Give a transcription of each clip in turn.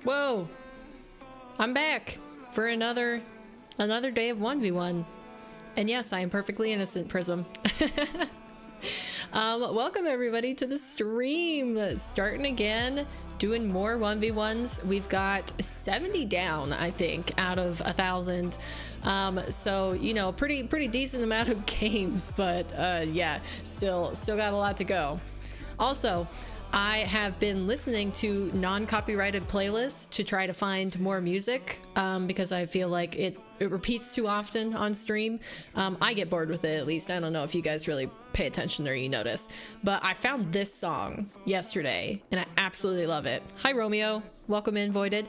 Whoa! I'm back for another day of 1v1. And yes, I am perfectly innocent, Prism. Welcome everybody to the stream. Starting again, doing more 1v1s. We've got 70 down, I think, out of 1,000. So, you know, pretty decent amount of games, but yeah, still got a lot to go. Also, I have been listening to non-copyrighted playlists to try to find more music because I feel like it repeats too often on stream. I get bored with it, at least. I don't know if you guys really pay attention or you notice, but I found this song yesterday and I absolutely love it. Hi Romeo, welcome in Voided.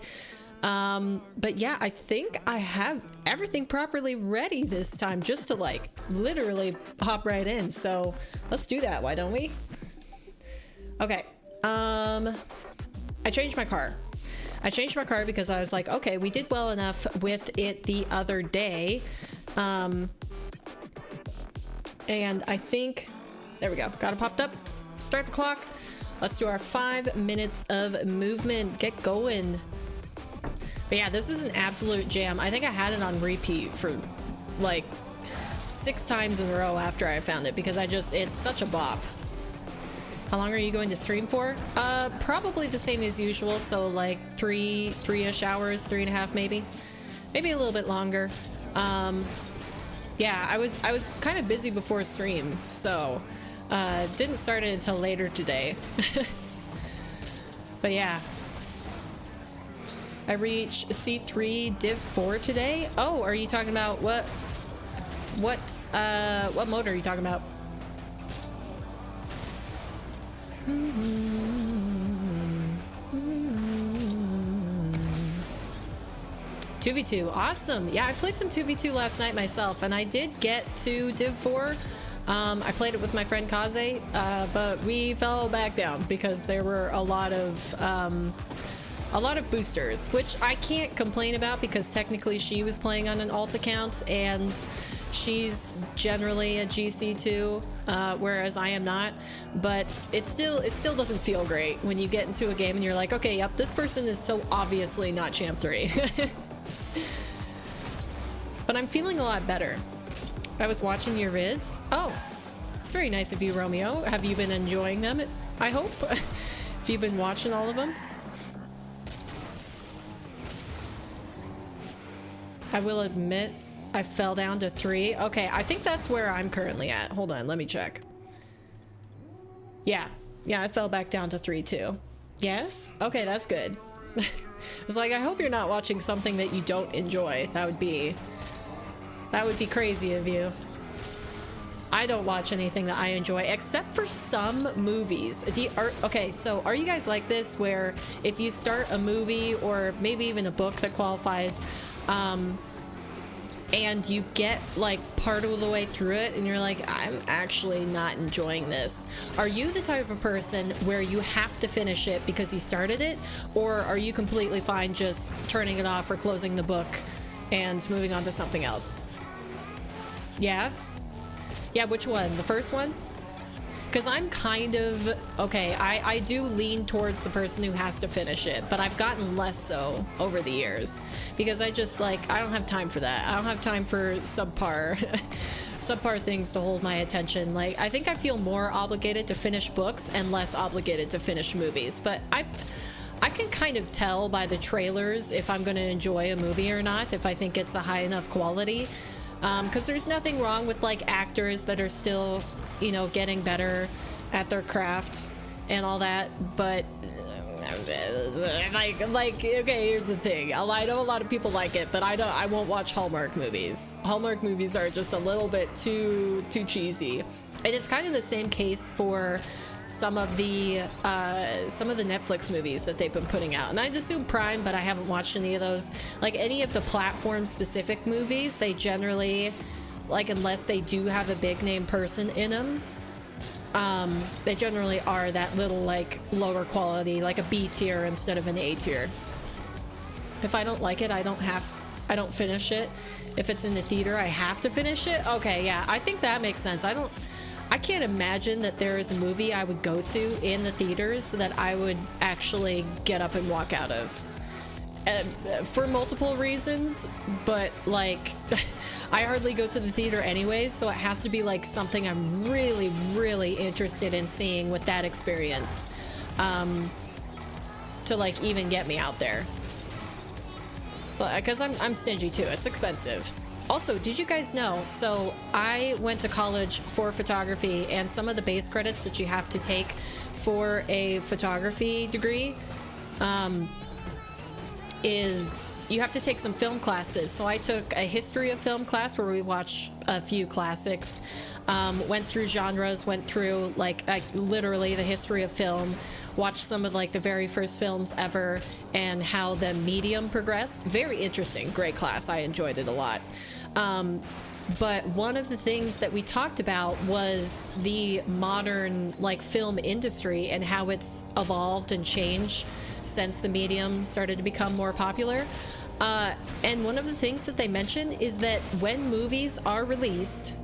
But yeah, I think I have everything properly ready this time just to like literally hop right in. So let's do that, why don't we? Okay, I changed my car. I changed my car because I was like, okay, we did well enough with it the other day. And I think, there we go, got it popped up. Start the clock. Let's do our 5 minutes of movement. Get going. But yeah, this is an absolute jam. I think I had it on repeat for like 6 times in a row after I found it because it's such a bop. How long are you going to stream for? Probably the same as usual, so like three-ish hours, 3.5 maybe. Maybe a little bit longer. Yeah, I was kind of busy before stream, so didn't start it until later today. But yeah. I reached C3 Div 4 today. Oh, are you talking about what mode are you talking about? 2v2, awesome. Yeah, I played some 2v2 last night myself, and I did get to Div 4. I played it with my friend Kaze, but we fell back down because there were a lot of boosters, which I can't complain about because technically she was playing on an alt account and she's generally a GC2, whereas I am not. But it still doesn't feel great when you get into a game and you're like, okay, yep, this person is so obviously not champ 3. But I'm feeling a lot better. I was watching your vids. Oh, it's very nice of you, Romeo. Have you been enjoying them, I hope? If you've been watching all of them. I will admit I fell down to 3. Okay, I think that's where I'm currently at. Hold on, let me check. Yeah, I fell back down to 3 too. Yes? Okay, that's good. It's like, I hope you're not watching something that you don't enjoy. That would be crazy of you. I don't watch anything that I enjoy except for some movies. Okay, so are you guys like this where if you start a movie or maybe even a book that qualifies, and you get like part of the way through it and you're like, I'm actually not enjoying this. Are you the type of person where you have to finish it because you started it, or are you completely fine just turning it off or closing the book and moving on to something else? Yeah, which one? The first one? Because I'm kind of, okay, I do lean towards the person who has to finish it, but I've gotten less so over the years because I just like, I don't have time for that. I don't have time for subpar things to hold my attention. Like, I think I feel more obligated to finish books and less obligated to finish movies, but I can kind of tell by the trailers if I'm going to enjoy a movie or not, if I think it's a high enough quality. Because there's nothing wrong with like actors that are still, you know, getting better at their craft and all that, but like okay, here's the thing. I know a lot of people like it, but I won't watch Hallmark movies. Hallmark movies are just a little bit too cheesy. And it's kind of the same case for some of the Netflix movies that they've been putting out, and I'd assume Prime, but I haven't watched any of those. Like any of the platform specific movies, they generally, like, unless they do have a big name person in them, they generally are that little like lower quality, like a B tier instead of an A tier. If I don't like it, I don't finish it. If it's in the theater, I have to finish it. Okay, yeah, I think that makes sense. I can't imagine that there is a movie I would go to in the theaters that I would actually get up and walk out of. for multiple reasons, but like I hardly go to the theater anyways, so it has to be like something I'm really, really interested in seeing with that experience, to like even get me out there. Well, because I'm stingy too. It's expensive. Also, did you guys know, so I went to college for photography, and some of the base credits that you have to take for a photography degree is you have to take some film classes. So I took a history of film class where we watched a few classics, went through genres, went through like literally the history of film, watched some of like the very first films ever and how the medium progressed. Very interesting, great class. I enjoyed it a lot. But one of the things that we talked about was the modern like film industry and how it's evolved and changed since the medium started to become more popular. And one of the things that they mentioned is that when movies are released,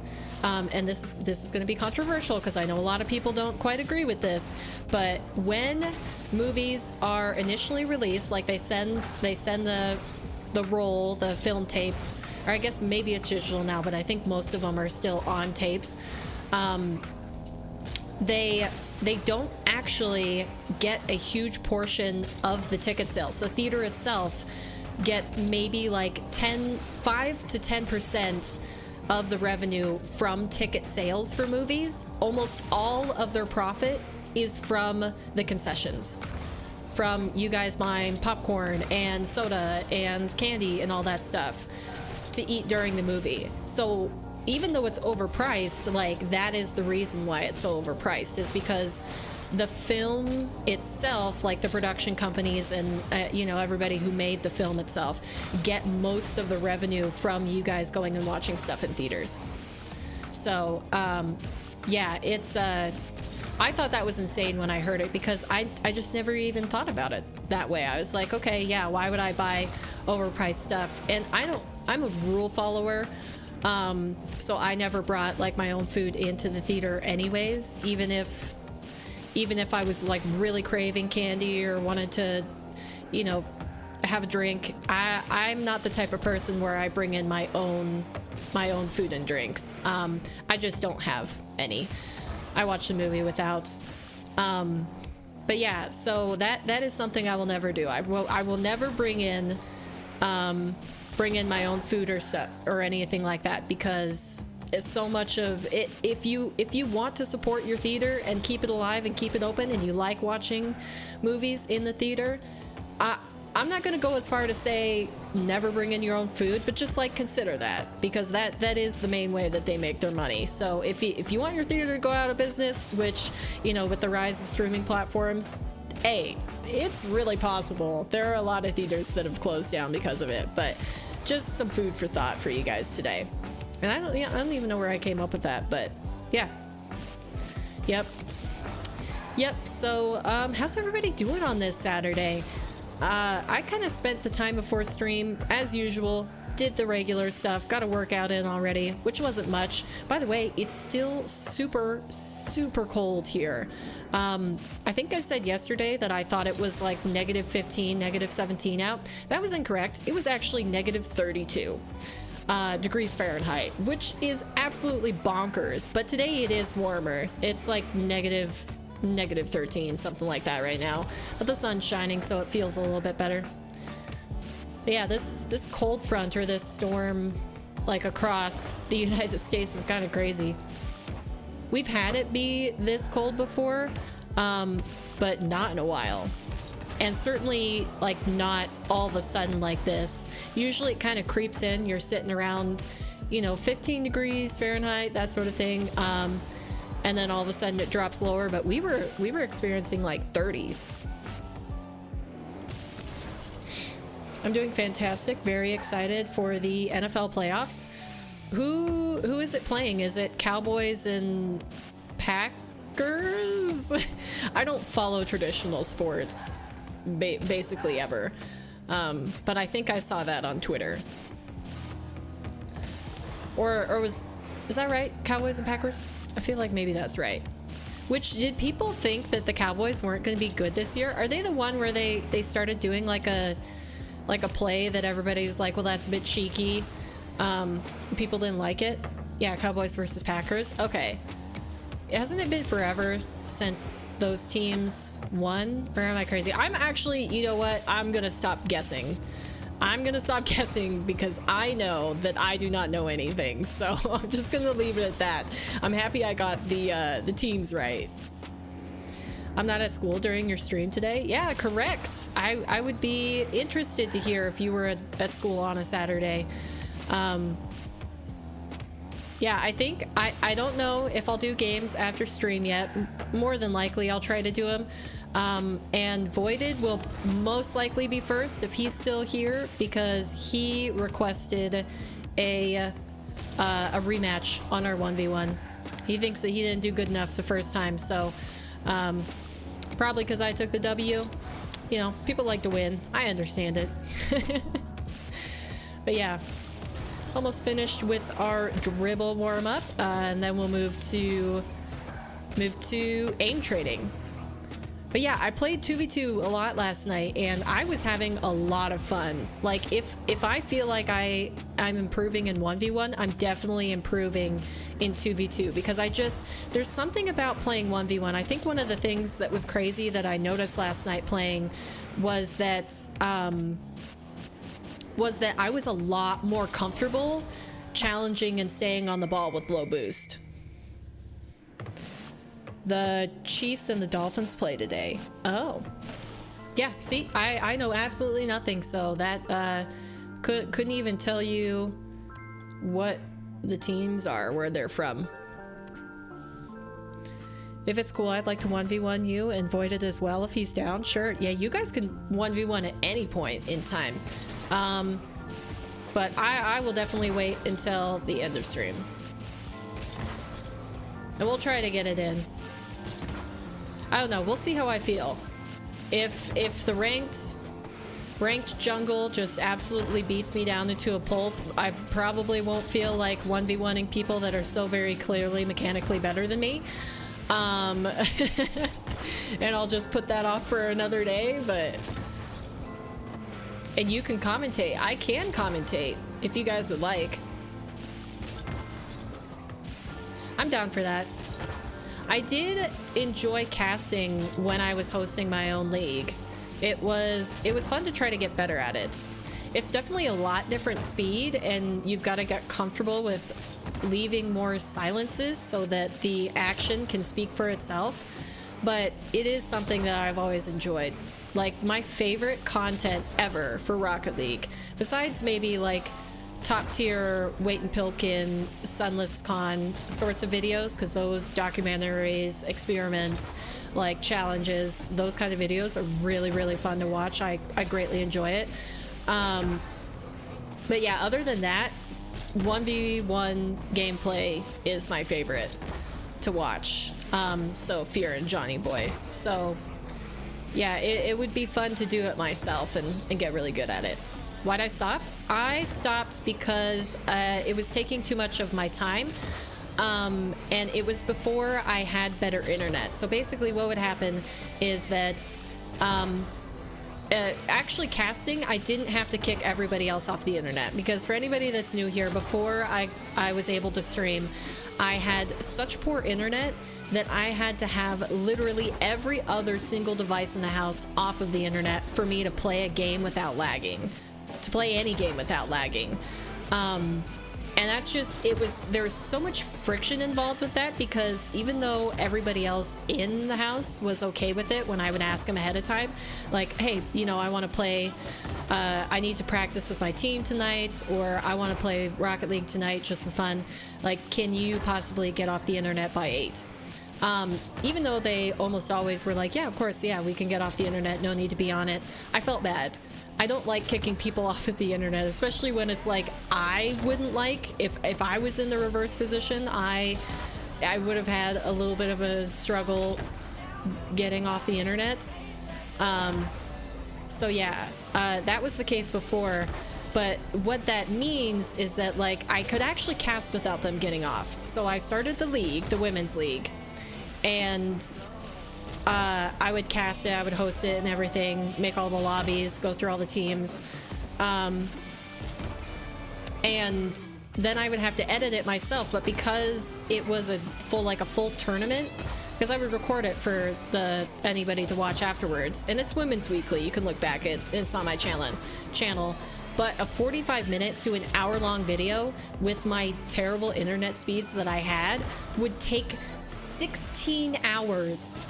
and this is going to be controversial because I know a lot of people don't quite agree with this, but when movies are initially released, like they send the roll, the film tape, or I guess maybe it's digital now, but I think most of them are still on tapes. They don't actually get a huge portion of the ticket sales. The theater itself gets maybe like 5 to 10% of the revenue from ticket sales for movies. Almost all of their profit is from the concessions, from you guys buying popcorn and soda and candy and all that stuff to eat during the movie. So even though it's overpriced, like that is the reason why it's so overpriced, is because the film itself, like the production companies and everybody who made the film itself, get most of the revenue from you guys going and watching stuff in theaters. So yeah, it's I thought that was insane when I heard it, because I just never even thought about it that way. I was like, okay, yeah, why would I buy overpriced stuff? And I'm a rule follower. So I never brought like my own food into the theater anyways, even if I was like really craving candy or wanted to, have a drink. I'm not the type of person where I bring in my own food and drinks. I just don't have any. I watched the movie without. But yeah, so that is something I will never do. I will never bring in my own food or stuff or anything like that, because it's so much of it. If you want to support your theater and keep it alive and keep it open, and you like watching movies in the theater, I'm not going to go as far to say never bring in your own food, but just like consider that, because that is the main way that they make their money. So if you want your theater to go out of business, which with the rise of streaming platforms, it's really possible. There are a lot of theaters that have closed down because of it, but just some food for thought for you guys today. And I don't even know where I came up with that, but yeah. Yep. So how's everybody doing on this Saturday? I kind of spent the time before stream as usual, did the regular stuff, got a workout in already, which wasn't much. By the way, it's still super, super cold here. I think I said yesterday that I thought it was like -15, -17 out. That was incorrect. It was actually -32 degrees Fahrenheit, which is absolutely bonkers. But today it is warmer. It's like -13, something like that right now. But the sun's shining, so it feels a little bit better. But yeah, this cold front, or this storm like across the United States, is kind of crazy. We've had it be this cold before, but not in a while. And certainly like not all of a sudden like this. Usually it kind of creeps in. You're sitting around, 15 degrees Fahrenheit, that sort of thing. And then all of a sudden it drops lower, but we were experiencing like 30s. I'm doing fantastic. Very excited for the NFL playoffs. Who is it playing? Is it Cowboys and Packers? I don't follow traditional sports basically ever. But I think I saw that on Twitter. Or is that right? Cowboys and Packers? I feel like maybe that's right. Which, did people think that the Cowboys weren't going to be good this year? Are they the one where they started doing like like a play that everybody's like, well, that's a bit cheeky. People didn't like it. Yeah, Cowboys versus Packers. Okay. Hasn't it been forever since those teams won? Or am I crazy? I'm actually, you know what? I'm gonna stop guessing. I'm gonna stop guessing because I know that I do not know anything. So I'm just gonna leave it at that. I'm happy I got the teams right. I'm not at school during your stream today. Yeah, correct. I would be interested to hear if you were at school on a Saturday. Yeah, I think I don't know if I'll do games after stream yet. More than likely I'll try to do them. And Voided will most likely be first if he's still here, because he requested a rematch on our 1v1. He thinks that he didn't do good enough the first time, so probably because I took the W. You know, people like to win. I understand it. But yeah, almost finished with our dribble warm-up, and then we'll move to aim trading. But yeah, I played 2v2 a lot last night, and I was having a lot of fun. Like, if I feel like I'm improving in 1v1, I'm definitely improving in 2v2, because there's something about playing 1v1. I think one of the things that was crazy that I noticed last night playing was that I was a lot more comfortable challenging and staying on the ball with low boost. The Chiefs and the Dolphins play today. Oh. Yeah, see, I know absolutely nothing, so that couldn't even tell you what the teams are, where they're from. If it's cool, I'd like to 1v1 you and Voided as well if he's down. Sure, yeah, you guys can 1v1 at any point in time. But I will definitely wait until the end of stream. And we'll try to get it in. I don't know, we'll see how I feel. If the ranked jungle just absolutely beats me down into a pulp, I probably won't feel like 1v1ing people that are so very clearly mechanically better than me. And I'll just put that off for another day, but... And you can commentate. I can commentate if you guys would like. I'm down for that. I did enjoy casting when I was hosting my own league. It was fun to try to get better at it. It's definitely a lot different speed, and you've got to get comfortable with leaving more silences so that the action can speak for itself. But it is something that I've always enjoyed. Like, my favorite content ever for Rocket League, besides maybe like top tier Wait and Pilkin, Sunless Con sorts of videos, because those documentaries, experiments, like challenges, those kind of videos are really, really fun to watch. I greatly enjoy it. But yeah, other than that, 1v1 gameplay is my favorite to watch. So Fear and Johnny Boy. So yeah, it would be fun to do it myself and get really good at it. Why'd I stop? I stopped because it was taking too much of my time. And it was before I had better internet. So basically what would happen is that actually casting, I didn't have to kick everybody else off the internet, because for anybody that's new here, before I was able to stream, I had such poor internet that I had to have literally every other single device in the house off of the internet for me to play a game without lagging, to play any game without lagging. And that's just, there was so much friction involved with that, because even though everybody else in the house was okay with it when I would ask them ahead of time, like, hey, you know, I want to play, I need to practice with my team tonight, or I want to play Rocket League tonight just for fun, like, can you possibly get off the internet by 8? Even though they almost always were like, yeah, of course, yeah, we can get off the internet, no need to be on it, I felt bad. I don't like kicking people off of the internet, especially when it's like, I wouldn't like, if I was in the reverse position, I would have had a little bit of a struggle getting off the internet. So yeah, that was the case before, but what that means is that, like, I could actually cast without them getting off. So I started the league, the women's league, and I would cast it, I would host it and everything, make all the lobbies, go through all the teams. And then I would have to edit it myself, but because it was a full tournament, because I would record it for anybody to watch afterwards, and it's Women's Weekly, you can look back at it's on my channel. But a 45-minute to an hour-long video with my terrible internet speeds that I had would take 16 hours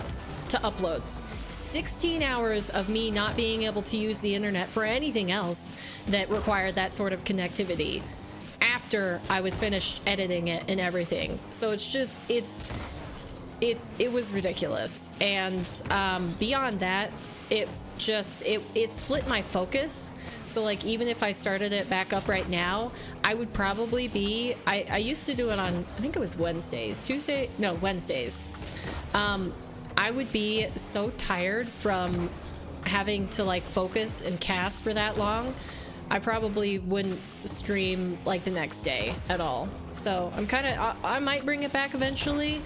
to upload. 16 hours of me not being able to use the internet for anything else that required that sort of connectivity after I was finished editing it and everything. So it's just, it was ridiculous. And beyond that, it split my focus. So like, even if I started it back up right now, I would probably be, I used to do it on, I think it was Wednesdays. I would be so tired from having to like focus and cast for that long, I probably wouldn't stream like the next day at all. So I'm kind of, I might bring it back eventually,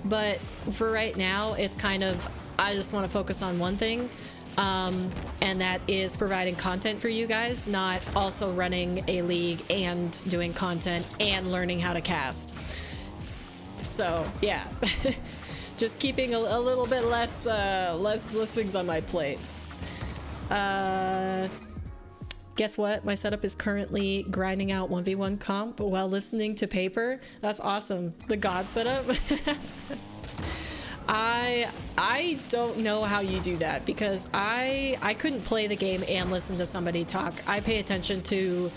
but for right now, it's kind of, I just want to focus on one thing. And that is providing content for you guys, not also running a league and doing content and learning how to cast. So yeah, just keeping a little bit less things on my plate. Guess what? My setup is currently grinding out 1v1 comp while listening to paper. That's awesome. The God setup. I don't know how you do that, because I couldn't play the game and listen to somebody talk. I pay attention to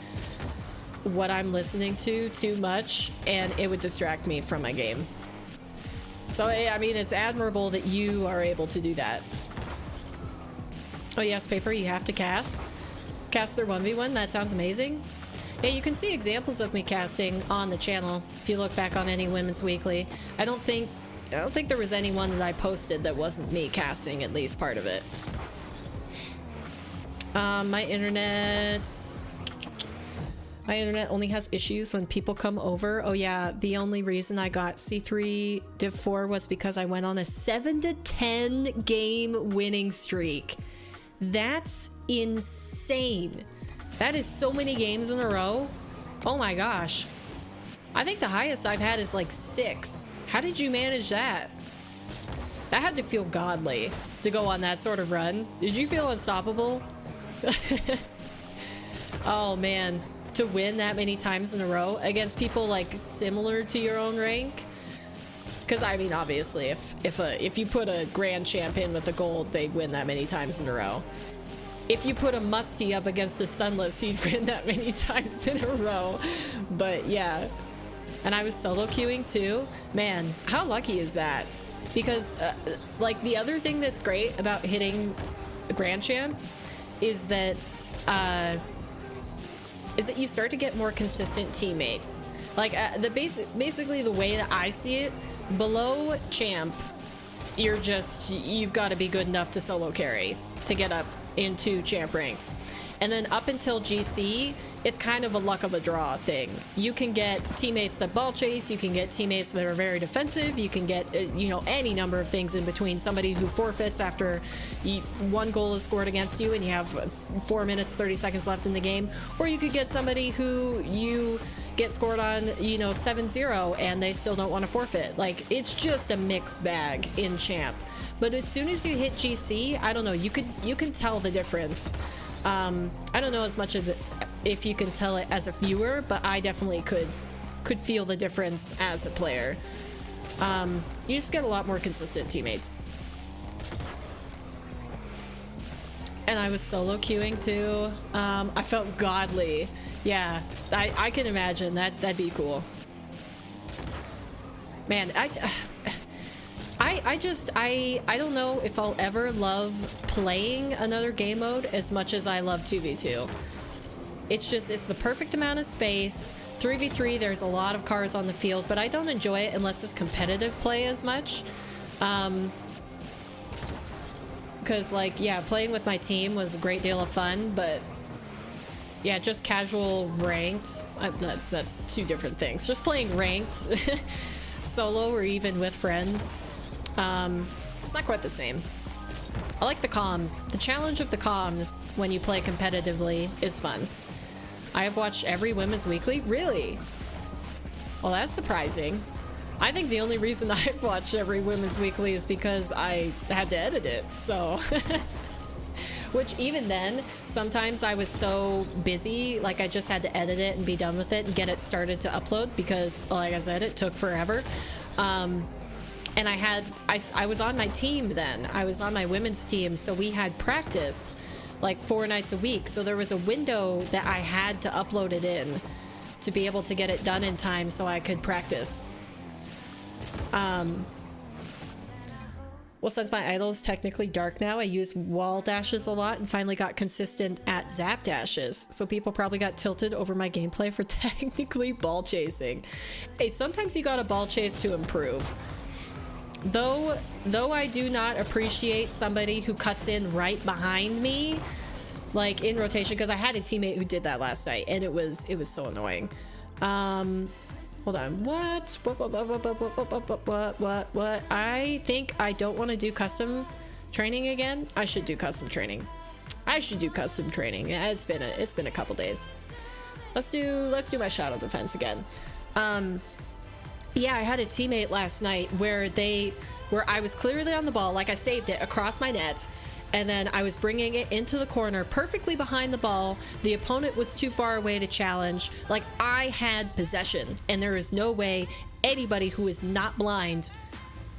what I'm listening to too much, and it would distract me from my game. So I mean, it's admirable that you are able to do that. Oh yes, paper, you have to cast their 1v1. That sounds amazing. Yeah, you can see examples of me casting on the channel if you look back on any Women's Weekly. I don't think there was any one that I posted that wasn't me casting at least part of it. My internet only has issues when people come over. Oh yeah, the only reason I got C3 Div 4 was because I went on a 7-10 game winning streak. That's insane. That is so many games in a row. Oh my gosh. I think the highest I've had is like 6. How did you manage that? That had to feel godly to go on that sort of run. Did you feel unstoppable? Oh man, to win that many times in a row against people like similar to your own rank. Because I mean, obviously, if you put a grand champion with a gold, they'd win that many times in a row. If you put a musty up against a sunless, he'd win that many times in a row. But yeah. And I was solo queuing too. Man, how lucky is that? Because like the other thing that's great about hitting a grand champ is that you start to get more consistent teammates. Like basically the way that I see it, below champ, you've got to be good enough to solo carry to get up into champ ranks. And then up until GC, it's kind of a luck of a draw thing. You can get teammates that ball chase, you can get teammates that are very defensive, you can get, you know, any number of things in between. Somebody who forfeits after one goal is scored against you and you have 4 minutes, 30 seconds left in the game. Or you could get somebody who you get scored on, you know, 7-0 and they still don't want to forfeit. Like, it's just a mixed bag in champ. But as soon as you hit GC, I don't know, you can tell the difference. I don't know as much of it if you can tell it as a viewer, but I definitely could feel the difference as a player. You just get a lot more consistent teammates. And I was solo queuing too. I felt godly. Yeah, I can imagine that'd be cool. Man, I don't know if I'll ever love playing another game mode as much as I love 2v2. It's the perfect amount of space. 3v3, there's a lot of cars on the field, but I don't enjoy it unless it's competitive play as much. Because like, yeah, playing with my team was a great deal of fun, but yeah, just casual ranked, that's two different things. Just playing ranked, solo or even with friends, it's not quite the same. I like the comms. The challenge of the comms when you play competitively is fun. I have watched every Women's Weekly. Really? Well, that's surprising. I think the only reason I've watched every Women's Weekly is because I had to edit it, so... Which even then, sometimes I was so busy, like I just had to edit it and be done with it and get it started to upload because, like I said, it took forever. And I was on my team then. I was on my women's team, so we had practice like 4 nights a week. So there was a window that I had to upload it in to be able to get it done in time so I could practice. Well, since my idol is technically dark now, I use wall dashes a lot and finally got consistent at zap dashes. So people probably got tilted over my gameplay for technically ball chasing. Hey, sometimes you gotta ball chase to improve. Though I do not appreciate somebody who cuts in right behind me, like in rotation, because I had a teammate who did that last night and it was so annoying. Hold on. What? I think I don't want to do custom training again. I should do custom training. Yeah, it's been a couple days. Let's do my shadow defense again. Yeah, I had a teammate last night where I was clearly on the ball, like I saved it across my net, and then I was bringing it into the corner perfectly behind the ball. The opponent was too far away to challenge. Like, I had possession, and there is no way anybody who is not blind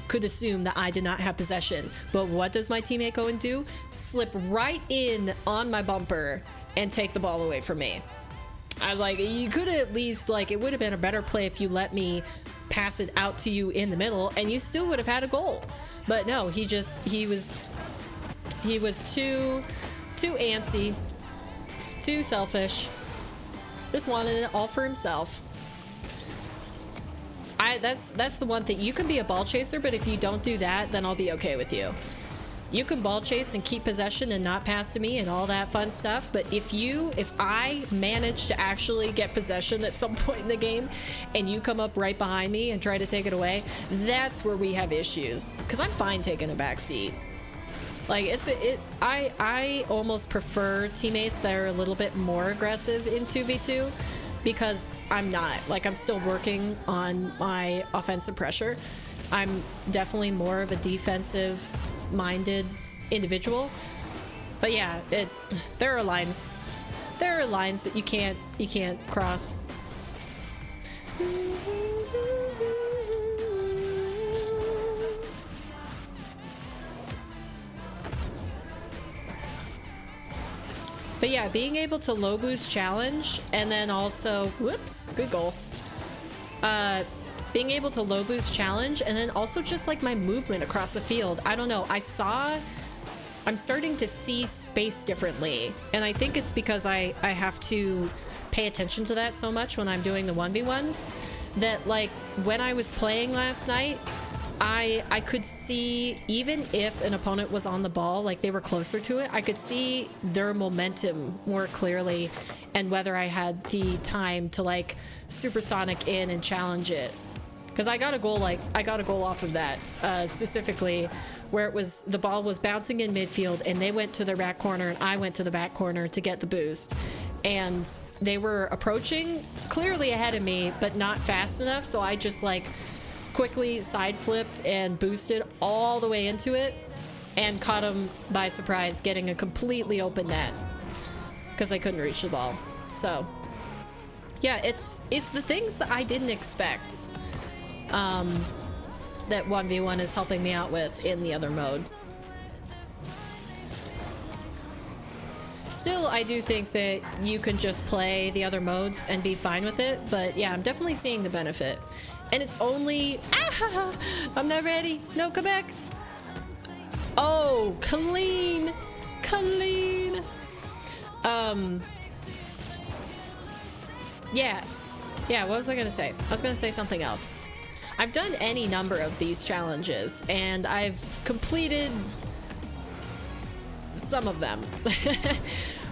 could assume that I did not have possession. But what does my teammate go and do? Slip right in on my bumper and take the ball away from me. I was like, you could at least, like, it would have been a better play if you let me pass it out to you in the middle and you still would have had a goal. But no, he was too antsy, too selfish, just wanted it all for himself. That's the one thing. You can be a ball chaser, but if you don't do that, then I'll be okay with you. You can ball chase and keep possession and not pass to me and all that fun stuff, but if I manage to actually get possession at some point in the game and you come up right behind me and try to take it away, that's where we have issues. Because I'm fine taking a back seat. Like, I almost prefer teammates that are a little bit more aggressive in 2v2 because I'm not. Like, I'm still working on my offensive pressure. I'm definitely more of a defensive minded individual, but yeah, there are lines that you can't cross. But yeah, being able to low boost challenge and then also, whoops, good goal. Being able to low boost challenge and then also just like my movement across the field. I don't know. I'm starting to see space differently. And I think it's because I have to pay attention to that so much when I'm doing the 1v1s that, like, when I was playing last night, I could see, even if an opponent was on the ball, like they were closer to it, I could see their momentum more clearly and whether I had the time to like supersonic in and challenge it. Because I got a goal off of that, specifically where it was, the ball was bouncing in midfield and they went to their back corner and I went to the back corner to get the boost. And they were approaching clearly ahead of me, but not fast enough. So I just like quickly side flipped and boosted all the way into it and caught them by surprise, getting a completely open net because they couldn't reach the ball. So yeah, it's the things that I didn't expect. That 1v1 is helping me out with in the other mode. Still, I do think that you can just play the other modes and be fine with it, but yeah, I'm definitely seeing the benefit. And it's only... Ah, I'm not ready. No, come back. Oh, clean. Clean. Yeah. Yeah, what was I gonna say? I was gonna say something else. I've done any number of these challenges, and I've completed some of them.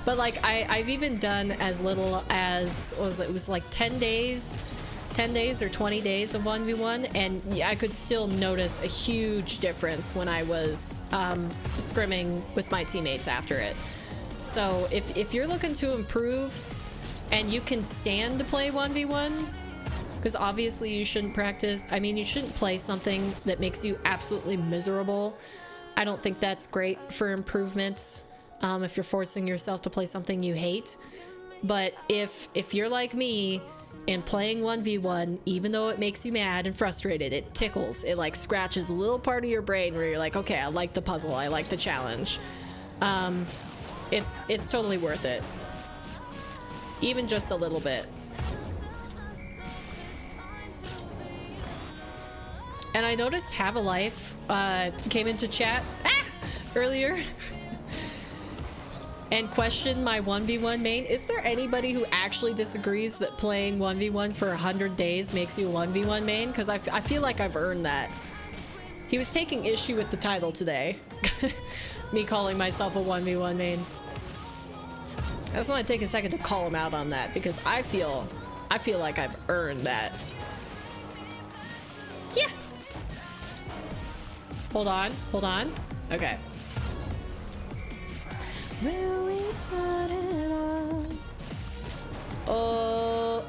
But like, I've even done as little as, what was it? It was like 10 days 10 days or 20 days of 1v1, and I could still notice a huge difference when I was scrimming with my teammates after it. So if you're looking to improve and you can stand to play 1v1, because obviously you shouldn't practice, I mean, you shouldn't play something that makes you absolutely miserable. I don't think that's great for improvements if you're forcing yourself to play something you hate. But if you're like me and playing 1v1, even though it makes you mad and frustrated, it tickles, it like scratches a little part of your brain where you're like, okay, I like the puzzle, I like the challenge. It's totally worth it, even just a little bit. And I noticed Have a Life came into chat earlier and questioned my 1v1 main. Is there anybody who actually disagrees that playing 1v1 for 100 days makes you a 1v1 main? Because I feel like I've earned that. He was taking issue with the title today. Me calling myself a 1v1 main. I just want to take a second to call him out on that, because I feel like I've earned that. Yeah. Hold on. Okay. Will we start it all? Oh.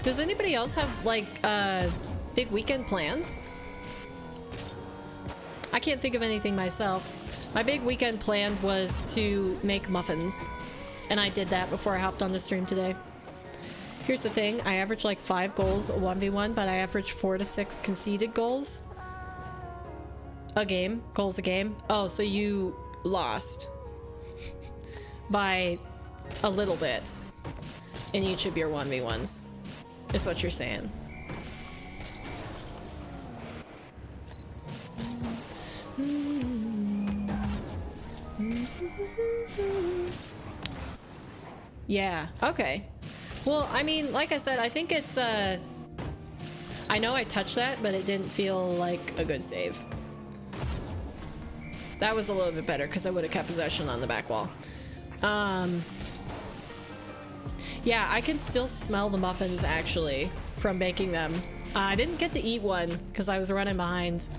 Does anybody else have like big weekend plans? I can't think of anything myself. My big weekend plan was to make muffins, and I did that before I hopped on the stream today. Here's the thing, I average like 5 goals a 1v1, but I average 4 to 6 conceded goals a game. Goals a game. Oh, so you lost by a little bit in each of your 1v1s, is what you're saying. Yeah, okay. Well, I mean, like I said, I think it's, I know I touched that, but it didn't feel like a good save. That was a little bit better, because I would have kept possession on the back wall. Yeah, I can still smell the muffins, actually, from baking them. I didn't get to eat one, because I was running behind.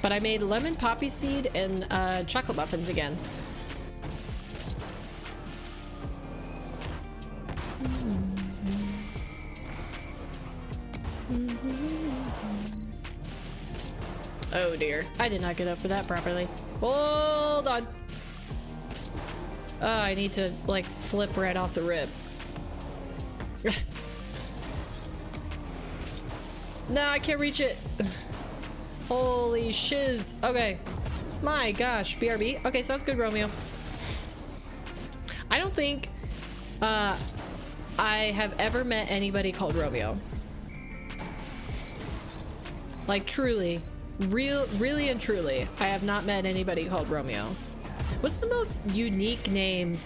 But I made lemon poppy seed and chocolate muffins again. Oh dear, I did not get up for that properly. Hold on. Oh, I need to like flip right off the rib. No, I can't reach it. Holy shiz. Okay. My gosh. BRB. Okay, sounds good, Romeo. I don't think I have ever met anybody called Romeo. Like, truly. Really and truly. I have not met anybody called Romeo. What's the most unique name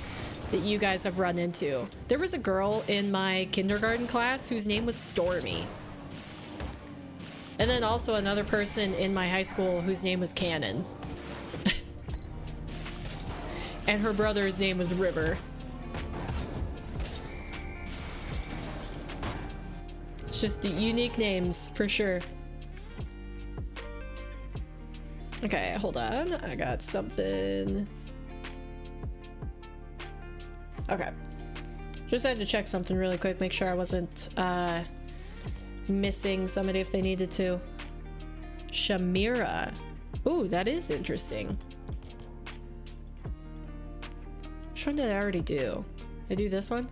that you guys have run into? There was a girl in my kindergarten class whose name was Stormy. And then also another person in my high school whose name was Cannon. And her brother's name was River. It's just unique names, for sure. Okay, hold on. I got something. Okay. Just had to check something really quick, make sure I wasn't, missing somebody if they needed to. Shamira. Ooh, that is interesting. Which one did I already do? I do this one?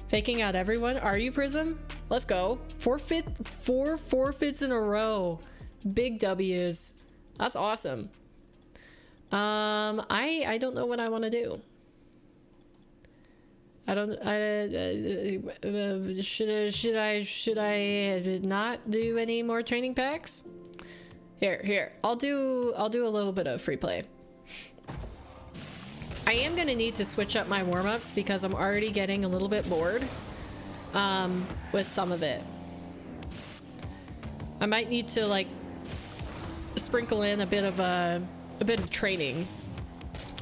Faking out everyone? Are you, Prism? Let's go. Four forfeits in a row. Big W's. That's awesome. I don't know what I want to do. Should I not do any more training packs? Here. I'll do a little bit of free play. I am gonna need to switch up my warm-ups because I'm already getting a little bit bored with some of it. I might need to like sprinkle in a bit of training,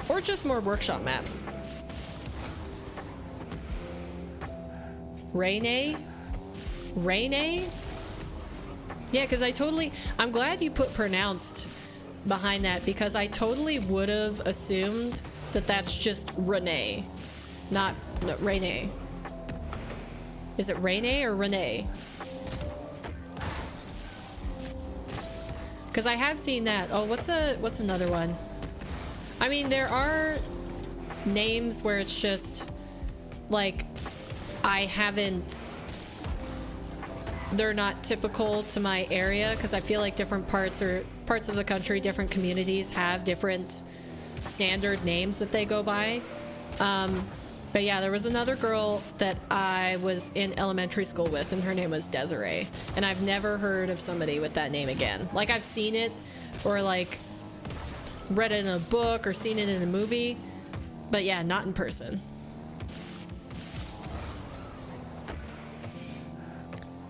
or just more workshop maps. Rene? Yeah, because I'm glad you put pronounced behind that, because I totally would have assumed that that's just Renee, not no, Rene. Is it Rene or Renee? Because I have seen that. Oh, what's another one? I mean, there are names where it's just like they're not typical to my area, because I feel like different parts of the country, different communities have different standard names that they go by. But yeah, there was another girl that I was in elementary school with, and her name was Desiree, and I've never heard of somebody with that name again. Like, I've seen it or like read it in a book or seen it in a movie, but yeah, not in person.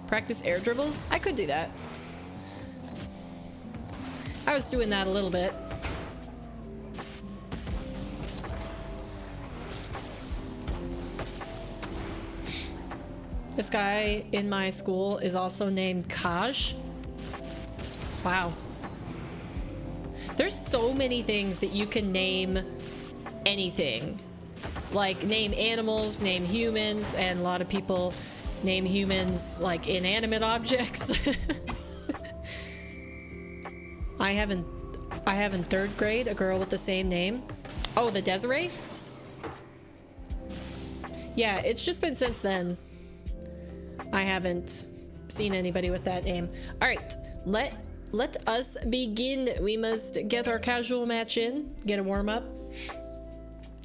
Practice air dribbles? I could do that. I was doing that a little bit. This guy in my school is also named Kaj. Wow. There's so many things that you can name anything. Like, name animals, name humans, and a lot of people name humans like inanimate objects. I have in third grade a girl with the same name. Oh, the Desiree? Yeah, it's just been since then. I haven't seen anybody with that name. All right, let us begin. We must get our casual match in, get a warm up.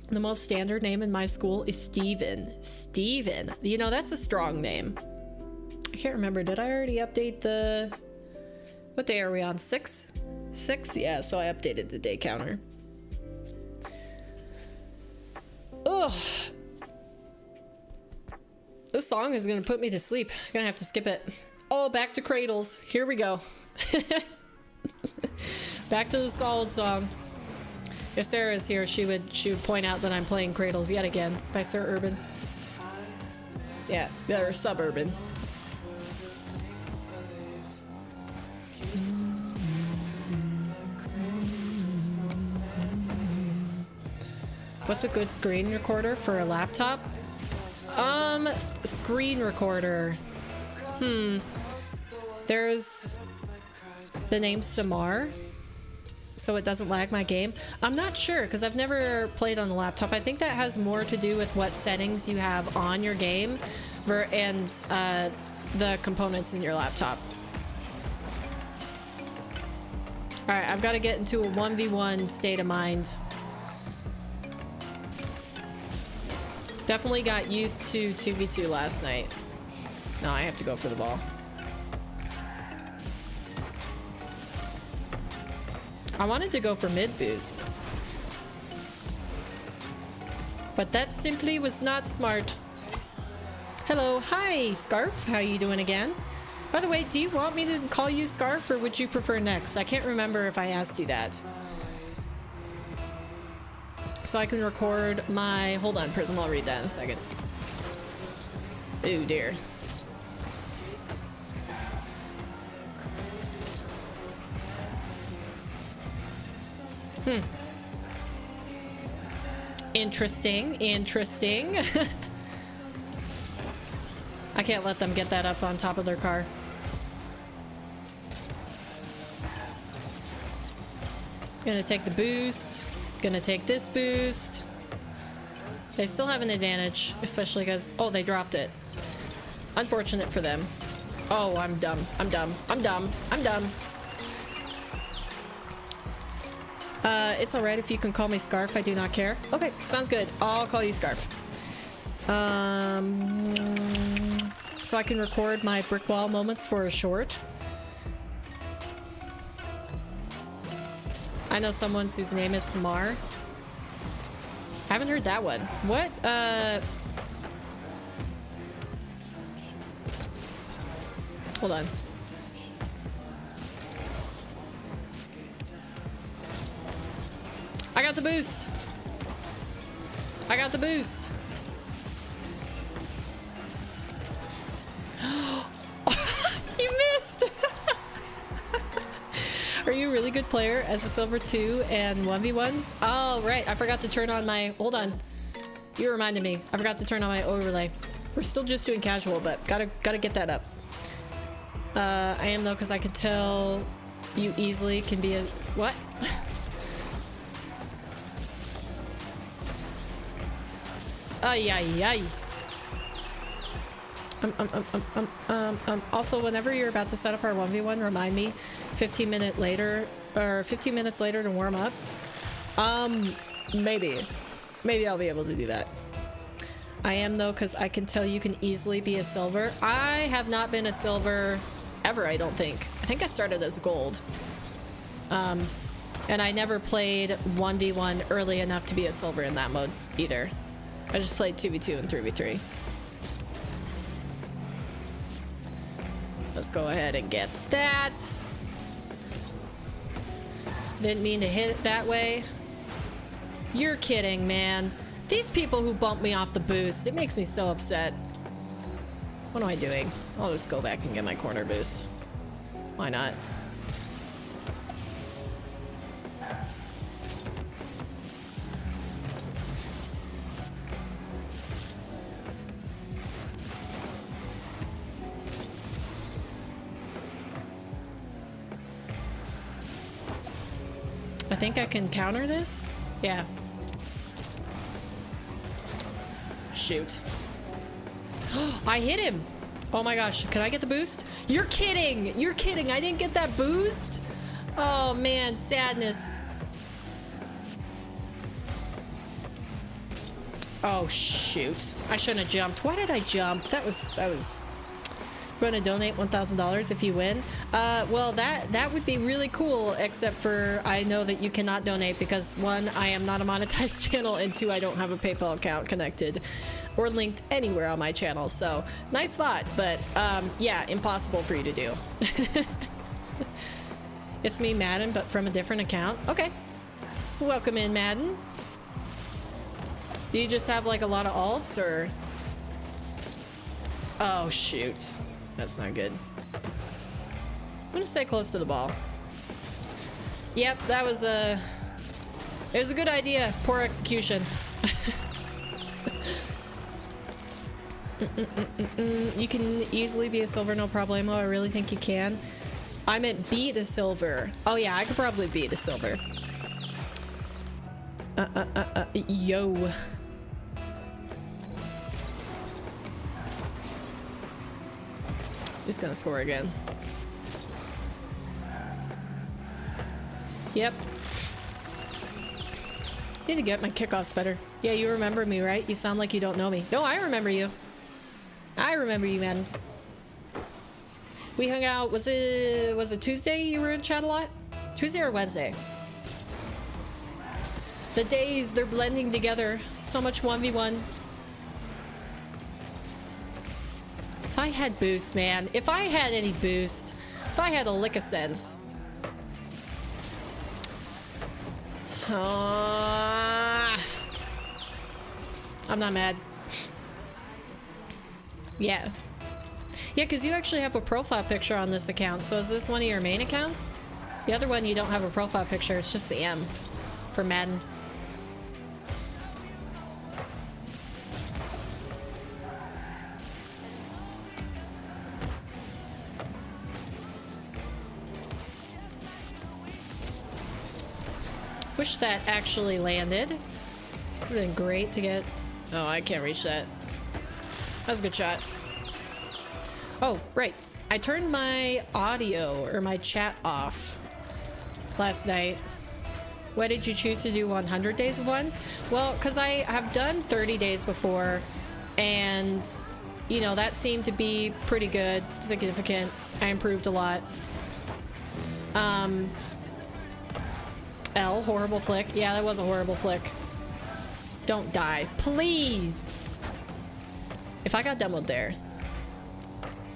The most standard name in my school is Steven. Steven. You know, that's a strong name. I can't remember. Did I already update the... What day are we on? 6? 6? Yeah, so I updated the day counter. Ugh. This song is gonna put me to sleep. I'm gonna have to skip it. Oh, back to Cradles. Here we go. Back to the solid song. If Sarah is here, she would point out that I'm playing Cradles yet again by Sir Urban. Yeah, or Suburban. What's a good screen recorder for a laptop? Screen recorder. There's the name Samar, so it doesn't lag my game. I'm not sure, because I've never played on the laptop. I think that has more to do with what settings you have on your game and the components in your laptop. Alright, I've got to get into a 1v1 state of mind. Definitely got used to 2v2 last night. No, I have to go for the ball. I wanted to go for mid boost, but that simply was not smart. Hello, hi, Scarf. How you doing again? By the way, do you want me to call you Scarf, or would you prefer Next? I can't remember if I asked you that. So I can record my... Hold on, Prism, I'll read that in a second. Ooh, dear. Interesting, interesting. I can't let them get that up on top of their car. Gonna take the boost. Gonna take this boost. They still have an advantage, especially because... Oh, they dropped it. Unfortunate for them. Oh, I'm dumb. I'm dumb. I'm dumb. I'm dumb. It's alright if you can call me Scarf. I do not care. Okay, sounds good. I'll call you Scarf. So I can record my brick wall moments for a short. I know someone whose name is Samar. Haven't heard that one. What? Hold on. I got the boost. I got the boost. You missed. Are you a really good player as a silver 2 and 1v1s? Oh, right. I forgot to turn on my... Hold on. You reminded me. I forgot to turn on my overlay. We're still just doing casual, but gotta get that up. I am though, because I could tell you easily can be a... What? Ay, ay, ay. Also, whenever you're about to set up our 1v1, remind me 15 minutes later to warm up. Maybe I'll be able to do that. I am though, because I can tell you can easily be a silver. I have not been a silver ever, I don't think. I think I started as gold. And I never played 1v1 early enough to be a silver in that mode either. I just played 2v2 and 3v3. Let's go ahead and get that. Didn't mean to hit it that way. You're kidding, man. These people who bump me off the boost, it makes me so upset. What am I doing? I'll just go back and get my corner boost. Why not? I think I can counter this? Yeah. Shoot. I hit him! Oh my gosh, can I get the boost? You're kidding! You're kidding! I didn't get that boost? Oh man, sadness. Oh shoot. I shouldn't have jumped. Why did I jump? That was... going to donate $1,000 if you win. Well, that would be really cool, except for I know that you cannot donate because 1, I am not a monetized channel, and 2, I don't have a PayPal account connected or linked anywhere on my channel. So nice thought, but yeah, impossible for you to do. It's me, Madden, but from a different account. Okay. Welcome in, Madden. Do you just have like a lot of alts, or... Oh shoot. That's not good. I'm gonna stay close to the ball. Yep, that was a... It was a good idea. Poor execution. You can easily be a silver, no problemo. I really think you can. I meant beat a silver. Oh yeah, I could probably beat a silver. Yo. He's gonna score again. Yep. Need to get my kickoffs better. Yeah, you remember me, right? You sound like you don't know me. No, I remember you. I remember you, man. We hung out, was it Tuesday you were in chat a lot? Tuesday or Wednesday? The days, they're blending together. So much 1v1. If I had boost, man. If I had any boost. If I had a lick of sense. I'm not mad. Yeah. Yeah, because you actually have a profile picture on this account. So is this one of your main accounts? The other one, you don't have a profile picture. It's just the M for Madden. Wish that actually landed. Would have been great to get... Oh, I can't reach that. That was a good shot. Oh, right. I turned my audio or my chat off last night. Why did you choose to do 100 days of ones? Well, because I have done 30 days before, and, you know, that seemed to be pretty good, significant. I improved a lot. L, horrible flick. Yeah, that was a horrible flick. Don't die. Please! If I got demoed there,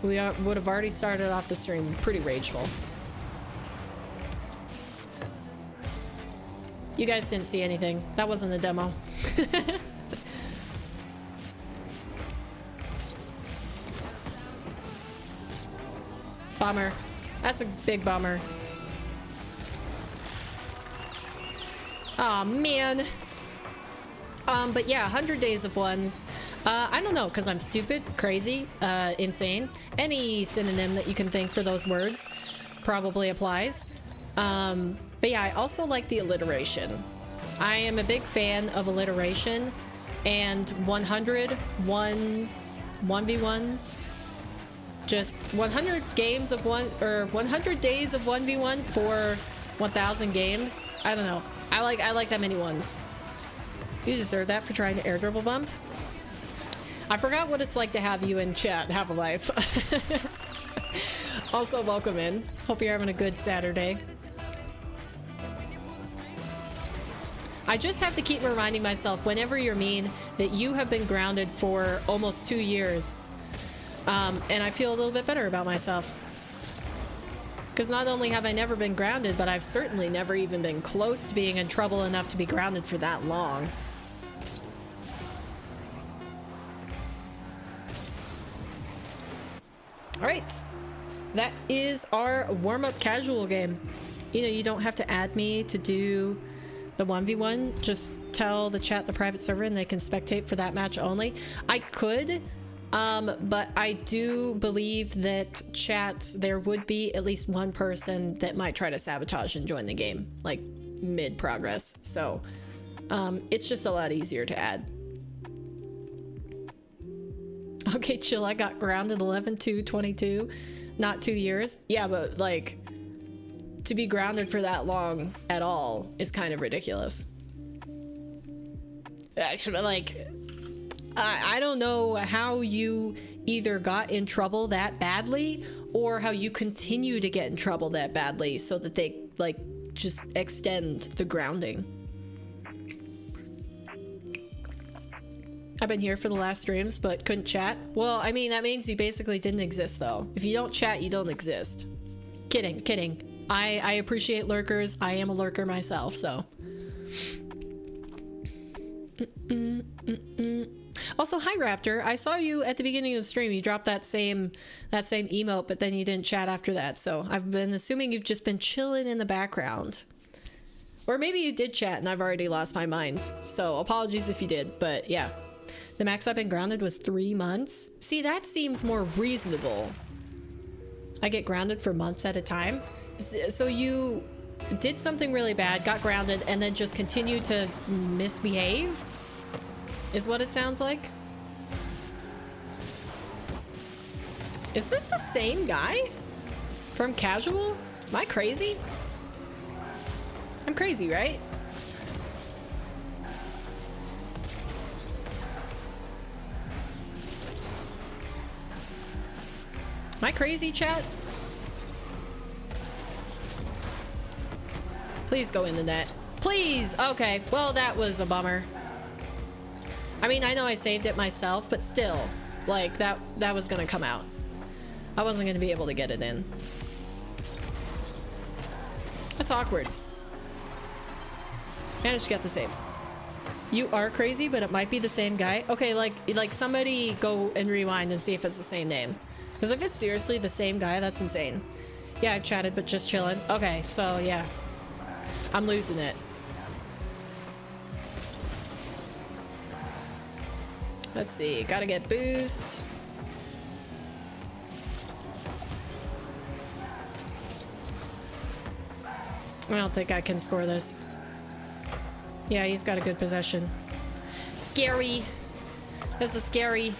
we would have already started off the stream pretty rageful. You guys didn't see anything. That wasn't a demo. Bummer. That's a big bummer. Aw, man. But yeah, 100 days of ones. I don't know, because I'm stupid, crazy, insane. Any synonym that you can think for those words probably applies. But yeah, I also like the alliteration. I am a big fan of alliteration, and 100 ones, 1v1s, just 100 games of one, or 100 days of 1v1 for 1,000 games. I don't know. I like that many ones. You deserve that for trying to AirDribble bump. I forgot what it's like to have you in chat. Have a life. Also, welcome in. Hope you're having a good Saturday. I just have to keep reminding myself whenever you're mean that you have been grounded for almost 2 years. And I feel a little bit better about myself. Because not only have I never been grounded, but I've certainly never even been close to being in trouble enough to be grounded for that long. All right, that is our warm-up casual game. You know, you don't have to add me to do the 1v1. Just tell the chat the private server and they can spectate for that match only. I could, but I do believe that chat, there would be at least one person that might try to sabotage and join the game, like mid-progress. So it's just a lot easier to add. Okay, chill, I got grounded 11/2/22, not 2 years. Yeah, but like, to be grounded for that long at all is kind of ridiculous. Actually, like, I don't know how you either got in trouble that badly or how you continue to get in trouble that badly so that they, like, just extend the grounding. I've been here for the last streams, but couldn't chat. Well, I mean, that means you basically didn't exist, though. If you don't chat, you don't exist. Kidding, kidding. I appreciate lurkers. I am a lurker myself, so. Also, hi, Raptor. I saw you at the beginning of the stream. You dropped that same emote, but then you didn't chat after that. So I've been assuming you've just been chilling in the background. Or maybe you did chat and I've already lost my mind. So apologies if you did, but yeah. The max I've been grounded was 3 months. See, that seems more reasonable. I get grounded for months at a time. So you did something really bad, got grounded, and then just continued to misbehave? Is what it sounds like? Is this the same guy from Casual? Am I crazy? I'm crazy, right? Am I crazy, chat? Please go in the net. Please! Okay, well, that was a bummer. I mean, I know I saved it myself, but still, like, that was gonna come out. I wasn't gonna be able to get it in. That's awkward. Managed to get the save. You are crazy, but it might be the same guy. Okay, like somebody go and rewind and see if it's the same name. Because if it's seriously the same guy, that's insane. Yeah, I've chatted, but just chilling. Okay, so yeah. I'm losing it. Let's see, gotta get boost. I don't think I can score this. Yeah, he's got a good possession. Scary. This is scary.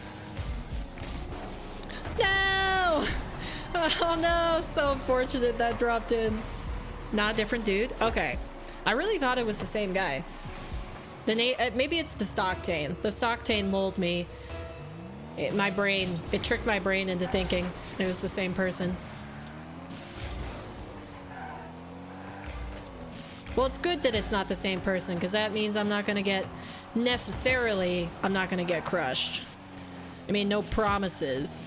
No! Oh no, so unfortunate that dropped in. Not a different dude? Okay. I really thought it was the same guy. The name, maybe it's the Stocktane. The Stocktane lulled me. It tricked my brain into thinking it was the same person. Well, it's good that it's not the same person, because that means I'm not gonna get crushed. I mean, no promises.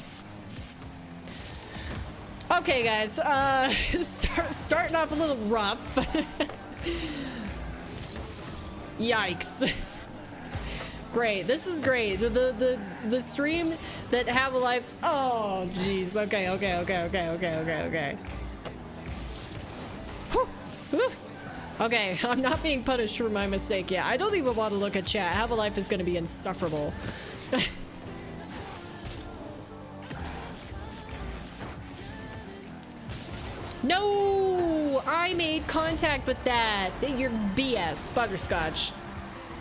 Okay, guys, starting off a little rough. Yikes. Great, this is great. The stream that have a life. Oh, jeez. Okay. Whew. Whew. Okay, I'm not being punished for my mistake yet. I don't even want to look at chat. Have a life is going to be insufferable. No! I made contact with that. You're BS. Butterscotch.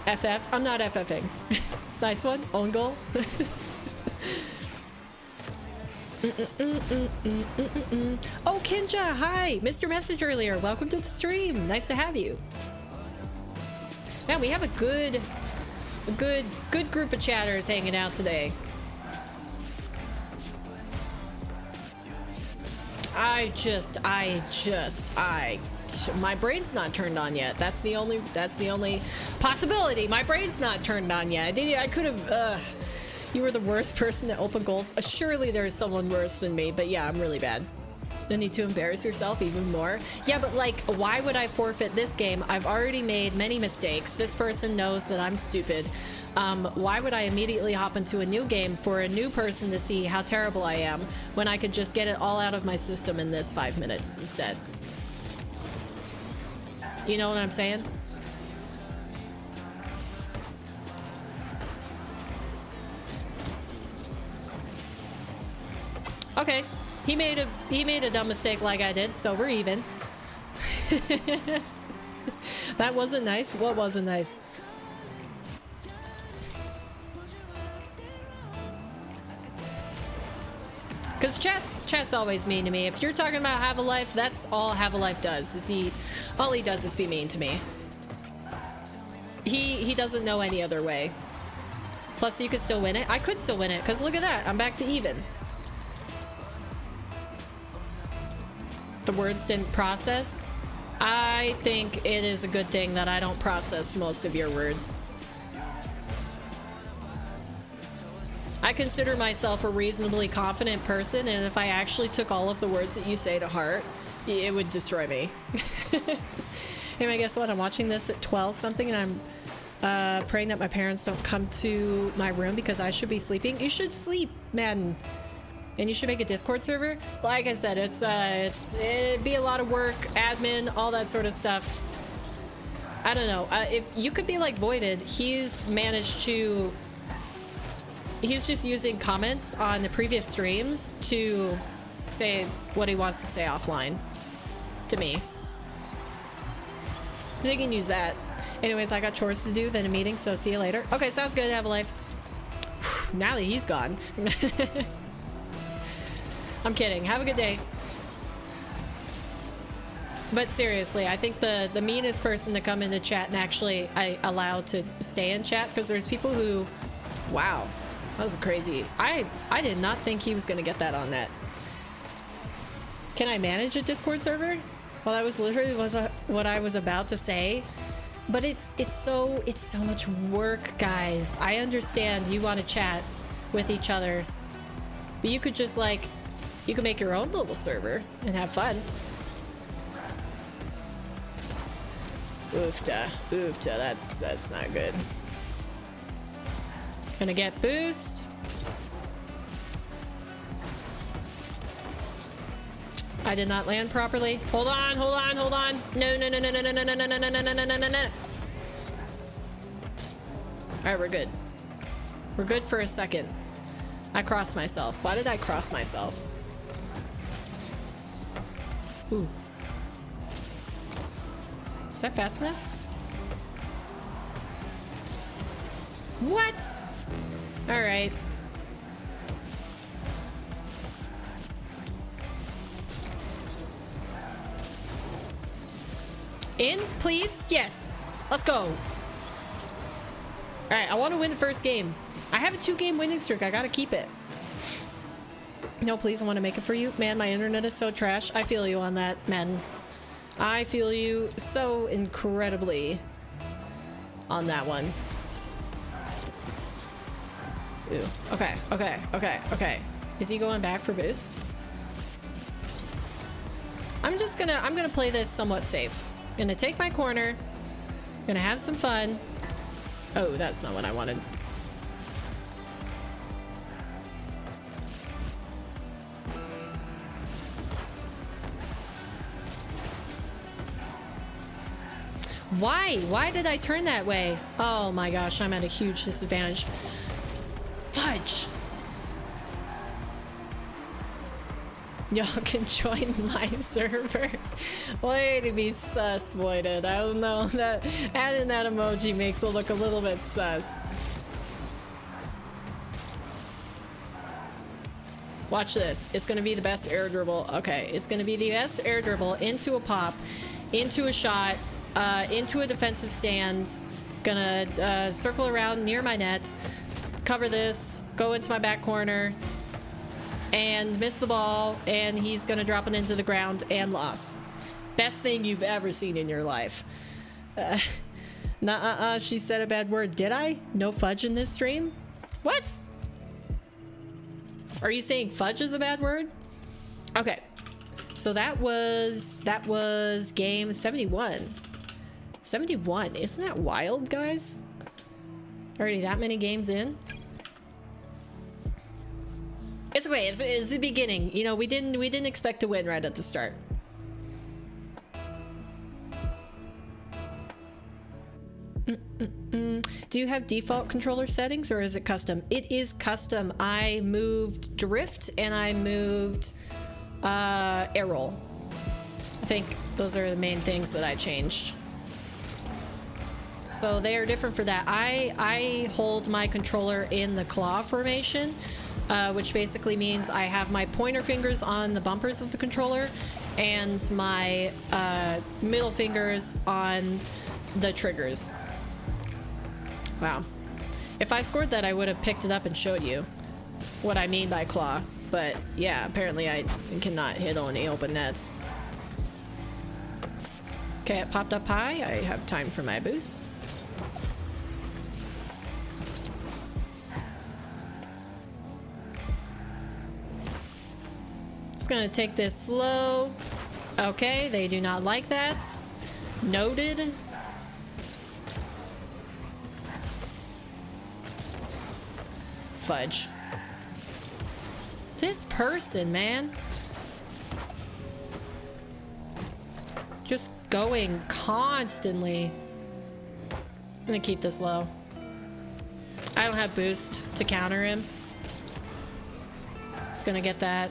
FF? I'm not FFing. Nice one. Own goal. Oh, Kinja, hi! Missed your message earlier. Welcome to the stream. Nice to have you. Man, we have a good group of chatters hanging out today. My brain's not turned on yet. That's the only possibility. My brain's not turned on yet. I could have, you were the worst person to open goals. Surely there's someone worse than me, but yeah, I'm really bad. No need to embarrass yourself even more. Yeah, but like, why would I forfeit this game? I've already made many mistakes. This person knows that I'm stupid. Why would I immediately hop into a new game for a new person to see how terrible I am when I could just get it all out of my system in this 5 minutes instead? You know what I'm saying? Okay, he made a dumb mistake like I did, so we're even. That wasn't nice. What wasn't nice? Because chat's always mean to me. If you're talking about Have a Life, that's all Have a Life does. All he does is be mean to me. He doesn't know any other way. Plus, you could still win it. I could still win it, because look at that. I'm back to even. The words didn't process. I think it is a good thing that I don't process most of your words. I consider myself a reasonably confident person, and if I actually took all of the words that you say to heart, it would destroy me. Hey, guess what? I'm watching this at 12 something, and I'm praying that my parents don't come to my room because I should be sleeping. You should sleep, man. And you should make a Discord server. Like I said, it'd be a lot of work, admin, all that sort of stuff. I don't know. If you could be like Voided, he's just using comments on the previous streams to say what he wants to say offline to me. They can use that. Anyways, I got chores to do, then a meeting, so see you later. Okay, sounds good. Have a life. Whew, now that he's gone. I'm kidding. Have a good day. But seriously, I think the meanest person to come into chat and actually I allow to stay in chat, because there's people who, wow, that was crazy. I did not think he was gonna get that on net. Can I manage a Discord server? Well, that was literally what I was about to say. But it's so much work, guys. I understand you want to chat with each other, but you could just like, you could make your own little server and have fun. Oofta, that's not good. Gonna get boost. I did not land properly. Hold on. No. Alright, we're good. We're good for a second. I crossed myself. Why did I cross myself? Ooh. Is that fast enough? What? Alright. In, please? Yes. Let's go. Alright, I want to win the first game. I have a 2-game winning streak. I gotta keep it. No, please, I want to make it for you. Man, my internet is so trash. I feel you on that, man. I feel you so incredibly on that one. Ooh. Okay, okay, okay, okay. Is he going back for boost? I'm gonna play this somewhat safe. Gonna take my corner. Gonna have some fun. Oh, that's not what I wanted. Why? Why did I turn that way? Oh my gosh, I'm at a huge disadvantage. Fudge! Y'all can join my server. Way to be sus, Voided. I don't know. That adding that emoji makes it look a little bit sus. Watch this. It's gonna be the best air dribble. Okay, it's gonna be the best air dribble into a pop, into a shot, into a defensive stand. Gonna circle around near my net, cover this, go into my back corner, and miss the ball, and he's gonna drop it into the ground and loss. Best thing you've ever seen in your life. Nuh-uh, she said a bad word. Did I? No fudge in this stream? What? Are you saying fudge is a bad word? Okay. So that was game 71. 71. Isn't that wild, guys? Already that many games in? It's okay. It's the beginning. You know, we didn't expect to win right at the start. Do you have default controller settings or is it custom? It is custom. I moved drift and I moved air roll. I think those are the main things that I changed. So they are different for that. I hold my controller in the claw formation, which basically means I have my pointer fingers on the bumpers of the controller and my middle fingers on the triggers. Wow. If I scored that, I would have picked it up and showed you what I mean by claw. But yeah, apparently I cannot hit on any open nets. Okay, it popped up high. I have time for my boost. Just gonna take this slow. Okay, they do not like that. Noted. Fudge. This person, man. Just going constantly. I'm gonna keep this low. I don't have boost to counter him. Just gonna get that.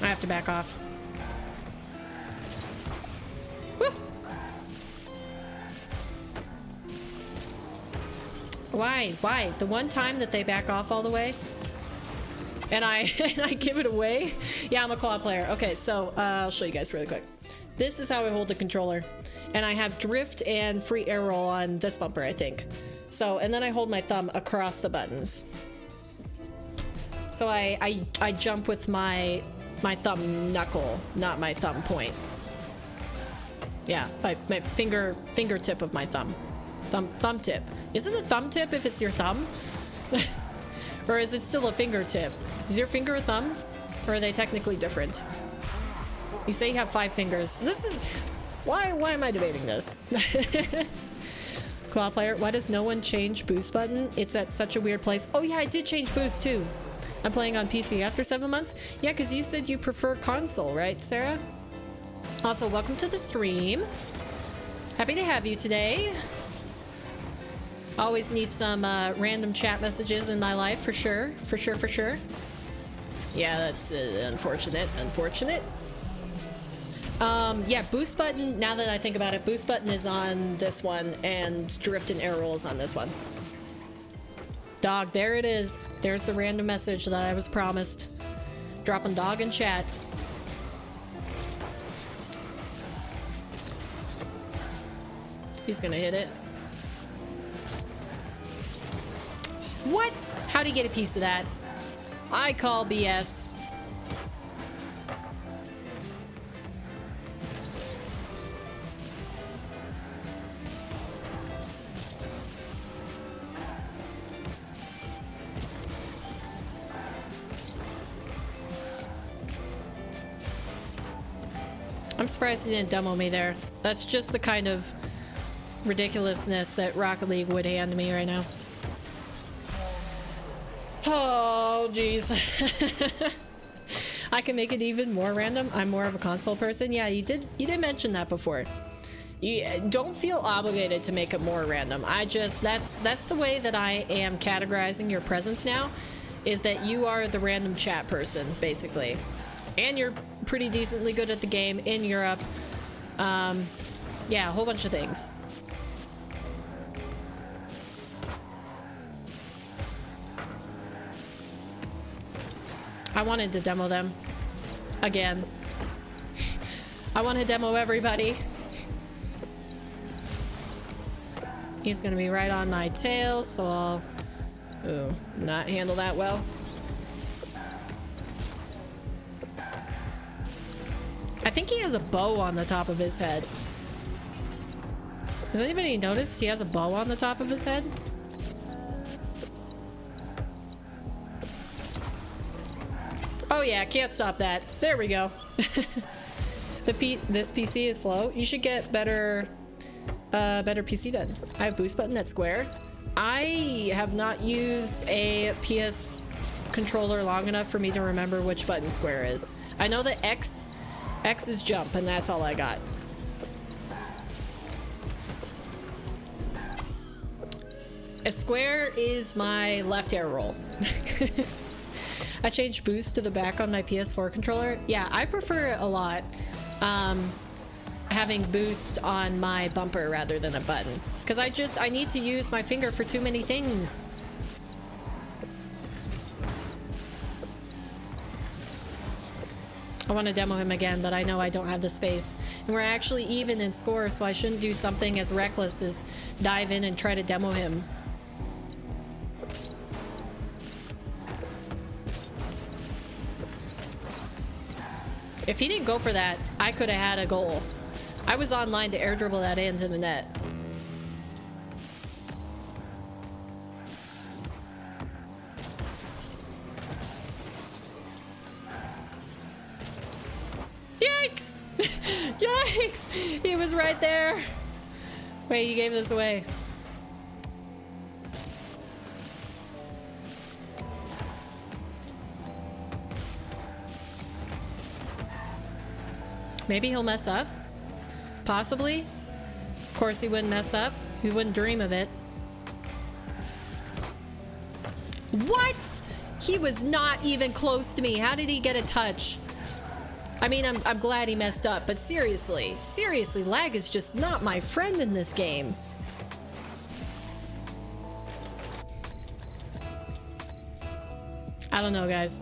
I have to back off. Woo! Why? Why? The one time that they back off all the way and I give it away? Yeah, I'm a claw player. Okay, so I'll show you guys really quick. This is how I hold the controller. And I have drift and free air roll on this bumper, I think. So, and then I hold my thumb across the buttons. So I jump with my thumb knuckle, not my thumb point. Yeah, my fingertip of my thumb. Thumb tip. Is it a thumb tip if it's your thumb? Or is it still a fingertip? Is your finger a thumb? Or are they technically different? You say you have 5 fingers. This is... Why am I debating this? Claw player, why does no one change boost button? It's at such a weird place. Oh yeah, I did change boost too. I'm playing on PC after 7 months. Yeah, because you said you prefer console, right, Sarah? Also, welcome to the stream. Happy to have you today. Always need some random chat messages in my life, for sure. For sure, for sure. Yeah, that's unfortunate. Unfortunate. Yeah, boost button, now that I think about it, boost button is on this one, and drift and air roll is on this one. Dog, there it is. There's the random message that I was promised. Dropping dog in chat. He's gonna hit it. What? How'd he get a piece of that? I call BS. I'm surprised he didn't demo me there. That's just the kind of ridiculousness that Rocket League would hand me right now. Oh, jeez. I can make it even more random. I'm more of a console person. Yeah, you did mention that before. You don't feel obligated to make it more random. That's the way that I am categorizing your presence now, is that you are the random chat person, basically. And you're pretty decently good at the game in Europe. Yeah, a whole bunch of things. I wanted to demo them. Again. I want to demo everybody. He's gonna be right on my tail, so I'll... Ooh, not handle that well. I think he has a bow on the top of his head. Has anybody noticed he has a bow on the top of his head? Oh yeah, can't stop that. There we go. This PC is slow. You should get better PC then. I have boost button at square. I have not used a PS controller long enough for me to remember which button square is. I know that X is jump, and that's all I got. A square is my left air roll. I changed boost to the back on my PS4 controller. Yeah, I prefer it a lot. Having boost on my bumper rather than a button, because I need to use my finger for too many things. I want to demo him again, but I know I don't have the space, and we're actually even in score, so I shouldn't do something as reckless as dive in and try to demo him. If he didn't go for that, I could have had a goal. I was online to AirDribble that into the net. Yikes! Yikes! He was right there. Wait, you gave this away. Maybe he'll mess up. Possibly. Of course he wouldn't mess up. He wouldn't dream of it. What? He was not even close to me. How did he get a touch? I mean, I'm glad he messed up, but seriously, lag is just not my friend in this game. I don't know, guys.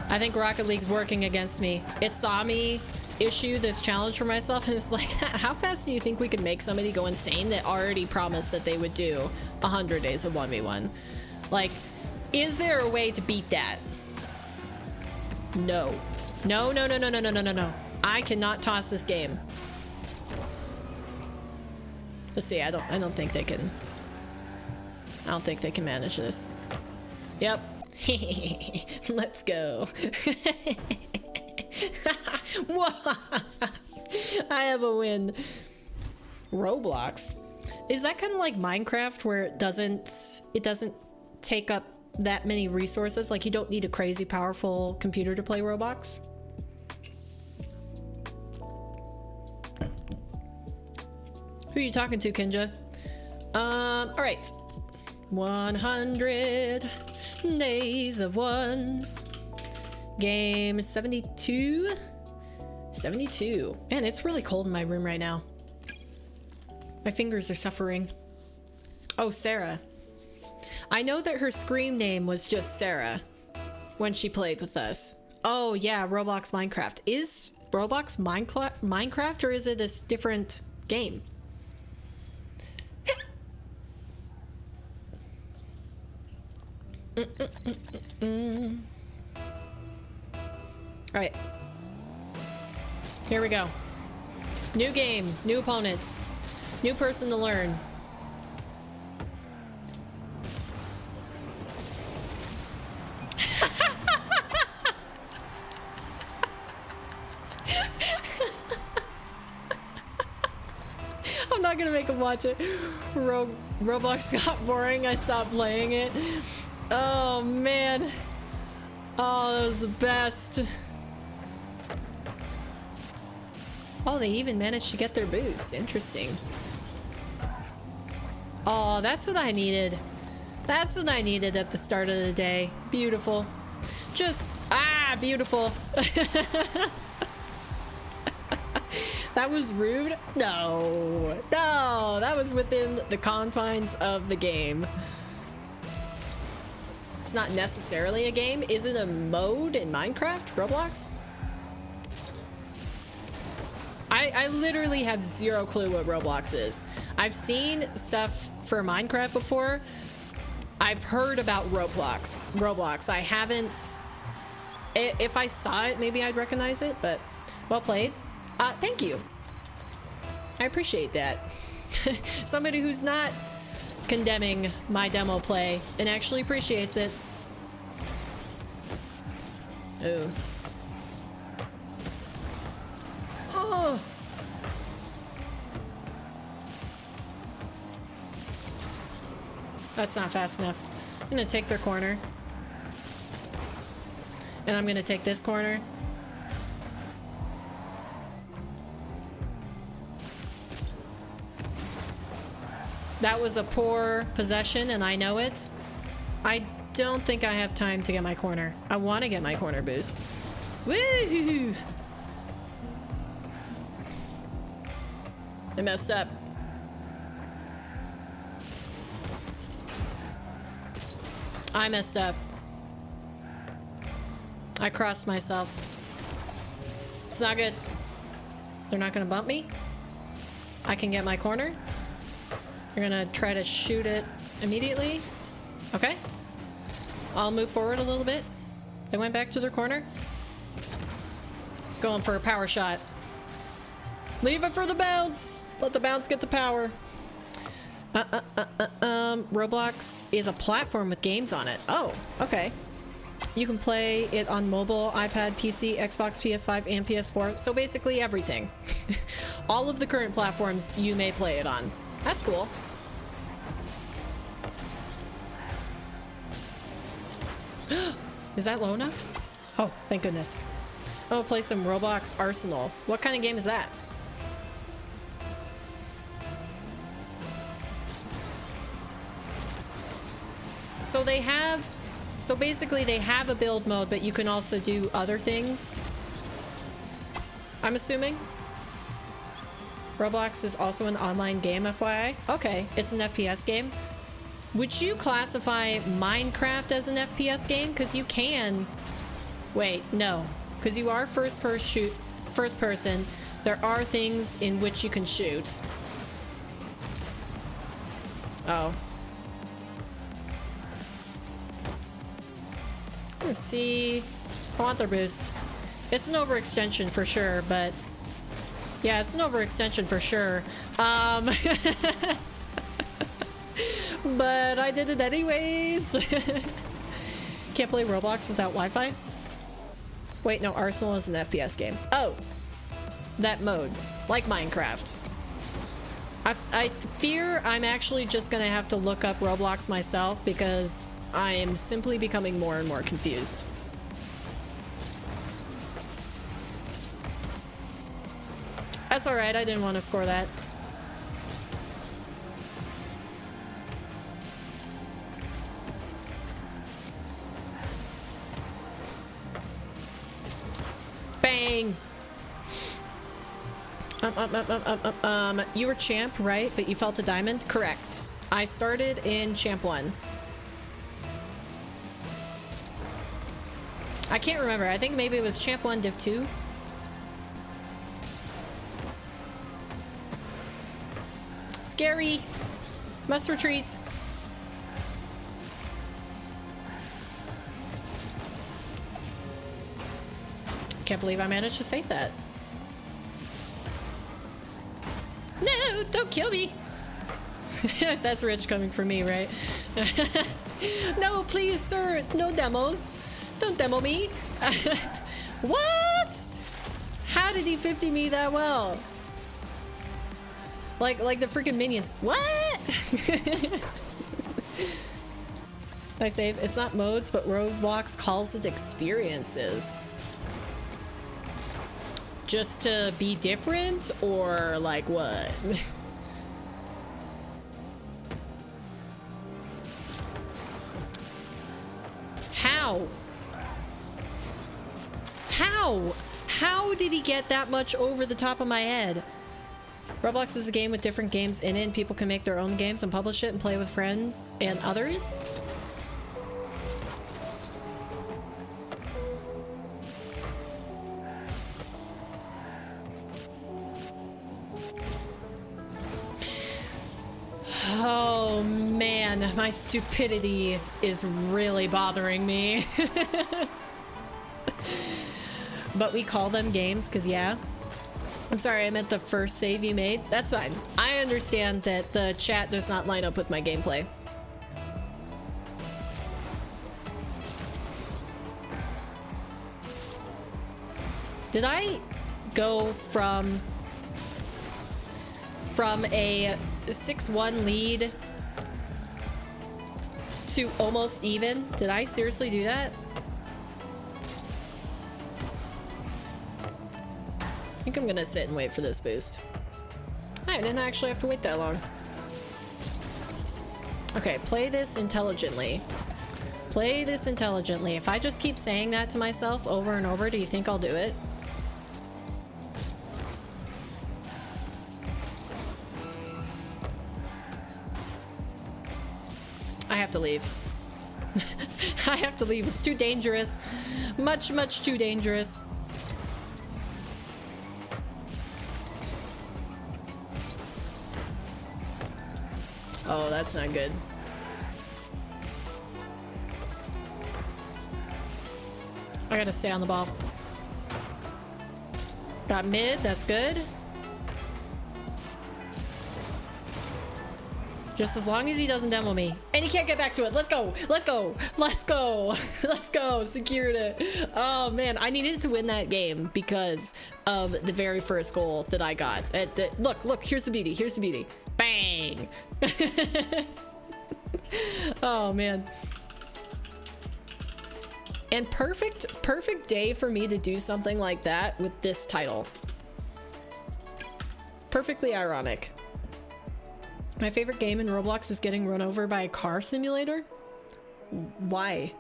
I think Rocket League's working against me. It saw me issue this challenge for myself, and it's like, how fast do you think we could make somebody go insane that already promised that they would do 100 days of 1v1? Like, is there a way to beat that? No. No, no, no, no, no, no, no, no, no. I cannot toss this game. Let's see, I don't think they can. I don't think they can manage this. Yep. Let's go. I have a win. Roblox. Is that kind of like Minecraft, where it doesn't take up that many resources? Like, you don't need a crazy powerful computer to play Roblox? Who are you talking to, Kinja? All right. 100 days of ones. Game 72. 72. Man, it's really cold in my room right now. My fingers are suffering. Oh, Sarah. I know that her Scream name was just Sarah when she played with us. Oh yeah, Roblox Minecraft. Is Roblox Minecraft, or is it a different game? All right. Here we go. New game, new opponents, new person to learn. not gonna make him watch it. Roblox got boring. I stopped playing it. Oh man. Oh, that was the best. Oh, they even managed to get their boost. Interesting. Oh, that's what I needed. That's what I needed at the start of the day. Beautiful. Just, beautiful. That was rude? No. No, that was within the confines of the game. It's not necessarily a game. Is it a mode in Minecraft? Roblox? I literally have zero clue what Roblox is. I've seen stuff for Minecraft before. I've heard about Roblox. I haven't... If I saw it, maybe I'd recognize it, but well played. Thank you. I appreciate that. Somebody who's not condemning my demo play and actually appreciates it. Ooh. Oh. That's not fast enough. I'm gonna take their corner. And I'm gonna take this corner. That was a poor possession, and I know it. I don't think I have time to get my corner. I want to get my corner boost. Woo! I messed up. I messed up. I crossed myself. It's not good. They're not gonna bump me. I can get my corner. They're gonna try to shoot it immediately. Okay. I'll move forward a little bit. They went back to their corner. Going for a power shot. Leave it for the bounce. Let the bounce get the power. Roblox is a platform with games on it. Oh, okay. You can play it on mobile, iPad, PC, Xbox, PS5, and PS4. So basically everything. All of the current platforms you may play it on. That's cool. Is that low enough? Oh, thank goodness. I'm gonna play some Roblox Arsenal. What kind of game is that? So they have... So basically they have a build mode, but you can also do other things. I'm assuming. Roblox is also an online game, FYI. Okay, it's an FPS game. Would you classify Minecraft as an FPS game? Because you can... Wait, no. Because you are first person. There are things in which you can shoot. Oh. Let's see. I want their boost. It's an overextension for sure, but... Yeah, it's an overextension for sure. But I did it anyways. Can't play Roblox without Wi-Fi? Wait, no, Arsenal is an FPS game. Oh, that mode, like Minecraft. I fear I'm actually just gonna have to look up Roblox myself because I am simply becoming more and more confused. That's alright, I didn't want to score that. Bang! You were champ, right? But you felt a diamond? Correct. I started in champ 1. I can't remember. I think maybe it was champ 1, div 2. Scary. Must retreat. Can't believe I managed to save that. No, don't kill me. That's rich coming from me, right? No, please, sir. No demos. Don't demo me. What? How did he 50 me that well? Like the freaking minions. What? I save. It's not modes, but Roblox calls it experiences. Just to be different, or like what? How? How? How did he get that much over the top of my head? Roblox is a game with different games in it, and people can make their own games and publish it and play with friends and others. Oh man, my stupidity is really bothering me. But we call them games because, yeah. I'm sorry, I meant the first save you made. That's fine. I understand that the chat does not line up with my gameplay. Did I go from a 6-1 lead to almost even? Did I seriously do that? I think I'm gonna sit and wait for this boost. I didn't actually have to wait that long. Okay, play this intelligently. Play this intelligently. If I just keep saying that to myself over and over, do you think I'll do it? I have to leave. I have to leave. It's too dangerous. Much, much too dangerous. Oh, that's not good. I gotta stay on the ball. Got mid, that's good. Just as long as he doesn't demo me. And he can't get back to it. Let's go. Let's go. Let's go. Let's go. Secured it. Oh man, I needed to win that game because of the very first goal that I got. Look, here's the beauty. Here's the beauty. Bang. Oh man. And perfect day for me to do something like that with this title. Perfectly ironic. My favorite game in Roblox is getting run over by a car simulator. Why?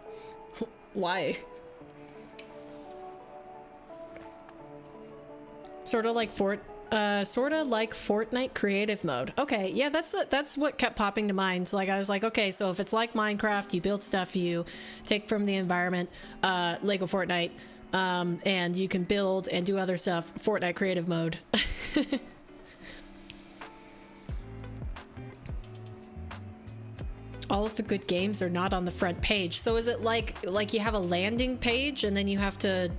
Why? Sort of like Fortnite creative mode. Okay, yeah, that's what kept popping to mind. So like I was like, okay, so if it's like Minecraft, you build stuff, you take from the environment, Lego Fortnite, and you can build and do other stuff. Fortnite creative mode. All of the good games are not on the front page. So is it like you have a landing page and then you have to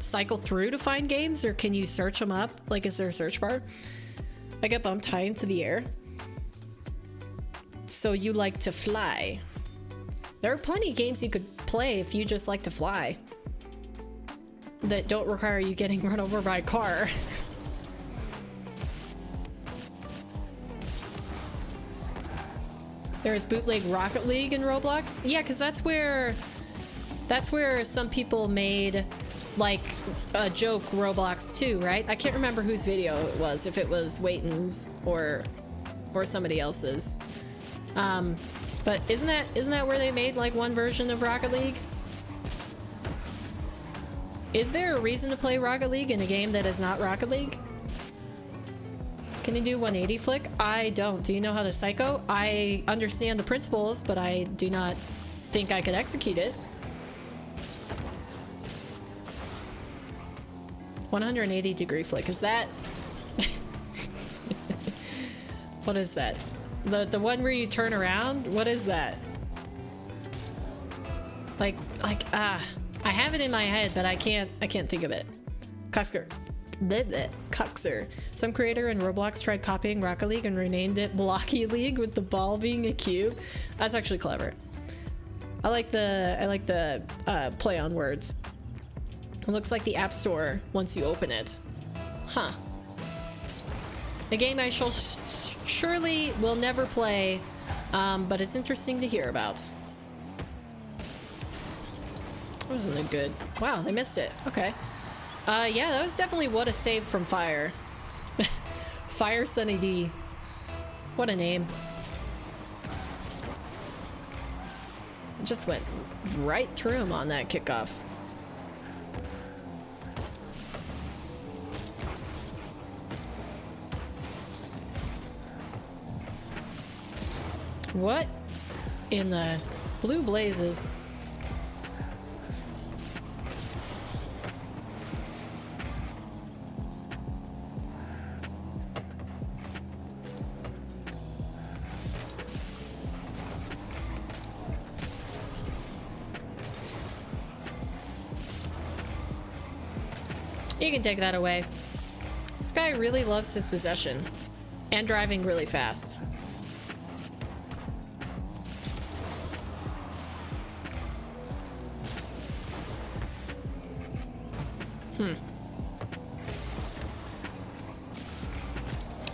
cycle through to find games, or can you search them up? Like, is there a search bar? I get bumped high into the air. So you like to fly. There are plenty of games you could play if you just like to fly that don't require you getting run over by a car. There's bootleg Rocket League in Roblox. Yeah, because that's where some people made like a joke Roblox too, right? I can't remember whose video it was, if it was Waiton's or somebody else's. But isn't that where they made like one version of Rocket League? Is there a reason to play Rocket League in a game that is not Rocket League? Can you do 180 flick? I don't. Do you know how to psycho? I understand the principles, but I do not think I could execute it. 180-degree flick. Is that... What is that? The one where you turn around? What is that? I have it in my head, but I can't think of it. Cusker. Cuxer. Some creator in Roblox tried copying Rocket League and renamed it Blocky League with the ball being a cube. That's actually clever. I like the play on words. It looks like the App Store once you open it. Huh. A game I shall surely will never play, but it's interesting to hear about. Wasn't it good? Wow, they missed it. Okay. Yeah, that was definitely what a save from fire. Fire Sunny D. What a name. Just went right through him on that kickoff. What in the blue blazes? You can take that away. This guy really loves his possession and driving really fast.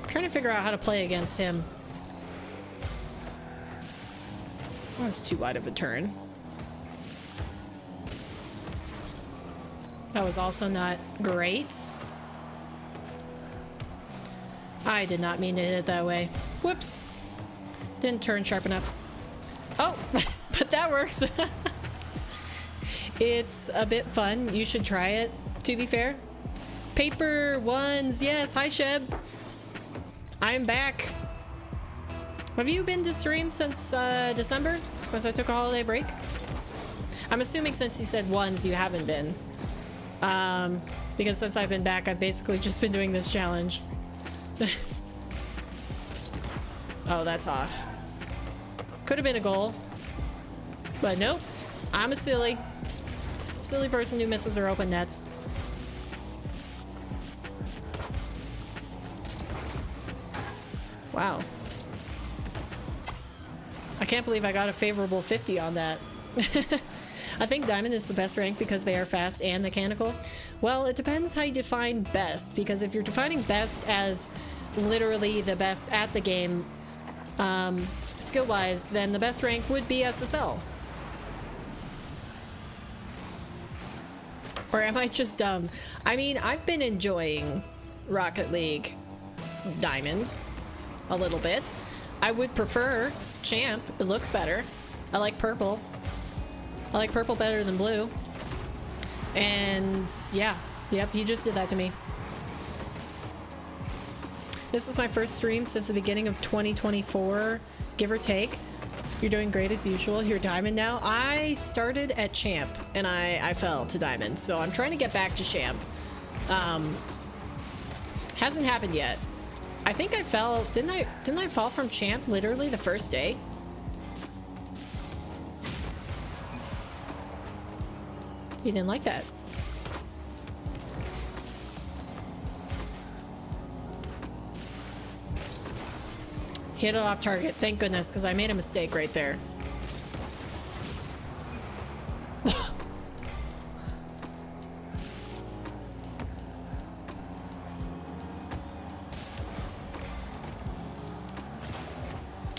Trying to figure out how to play against him. That was too wide of a turn. That was also not great. I did not mean to hit it that way. Whoops. Didn't turn sharp enough. Oh, but that works. It's a bit fun. You should try it, to be fair. Paper ones. Yes. Hi, Sheb. I'm back. Have you been to stream since December? Since I took a holiday break? I'm assuming since you said ones, you haven't been. Because since I've been back, I've basically just been doing this challenge. Oh, that's off. Could have been a goal. But nope. I'm a silly person who misses her open nets. Wow. I can't believe I got a favorable 50 on that. I think Diamond is the best rank because they are fast and mechanical. Well, it depends how you define best, because if you're defining best as literally the best at the game, skill-wise, then the best rank would be SSL. Or am I just dumb? I mean, I've been enjoying Rocket League Diamonds a little bit. I would prefer Champ. It looks better. I like purple. I like purple better than blue. And yeah, yep, he just did that to me. This is my first stream since the beginning of 2024, give or take. You're doing great as usual. You're Diamond now. I started at Champ and I fell to Diamond, so I'm trying to get back to Champ. Hasn't happened yet. I think I fell. Didn't I fall from Champ literally the first day? You didn't like that. Hit it off target. Thank goodness, because I made a mistake right there.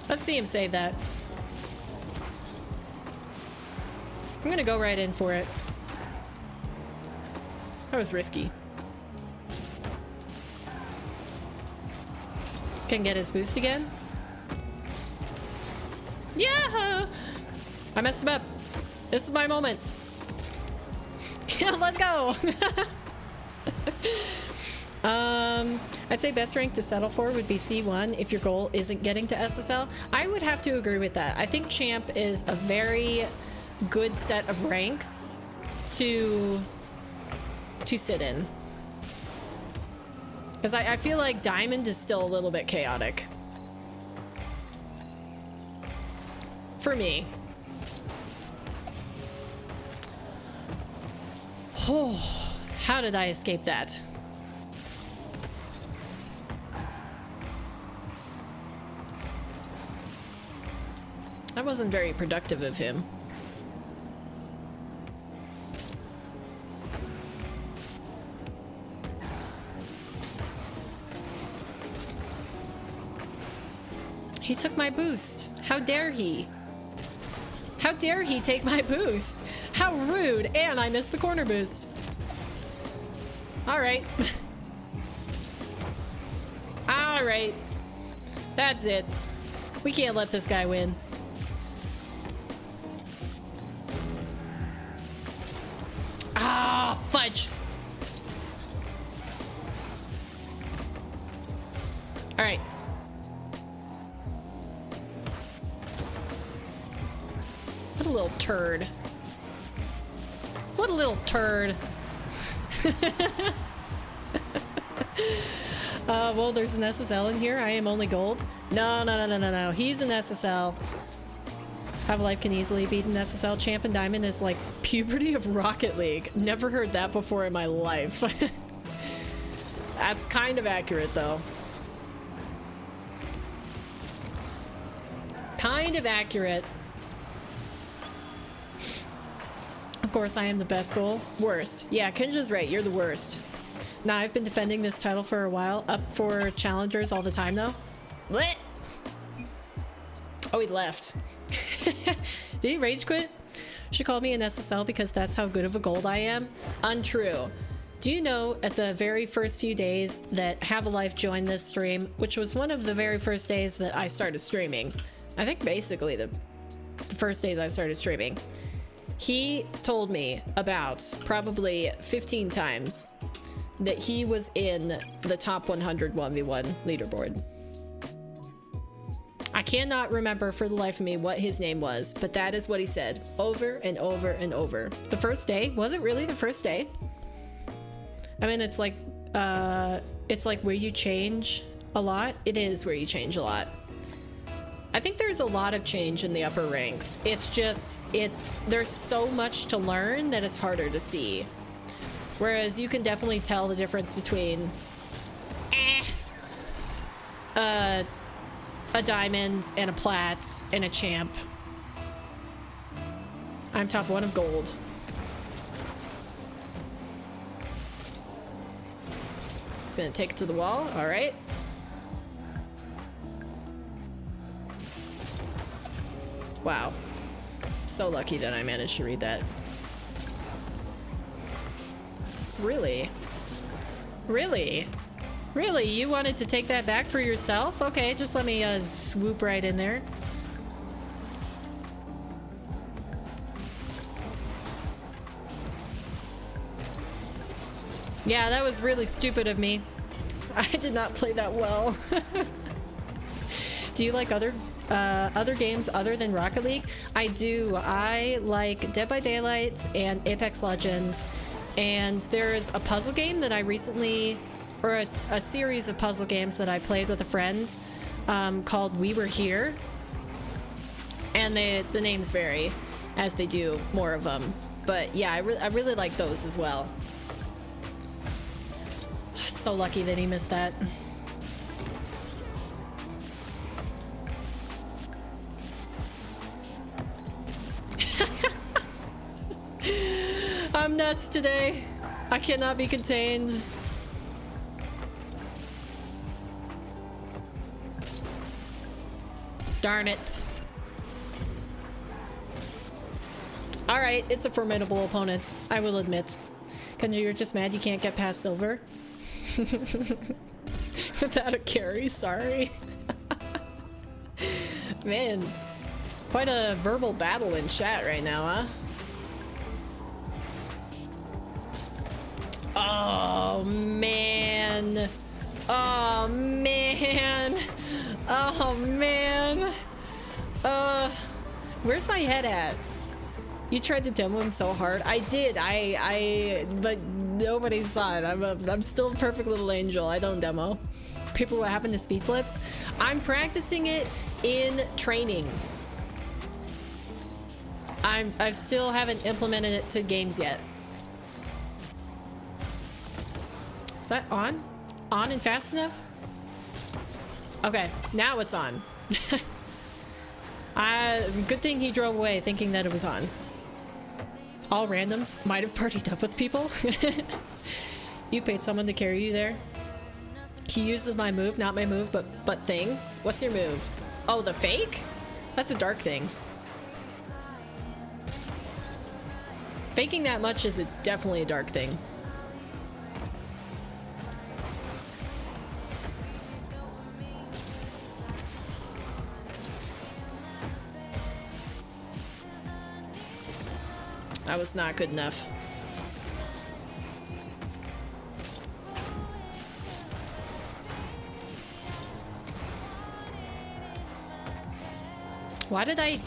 Let's see him save that. I'm gonna go right in for it. That was risky. Can get his boost again. Yeah! I messed him up. This is my moment. Yeah, let's go. I'd say best rank to settle for would be C1 if your goal isn't getting to SSL. I would have to agree with that. I think Champ is a very good set of ranks to sit in. Because I feel like Diamond is still a little bit chaotic. For me. Oh, how did I escape that? That wasn't very productive of him. He took my boost. How dare he? How dare he take my boost? How rude. And I missed the corner boost. All right. All right. That's it. We can't let this guy win. Ah, fudge. All right. What a little turd. What a little turd. Well, there's an SSL in here. I am only gold. No. He's an SSL. Have Life can easily beat an SSL. Champ and Diamond is like puberty of Rocket League. Never heard that before in my life. That's kind of accurate, though. Kind of accurate. Of course, I am the best goal. Worst. Yeah, Kinja's right. You're the worst. Nah, I've been defending this title for a while. Up for challengers all the time, though. What? Oh, he left. Did he rage quit? She called me an SSL because that's how good of a gold I am. Untrue. Do you know at the very first few days that Have a Life joined this stream, which was one of the very first days that I started streaming. I think basically the first days I started streaming. He told me about probably 15 times that he was in the top 100 1v1 leaderboard. I cannot remember for the life of me what his name was, but that is what he said over and over and over. The first day? Was it really the first day? I mean, it's like where you change a lot. It is where you change a lot. I think there's a lot of change in the upper ranks. It's just, there's so much to learn that it's harder to see. Whereas you can definitely tell the difference between a diamond and a plat and a champ. I'm top 1 of gold. It's gonna take it to the wall. All right. Wow. So lucky that I managed to read that. Really? Really? Really? You wanted to take that back for yourself? Okay, just let me swoop right in there. Yeah, that was really stupid of me. I did not play that well. Do you like other games other than Rocket League? I do. I like Dead by Daylight and Apex Legends. And there's a puzzle game that I recently, or a series of puzzle games that I played with a friend called We Were Here. And the names vary as they do more of them. But yeah, I really like those as well. So lucky that he missed that. I'm nuts today. I cannot be contained. Darn it. Alright, it's a formidable opponent, I will admit. Kenji, you're just mad you can't get past silver? Without a carry, sorry. Man, quite a verbal battle in chat right now, huh? Oh man. Oh man. Oh man. Where's my head at? You tried to demo him so hard. I did. But nobody saw it. I'm still a perfect little angel. I don't demo. People, what happened to speed flips? I'm practicing it in training. I still haven't implemented it to games yet. Is that on? On and fast enough? Okay, now it's on. Good thing he drove away thinking that it was on. All randoms might have partied up with people. You paid someone to carry you there. He uses my move, not my move, but thing. What's your move? Oh, the fake? That's a dark thing. Faking that much is definitely a dark thing. That was not good enough. Why did I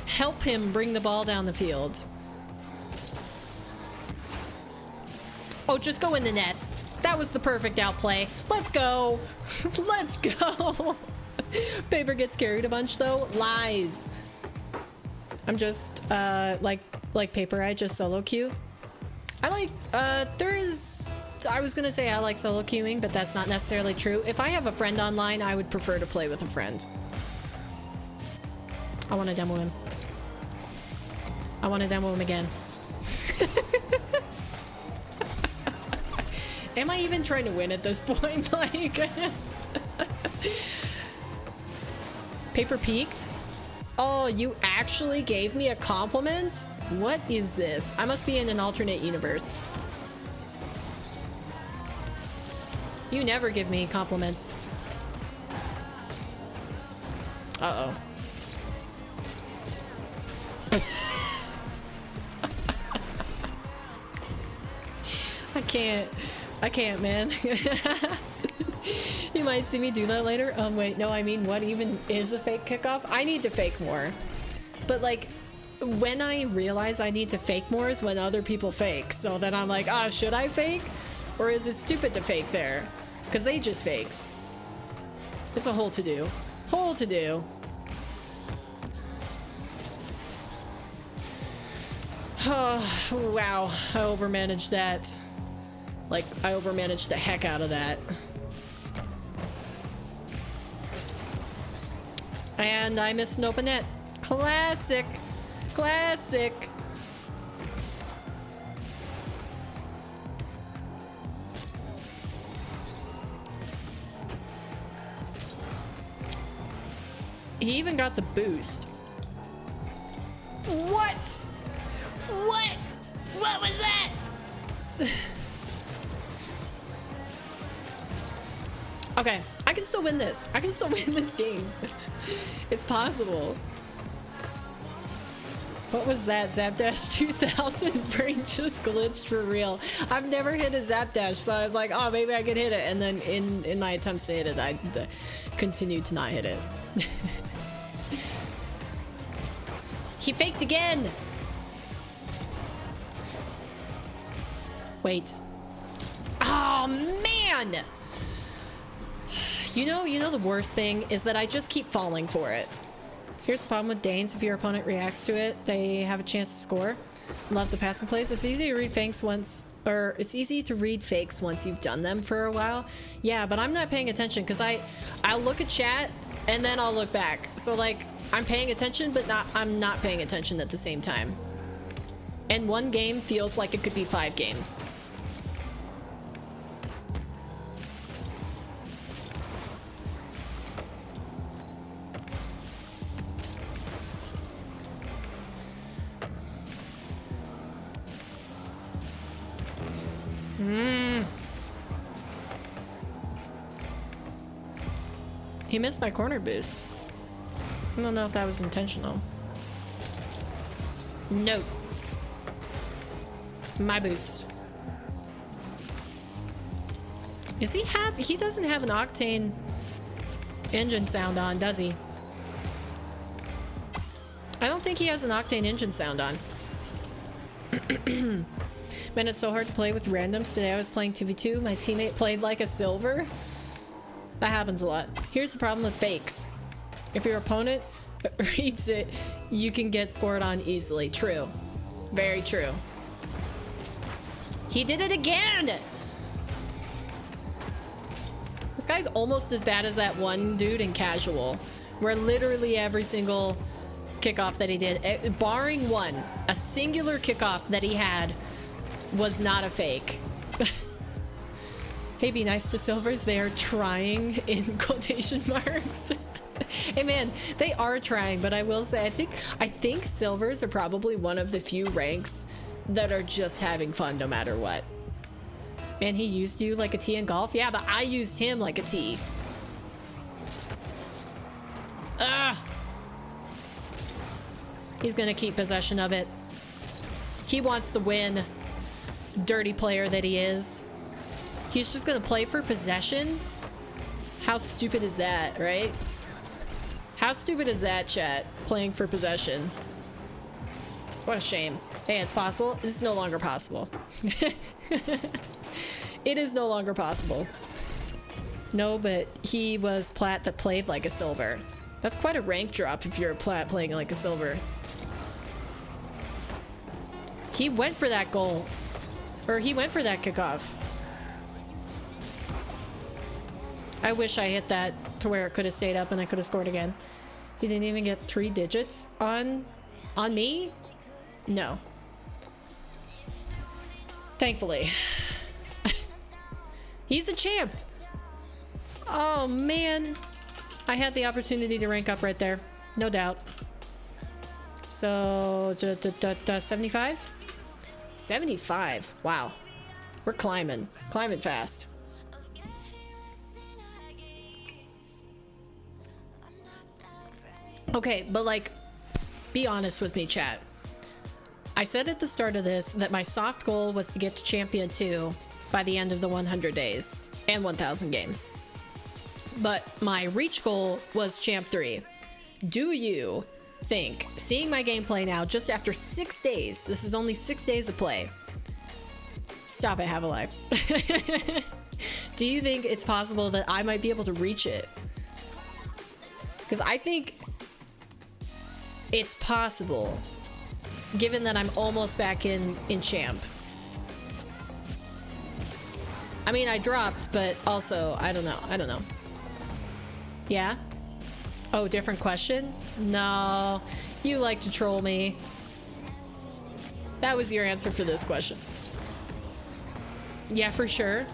help him bring the ball down the field? Oh, just go in the nets. That was the perfect outplay. Let's go. Let's go. Paper gets carried a bunch though. Lies. I'm just like Paper, I just solo queue. I like I was gonna say I like solo queuing, but that's not necessarily true. If I have a friend online, I would prefer to play with a friend. I want to demo him. I want to demo him again. Am I even trying to win at this point? Like, Paper peaked? Oh, you actually gave me a compliment? What is this? I must be in an alternate universe. You never give me compliments. Uh-oh. I can't, man. You might see me do that later. Wait, no, I mean, what even is a fake kickoff? I need to fake more. But like, when I realize I need to fake more is when other people fake. So then I'm like, ah, should I fake? Or is it stupid to fake there? Because they just fakes. It's a whole to-do. Whole to-do. Oh, wow, I overmanaged that. Like, I overmanaged the heck out of that. And I missed an open net. Classic. Classic. He even got the boost. What? What? What was that? Okay, I can still win this. I can still win this game. It's possible. What was that? Zap Dash 2000 brain just glitched for real. I've never hit a Zap Dash, so I was like, oh, maybe I could hit it. And then in my attempts to hit it, I continued to not hit it. He faked again. Wait. Oh, man. You know the worst thing is that I just keep falling for it. Here's the problem with Danes. If your opponent reacts to it, they have a chance to score. Love the passing plays. It's easy to read fakes once, or it's easy to read fakes once you've done them for a while. Yeah, but I'm not paying attention because I'll look at chat and then I'll look back. So like I'm paying attention, but I'm not paying attention at the same time. And one game feels like it could be 5 games. He missed my corner boost. I don't know if that was intentional. No. My boost. Does he have... He doesn't have an Octane engine sound on, does he? I don't think he has an Octane engine sound on. Man, it's so hard to play with randoms. Today I was playing 2v2. My teammate played like a silver. That happens a lot. Here's the problem with fakes. If your opponent reads it, you can get scored on easily. True. Very true. He did it again! This guy's almost as bad as that one dude in casual, where literally every single kickoff that he did, barring one, a singular kickoff that he had was not a fake. Hey, be nice to silvers. They are trying in quotation marks. Hey man, they are trying, but I will say I think silvers are probably one of the few ranks that are just having fun no matter what. Man, he used you like a T in golf? Yeah, but I used him like a T. Ah! He's gonna keep possession of it. He wants the win. Dirty player that he is. He's just gonna play for possession? How stupid is that, right? How stupid is that, chat? Playing for possession. What a shame. Hey, it's possible. This is no longer possible. It is no longer possible. No, but he was plat that played like a silver. That's quite a rank drop if you're a plat playing like a silver. He went for that goal. Or he went for that kickoff. I wish I hit that to where it could have stayed up and I could have scored again. He didn't even get 3 digits on me? No. Thankfully. He's a champ. Oh man. I had the opportunity to rank up right there. No doubt. So 75? 75. Wow. We're climbing. Climbing fast. Okay, but like, be honest with me, chat. I said at the start of this that my soft goal was to get to Champion 2 by the end of the 100 days and 1,000 games. But my reach goal was Champ 3. Do you think, seeing my gameplay now just after 6 days, this is only 6 days of play. Stop it, have a life. Do you think it's possible that I might be able to reach it? Because I think it's possible, given that I'm almost back in champ. I mean, I dropped, but also, I don't know. Yeah? Oh, different question? No, you like to troll me. That was your answer for this question. Yeah, for sure.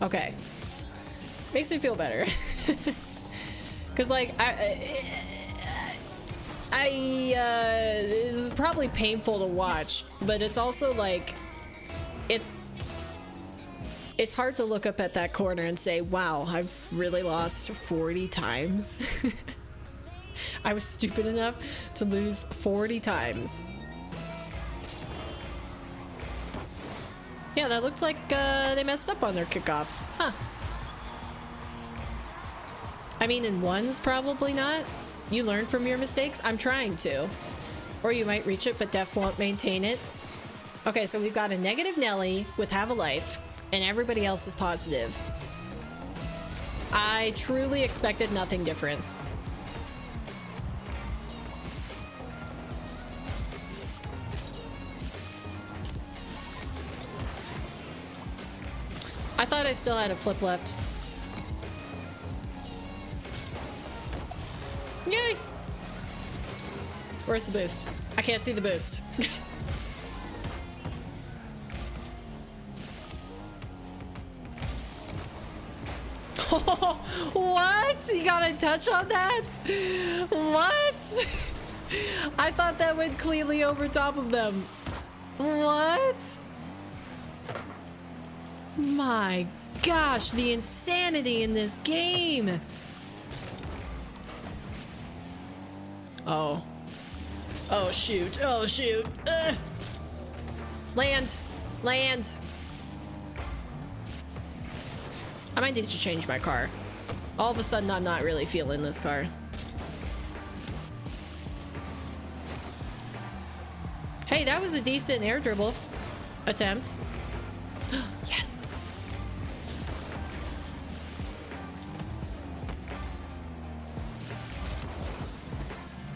Okay. Makes me feel better. Because, like, this is probably painful to watch, but it's also like, it's hard to look up at that corner and say, wow, I've really lost 40 times. I was stupid enough to lose 40 times. Yeah, that looks like they messed up on their kickoff. Huh. I mean, in ones, probably not. You learn from your mistakes. I'm trying to. Or you might reach it, but Def won't maintain it. Okay, so we've got a negative Nelly with Have a Life, and everybody else is positive. I truly expected nothing different. I thought I still had a flip left. Yay! Where's the boost? I can't see the boost. What? You got a touch on that? What? I thought that went cleanly over top of them. What? My gosh, the insanity in this game. Oh. Oh, shoot. Oh, shoot. Ugh. Land. Land. I might need to change my car. All of a sudden, I'm not really feeling this car. Hey, that was a decent air dribble attempt. Yes.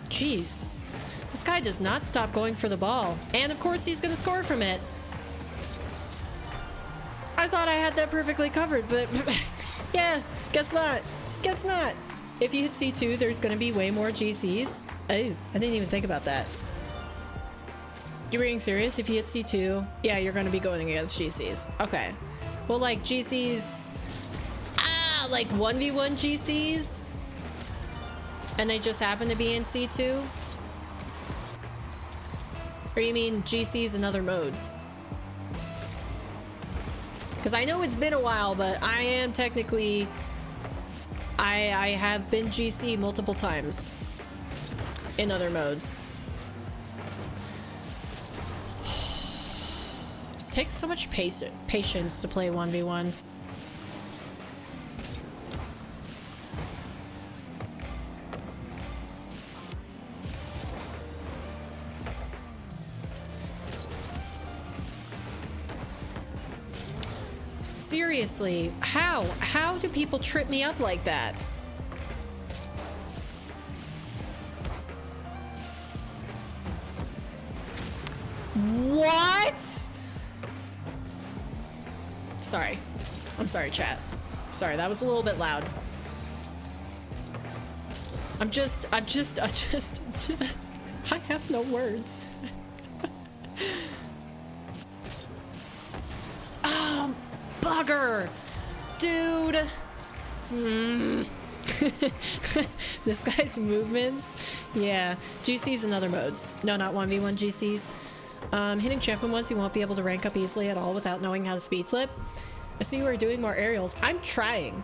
Jeez. This guy does not stop going for the ball. And of course he's gonna score from it. I thought I had that perfectly covered, but yeah, guess not. Guess not. If you hit C2, there's gonna be way more GCs. Oh, I didn't even think about that. You're being serious? If you hit C2, yeah, you're gonna be going against GCs. Okay. Well, like, GCs Not like 1v1 GCs? And they just happen to be in C2? Or you mean GCs in other modes? Because I know it's been a while, but I am technically... I have been GC multiple times in other modes. It takes so much patience to play 1v1. Seriously, how? How do people trip me up like that? What? Sorry. I'm sorry, chat. Sorry, that was a little bit loud. I have no words. Oh, bugger! Dude! This guy's movements? Yeah. GCs and other modes. No, not 1v1 GCs. Hitting champion once, you won't be able to rank up easily at all without knowing how to speed flip. I see you are doing more aerials. I'm trying.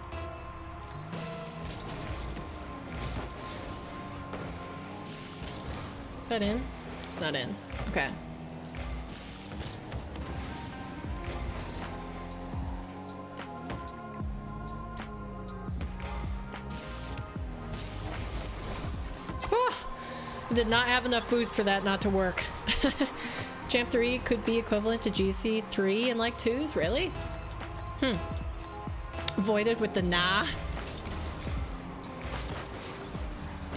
Is that in? It's not in. Okay. Did not have enough boost for that not to work. Champ 3 could be equivalent to GC 3 in like 2s? Really? Voided with the nah.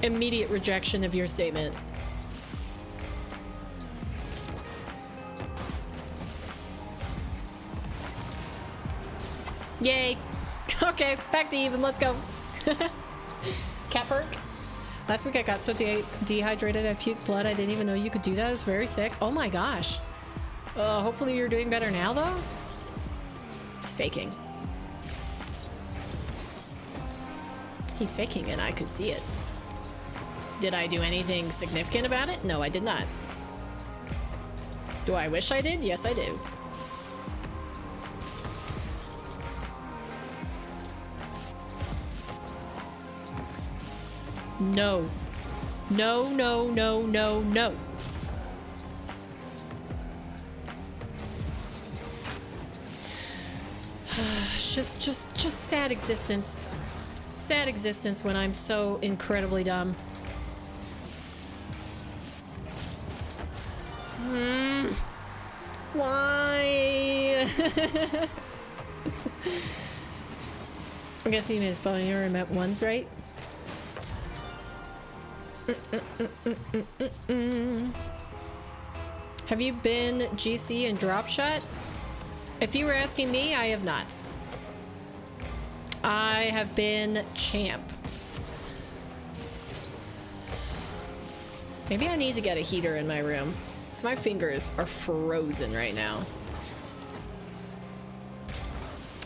Immediate rejection of your statement. Yay. Okay, back to even. Let's go. Cat perk. Last week I got so dehydrated I puked blood. I didn't even know you could do that. It's very sick. Oh my gosh. Hopefully you're doing better now though. He's faking. He's faking and I could see it. Did I do anything significant about it? No, I did not. Do I wish I did? Yes, I do. No. No, no, no, no, no. just sad existence. Sad existence when I'm so incredibly dumb. Why? I'm guessing you made a spelling error and meant ones, right? Have you been GC and drop shot? If you were asking me, I have not. I have been champ. Maybe I need to get a heater in my room, because my fingers are frozen right now.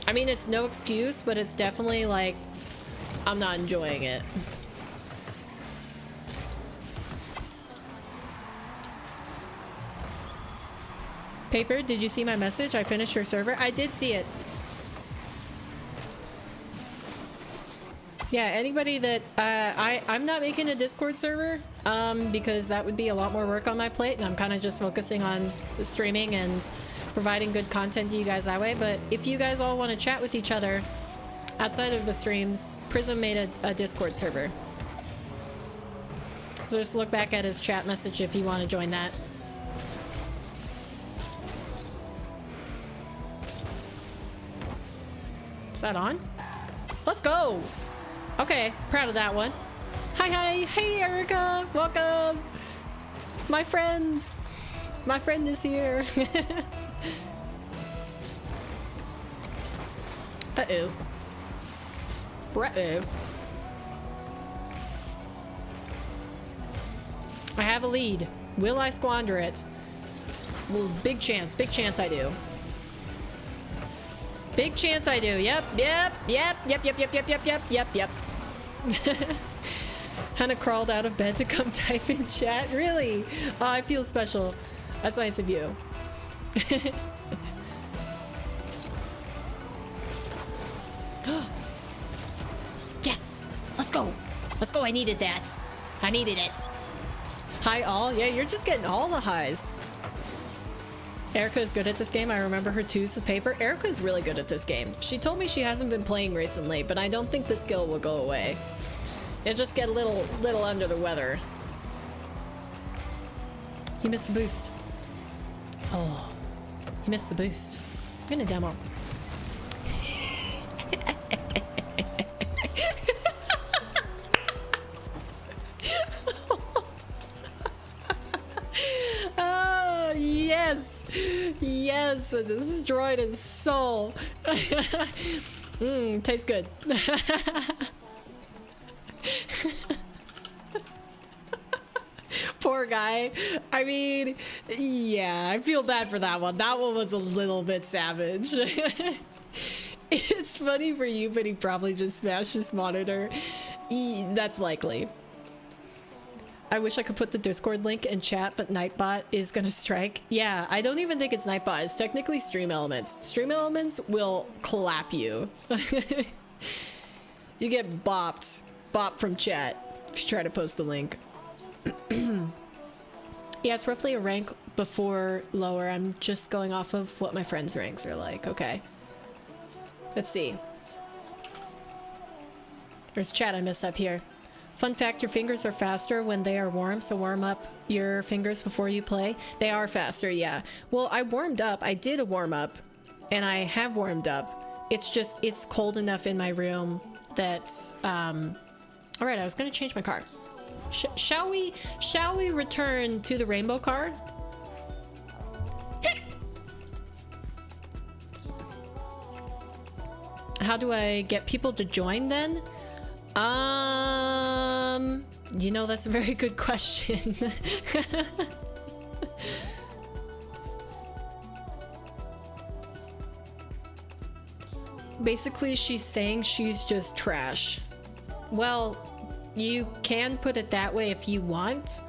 I mean, it's no excuse, but it's definitely like, I'm not enjoying it. Paper, did you see my message? I finished your server. I did see it. Yeah, anybody that I'm not making a Discord server because that would be a lot more work on my plate, and I'm kind of just focusing on streaming and providing good content to you guys that way. But if you guys all want to chat with each other outside of the streams, Prism made a Discord server. So just look back at his chat message if you want to join that. Is that on? Let's go! Okay, proud of that one. Hi, hi! Hey, Erica! Welcome! My friends! My friend is here! Uh-oh. Uh-oh. I have a lead. Will I squander it? Well, big chance I do. Big chance I do. Yep. Hannah crawled out of bed to come type in chat. Really? Oh, I feel special. That's nice of you. Yes! Let's go! Let's go, I needed that. I needed it. Hi all. Yeah, you're just getting all the highs. Erica is good at this game. I remember her twos with paper. Erica is really good at this game. She told me she hasn't been playing recently, but I don't think the skill will go away. It'll just get a little under the weather. He missed the boost. Oh, he missed the boost. I'm gonna demo. Oh, yes. Yes, destroyed his soul. Tastes good. Poor guy. I mean, yeah, I feel bad for that one. That one was a little bit savage. It's funny for you, but he probably just smashed his monitor. That's likely. I wish I could put the Discord link in chat, but Nightbot is gonna strike. Yeah, I don't even think it's Nightbot. It's technically Stream Elements. Stream Elements will clap you. You get bopped. Bop from chat if you try to post the link. Yeah, it's roughly a rank before lower. I'm just going off of what my friends' ranks are like. Okay. Let's see. There's chat I missed up here. Fun fact, your fingers are faster when they are warm, so warm up your fingers before you play. They are faster, yeah. Well, I warmed up. I did a warm up, and I have warmed up. It's just, it's cold enough in my room that, all right, I was gonna change my car. Shall we return to the rainbow car? How do I get people to join then? You know, that's a very good question. Basically, she's saying she's just trash. Well, you can put it that way if you want.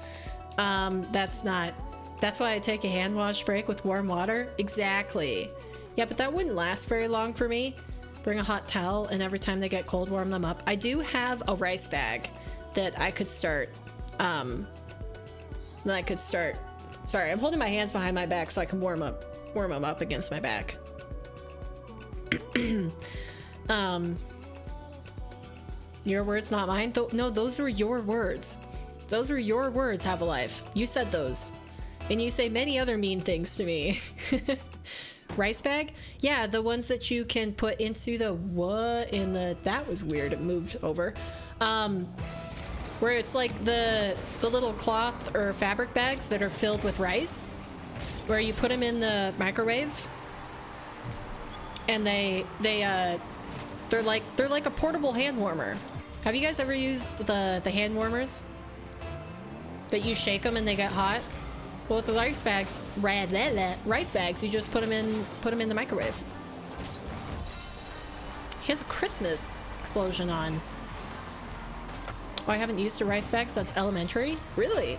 That's why I take a hand wash break with warm water. Exactly. Yeah, but that wouldn't last very long for me. Bring a hot towel, and every time they get cold, warm them up. I do have a rice bag that I could start, sorry, I'm holding my hands behind my back so I can warm them up against my back. Your words, not mine. No, those were your words. Those were your words, Have a Life. You said those. And you say many other mean things to me. Rice bag? Yeah, the ones that you can put into the that was weird, it moved over. Where it's like the little cloth or fabric bags that are filled with rice, where you put them in the microwave and they're like a portable hand warmer. Have you guys ever used the hand warmers that you shake them and they get hot? Well, with the rice bags, you just put them in the microwave. He has a Christmas explosion on. Oh, I haven't used a rice bag since elementary. Really?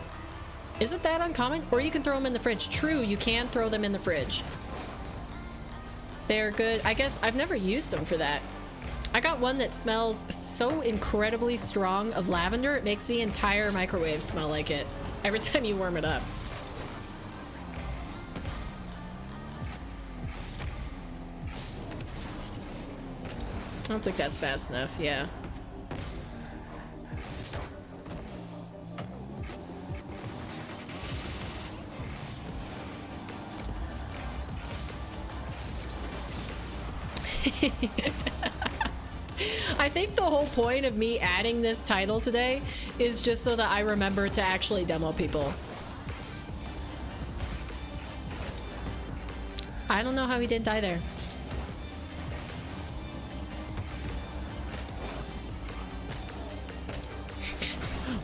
Isn't that uncommon? Or you can throw them in the fridge. True, you can throw them in the fridge. They're good. I guess I've never used them for that. I got one that smells so incredibly strong of lavender, it makes the entire microwave smell like it every time you warm it up. I don't think that's fast enough, yeah. I think the whole point of me adding this title today is just so that I remember to actually demo people. I don't know how he didn't die there.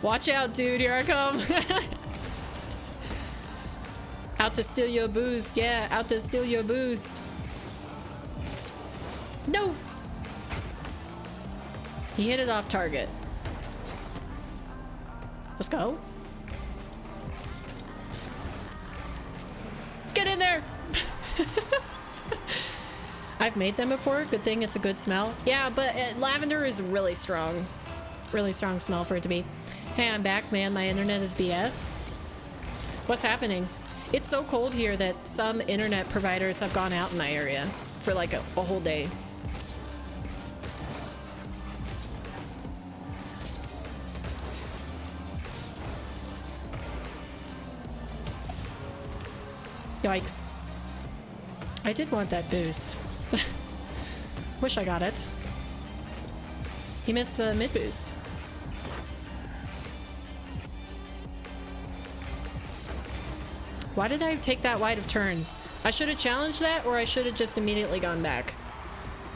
Watch out, dude, here I come. Out to steal your boost. Yeah, out to steal your boost. No! He hit it off target. Let's go. Get in there! I've made them before. Good thing it's a good smell. Yeah, but lavender is really strong. Really strong smell for it to be. Hey, I'm back, man. My internet is BS. What's happening? It's so cold here that some internet providers have gone out in my area for like a whole day. Yikes. I did want that boost. Wish I got it. He missed the mid boost. Why did I take that wide of turn? I should have challenged that, or I should have just immediately gone back.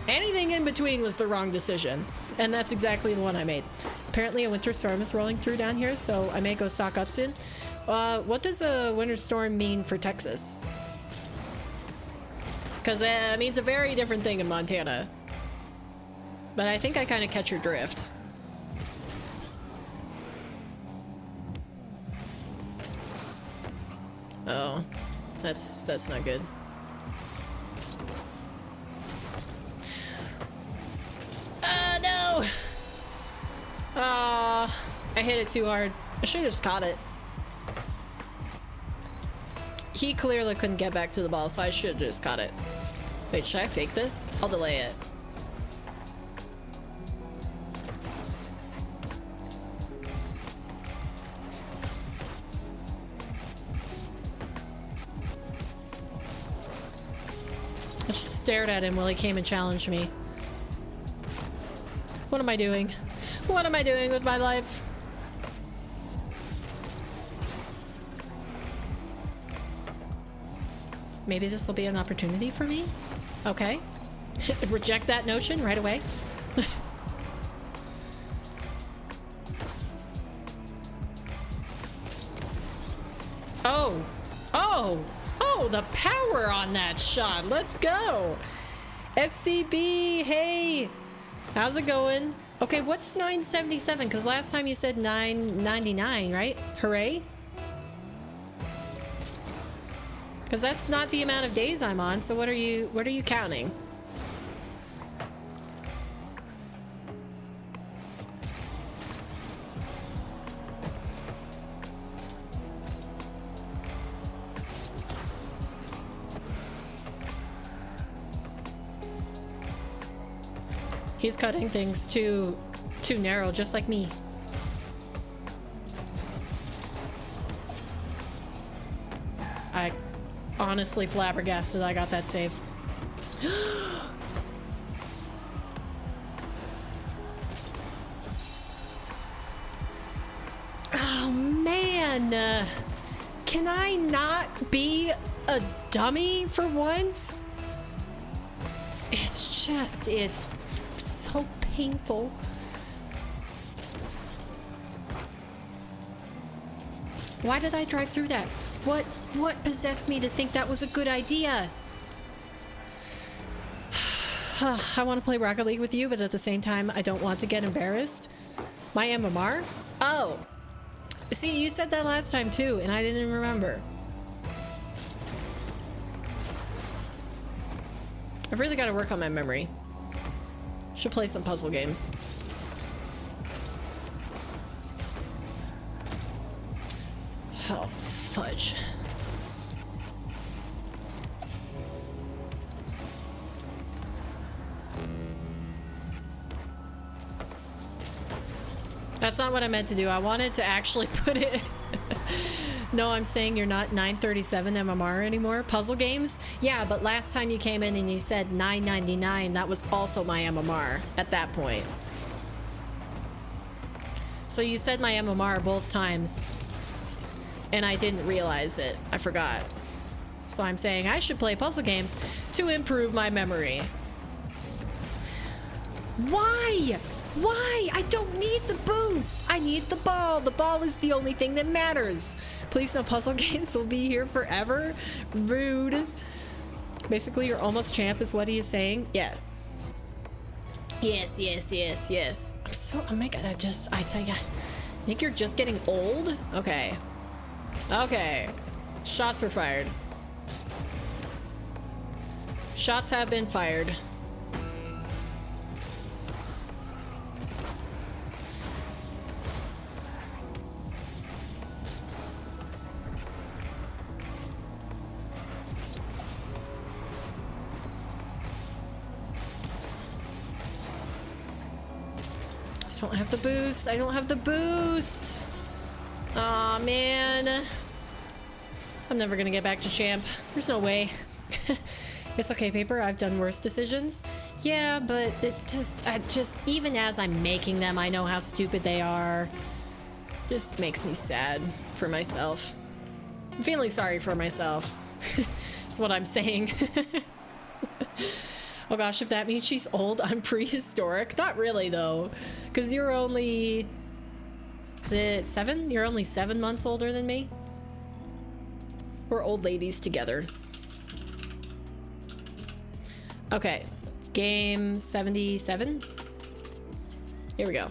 Anything in between was the wrong decision. And that's exactly the one I made. Apparently a winter storm is rolling through down here, so I may go stock up soon. What does a winter storm mean for Texas? Because it means a very different thing in Montana. But I think I kind of catch your drift. Oh, that's not good. No! I hit it too hard. I should have just caught it. He clearly couldn't get back to the ball, so I should have just caught it. Wait, should I fake this? I'll delay it. I just stared at him while he came and challenged me. What am I doing? What am I doing with my life? Maybe this will be an opportunity for me? Okay. Reject that notion right away. Oh! Oh! Oh, the power on that shot! Let's go! FCB, hey! How's it going? Okay, what's 977? Because last time you said 999, right? Hooray! Because that's not the amount of days I'm on, so what are you counting? He's cutting things too narrow, just like me. I honestly flabbergasted I got that save. Oh man, can I not be a dummy for once? It's so painful. Why did I drive through that? What possessed me to think that was a good idea? I want to play Rocket League with you, but at the same time, I don't want to get embarrassed. My MMR? Oh. See, you said that last time too, and I didn't even remember. I've really got to work on my memory. Should play some puzzle games. Oh, fudge. That's not what I meant to do. I wanted to actually put it... No, I'm saying you're not 937 MMR anymore. Puzzle games? Yeah, but last time you came in and you said 999, that was also my MMR at that point. So you said my MMR both times. And I didn't realize it. I forgot. So I'm saying I should play puzzle games to improve my memory. Why? Why? I don't need the boost. I need the ball. The ball is the only thing that matters. Please no puzzle games will be here forever. Rude. Basically, you're almost champ is what he is saying. Yeah. Yes, yes, yes, yes. I'm so, oh my god, I think you're just getting old? Okay. Okay. Shots were fired. Shots have been fired. I don't have the boost. I don't have the boost. Aw, man. I'm never gonna get back to champ. There's no way. It's okay, Paper. I've done worse decisions. Yeah, but even as I'm making them, I know how stupid they are. Just makes me sad for myself. I'm feeling sorry for myself. That's what I'm saying. Oh gosh, if that means she's old, I'm prehistoric. Not really, though. Because you're only... Is it 7? You're only 7 months older than me? We're old ladies together. Okay. Game 77. Here we go.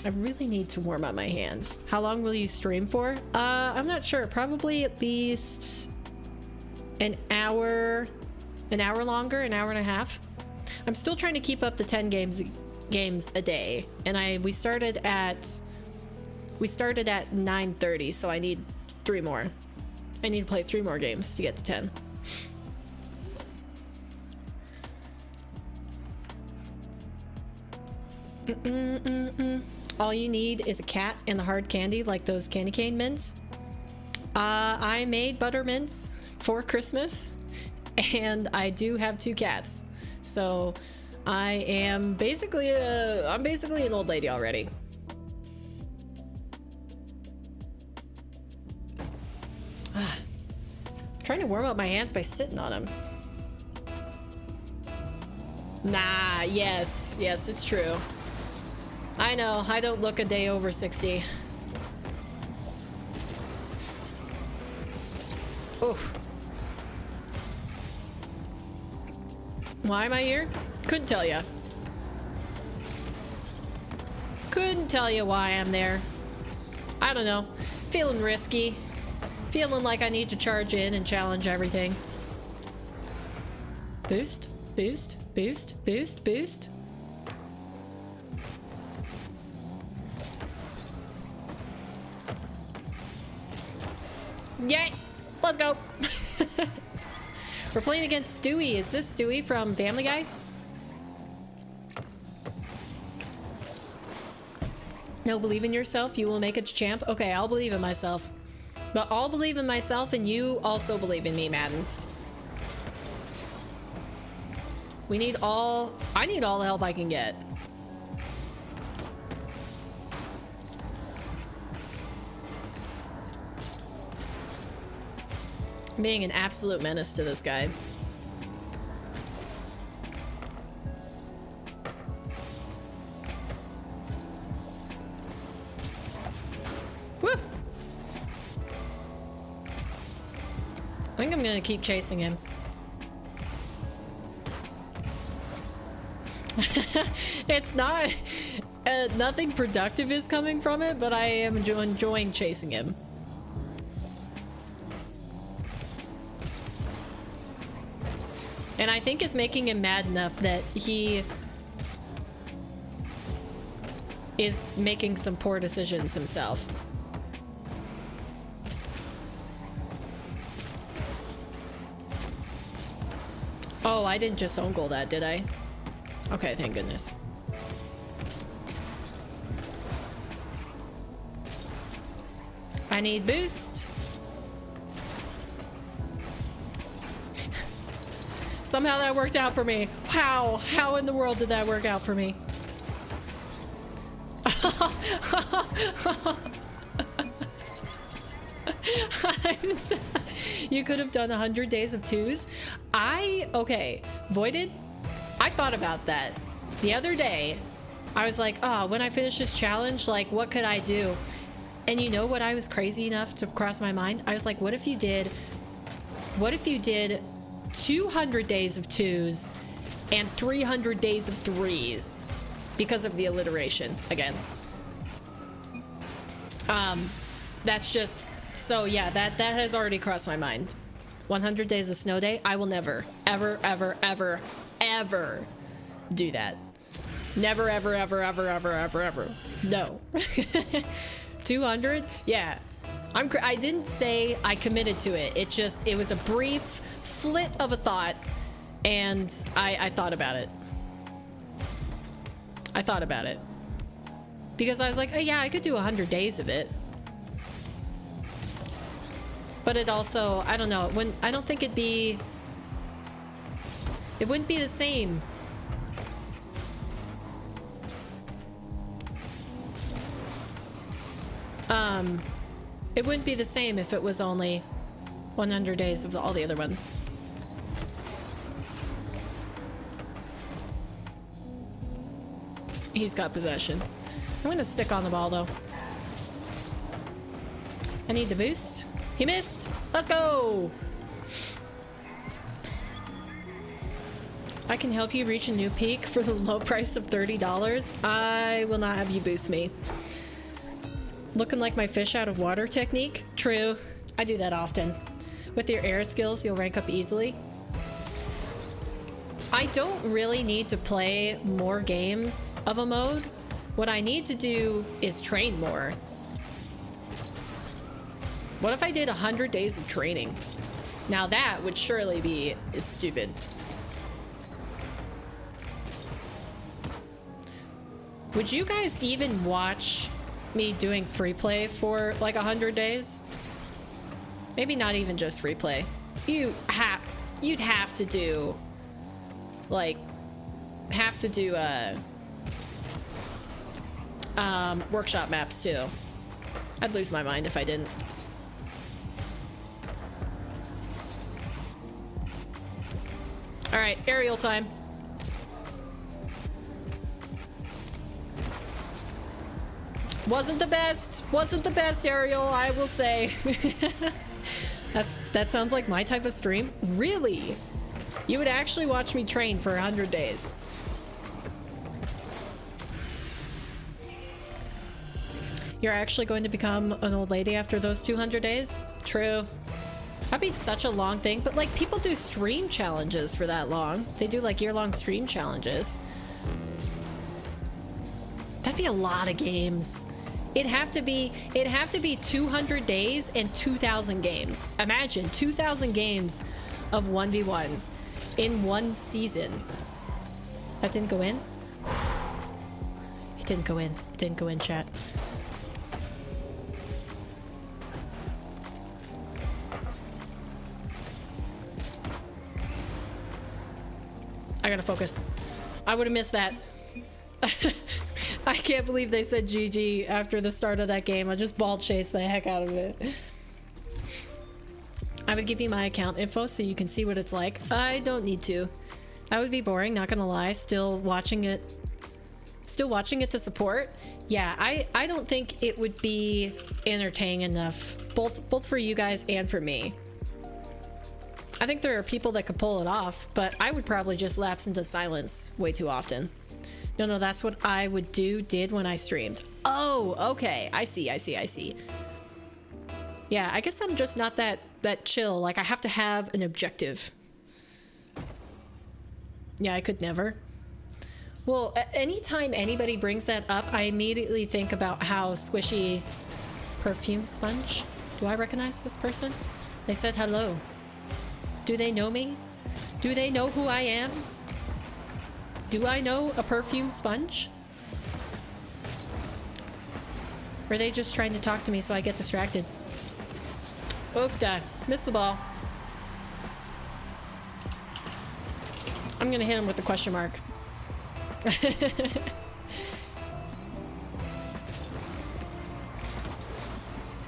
I really need to warm up my hands. How long will you stream for? I'm not sure. Probably at least an hour longer, an hour and a half. I'm still trying to keep up the 10 games a day, and we started at 9:30, so I need 3 more. I need to play 3 more games to get to 10. All you need is a cat and the hard candy, like those candy cane mints. I made butter mints for Christmas, and I do have 2 cats, so I am basically I'm basically an old lady already. Trying to warm up my hands by sitting on them. Nah, yes, it's true. I know, I don't look a day over 60. Oof. Why am I here? Couldn't tell you. Couldn't tell you why I'm there. I don't know. Feeling risky. Feeling like I need to charge in and challenge everything. Boost, boost, boost, boost, boost. Yay! Let's go! We're playing against Stewie. Is this Stewie from Family Guy? No, believe in yourself. You will make it to champ. Okay, I'll believe in myself. But I'll believe in myself, and you also believe in me, Madden. I need all the help I can get. I'm being an absolute menace to this guy. Woo! I think I'm gonna keep chasing him. It's not... nothing productive is coming from it, but I am enjoying chasing him. And I think it's making him mad enough that he is making some poor decisions himself. Oh, I didn't just own goal that, did I? Okay, thank goodness. I need boost. Somehow that worked out for me. How? How in the world did that work out for me? You could have done 100 days of 2s. Okay, voided. I thought about that the other day. I was like, oh, when I finish this challenge, like, what could I do? And you know what I was crazy enough to cross my mind? I was like, what if you did 200 days of 2s and 300 days of threes because of the alliteration again. That's just, so yeah, that has already crossed my mind. 100 days of snow day. I will never, ever, ever, ever, ever do that. Never, ever, ever, ever, ever, ever, ever. No. 200? Yeah. I didn't say I committed to it. It was a brief flit of a thought, and I thought about it. I thought about it. Because I was like, oh, yeah, I could do 100 days of it. But it also, I don't know, I don't think it wouldn't be the same. It wouldn't be the same if it was only 100 days of all the other ones. He's got possession. I'm gonna stick on the ball though. I need the boost. He missed. Let's go. I can help you reach a new peak for the low price of $30. I will not have you boost me. Looking like my fish out of water technique? True. I do that often. With your air skills, you'll rank up easily. I don't really need to play more games of a mode. What I need to do is train more. What if I did 100 days of training? Now that would surely be stupid. Would you guys even watch me doing free play for like 100 days? Maybe not even just free play. You'd have to do like workshop maps too. I'd lose my mind if I didn't. All right, aerial time. Wasn't the best aerial, I will say. That sounds like my type of stream. Really? You would actually watch me train for 100 days. You're actually going to become an old lady after those 200 days? True. That'd be such a long thing, but like people do stream challenges for that long. They do like year-long stream challenges. That'd be a lot of games. It'd have to be 200 days and 2,000 games. Imagine 2,000 games of 1v1 in one season. That didn't go in? It didn't go in. It didn't go in, chat. I gotta focus. I would have missed that. I can't believe they said GG after the start of that game. I just ball chased the heck out of it. I would give you my account info so you can see what it's like. I don't need to. That would be boring, not gonna lie. Still watching it to support. Yeah, I don't think it would be entertaining enough, both for you guys and for me. I think there are people that could pull it off, but I would probably just lapse into silence way too often. No, that's what I did when I streamed. Oh, okay. I see. Yeah, I guess I'm just not that chill. Like, I have to have an objective. Yeah, I could never. Well, anytime anybody brings that up, I immediately think about how squishy perfume sponge. Do I recognize this person? They said hello. Do they know me? Do they know who I am? Do I know a perfume sponge? Or are they just trying to talk to me so I get distracted? Oofda. Missed the ball. I'm gonna hit him with the question mark.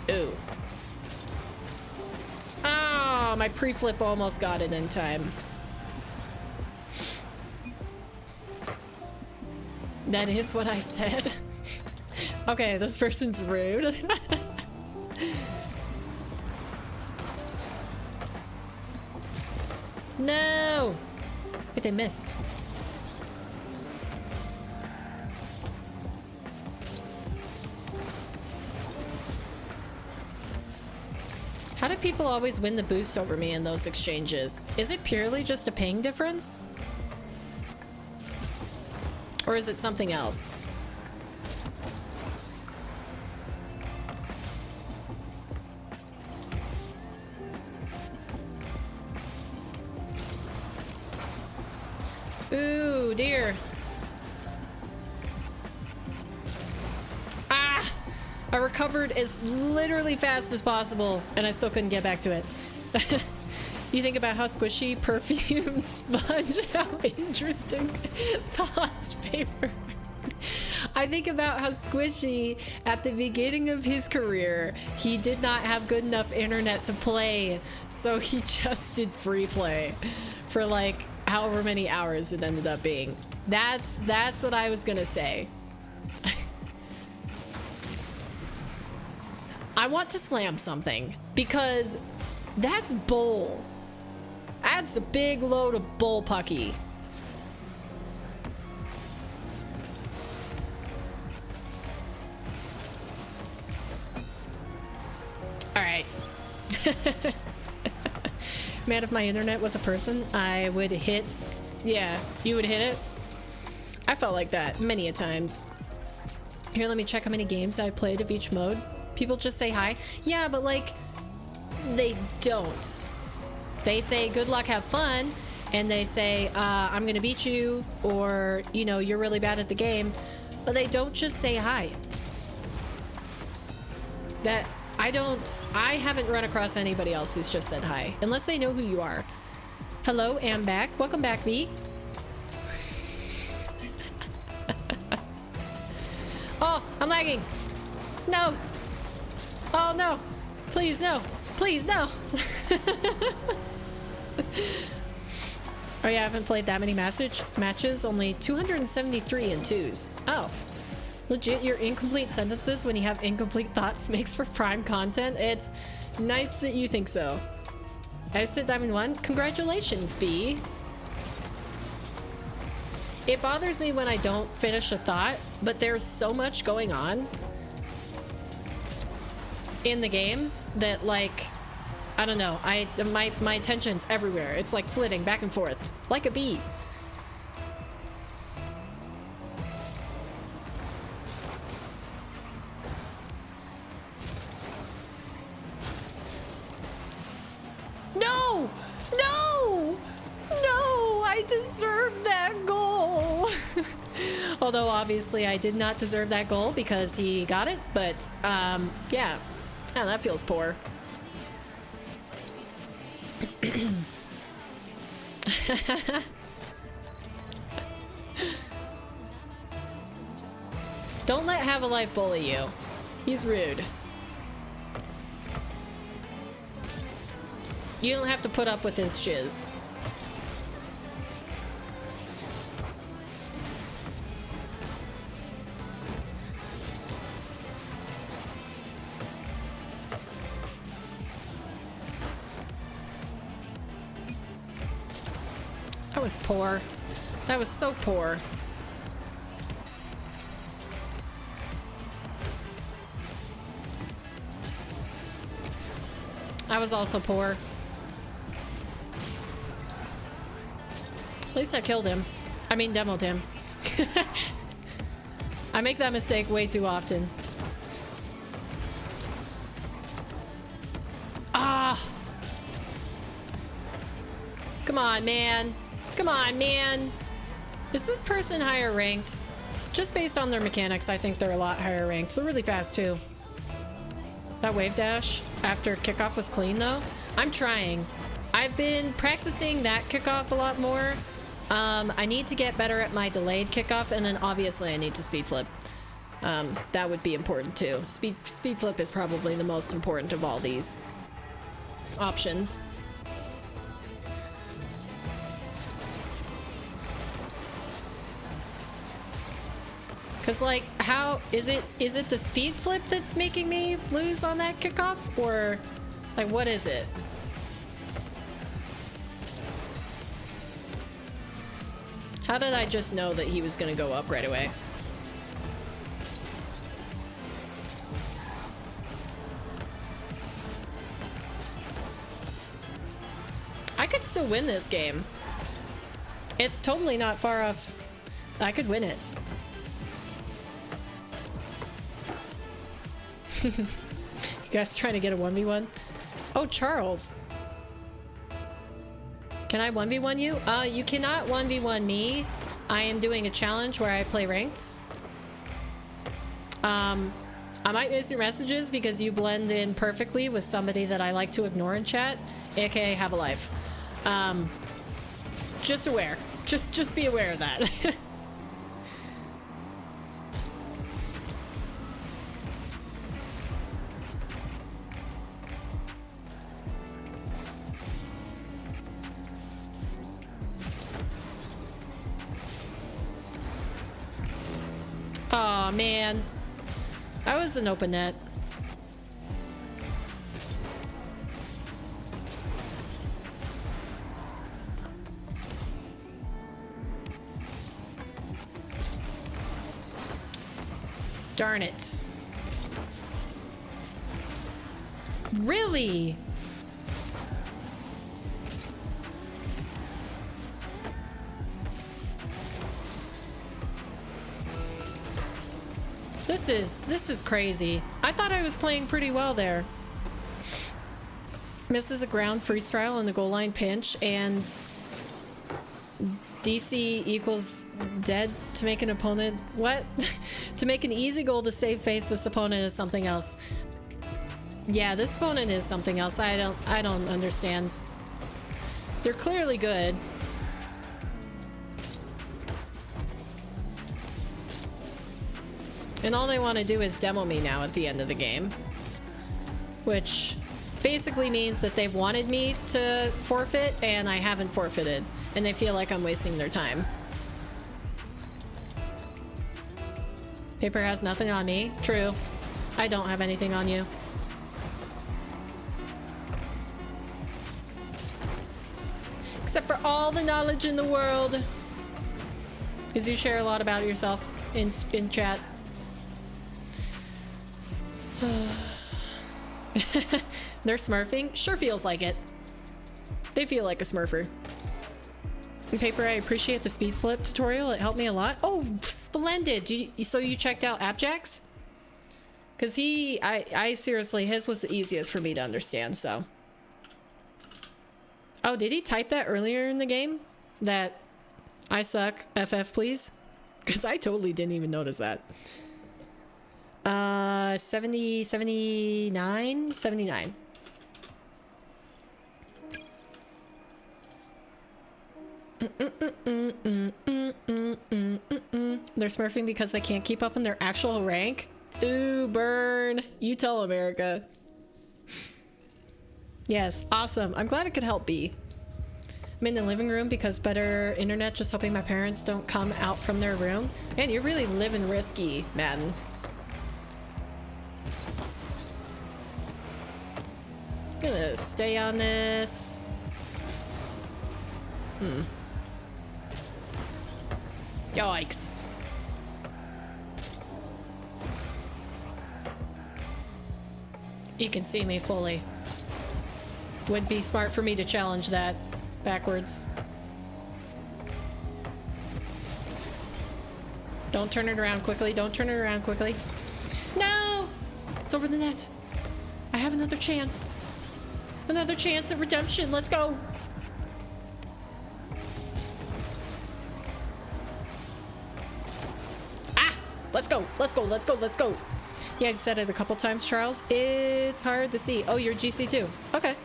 Ooh. Ah, my pre-flip almost got it in time. That is what I said. Okay, this person's rude. No! Wait, they missed. Why do people always win the boost over me in those exchanges? Is it purely just a ping difference? Or is it something else? Ooh, dear. Ah! I recovered as literally fast as possible, and I still couldn't get back to it. You think about how squishy, perfumed sponge, how interesting thoughts, paper. I think about how squishy, at the beginning of his career, he did not have good enough internet to play, so he just did free play for like however many hours it ended up being. That's what I was gonna say. I want to slam something because that's bull. That's a big load of bull pucky. All right. Man, if my internet was a person, I would hit. Yeah, you would hit it. I felt like that many a times. Here, let me check how many games I played of each mode. People just say hi. Yeah, but like, they don't. They say good luck, have fun, and they say I'm gonna beat you, or you know, you're really bad at the game, but they don't just say hi. That I haven't run across anybody else who's just said hi, unless they know who you are. Hello, am back. Welcome back, B. Oh, I'm lagging. No. Oh no. Please no. Please no. Oh yeah, I haven't played that many matches. Only 273 in twos. Oh. Legit, your incomplete sentences when you have incomplete thoughts makes for prime content. It's nice that you think so. I just hit Diamond 1. Congratulations, B. It bothers me when I don't finish a thought, but there's so much going on in the games that, like, I don't know. My attention's everywhere. It's like flitting back and forth like a bee. No! No! No! I deserve that goal! Although obviously I did not deserve that goal because he got it, but yeah. Oh, that feels poor. Don't let Have a Life bully you. He's rude. You don't have to put up with his shiz. That was poor. That was so poor. I was also poor. At least I killed him. I mean, demoed him. I make that mistake way too often. Ah! Come on, man. Come on, man. Is this person higher ranked? Just based on their mechanics, I think they're a lot higher ranked. They're really fast, too. That wave dash after kickoff was clean, though. I'm trying. I've been practicing that kickoff a lot more. I need to get better at my delayed kickoff, and then obviously I need to speed flip. That would be important too. Speed flip is probably the most important of all these options. Cause like, how is it the speed flip that's making me lose on that kickoff, or like what is it? How did I just know that he was gonna go up right away? I could still win this game. It's totally not far off. I could win it. You guys trying to get a 1v1? Oh, Charles. Can I 1v1 you? You cannot 1v1 me. I am doing a challenge where I play ranked. I might miss your messages because you blend in perfectly with somebody that I like to ignore in chat, aka have a life. Just aware. Just be aware of that. Aw, man. That was an open net. Darn it. Really? This is crazy. I thought I was playing pretty well there. Misses a ground freestyle on the goal line pinch, and DC equals dead to make an opponent. What? To make an easy goal to save face, this opponent is something else. Yeah, this opponent is something else. I don't understand. They're clearly good. And all they want to do is demo me now at the end of the game. Which basically means that they've wanted me to forfeit, and I haven't forfeited. And they feel like I'm wasting their time. Paper has nothing on me. True. I don't have anything on you. Except for all the knowledge in the world. Because you share a lot about yourself in chat. They're smurfing? Sure feels like it. They feel like a smurfer. In Paper, I appreciate the speed flip tutorial. It helped me a lot. Oh, splendid. So you checked out AppJax? Because I seriously, his was the easiest for me to understand, so. Oh, did he type that earlier in the game? That I suck, FF please? Because I totally didn't even notice that. 70, 79? 79. They're smurfing because they can't keep up in their actual rank? Ooh, burn. You tell America. Yes, awesome. I'm glad it could help B. I'm in the living room because better internet, just hoping my parents don't come out from their room. Man, you're really living risky, Madden. Gonna stay on this. Yikes. You can see me fully. Would be smart for me to challenge that backwards. Don't turn it around quickly. Don't turn it around quickly. No! It's over the net. I have another chance. Another chance at redemption. Let's go. Ah! Let's go. Let's go. Let's go. Let's go. Yeah, I've said it a couple times, Charles. It's hard to see. Oh, you're GC2. Okay.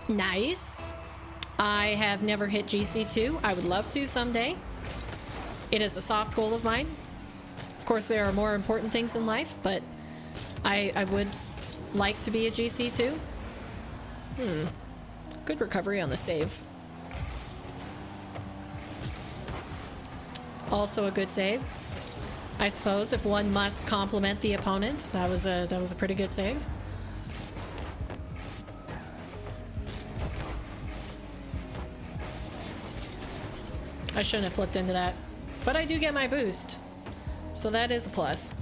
Nice. I have never hit GC2. I would love to someday. It is a soft goal of mine. Of course, there are more important things in life, but I would like to be a GC2. Good recovery on the save. Also a good save. I suppose if one must compliment the opponents, that was a pretty good save. I shouldn't have flipped into that, but I do get my boost, so that is a plus.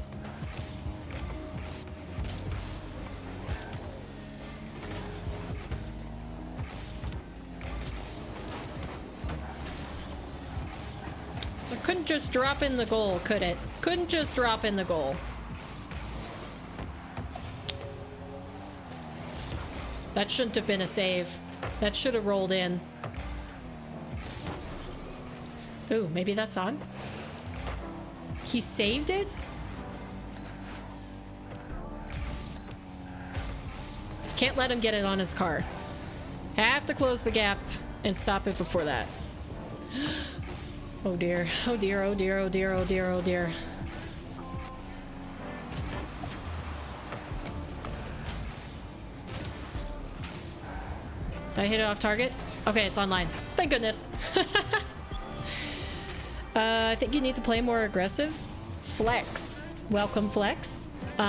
Couldn't just drop in the goal, could it? Couldn't just drop in the goal. That shouldn't have been a save. That should have rolled in. Ooh, maybe that's on? He saved it? Can't let him get it on his car. Have to close the gap and stop it before that. Oh dear, oh dear, oh dear, oh dear, oh dear, oh dear. Did I hit it off target? Okay, it's online. Thank goodness. I think you need to play more aggressive. Flex. Welcome, Flex.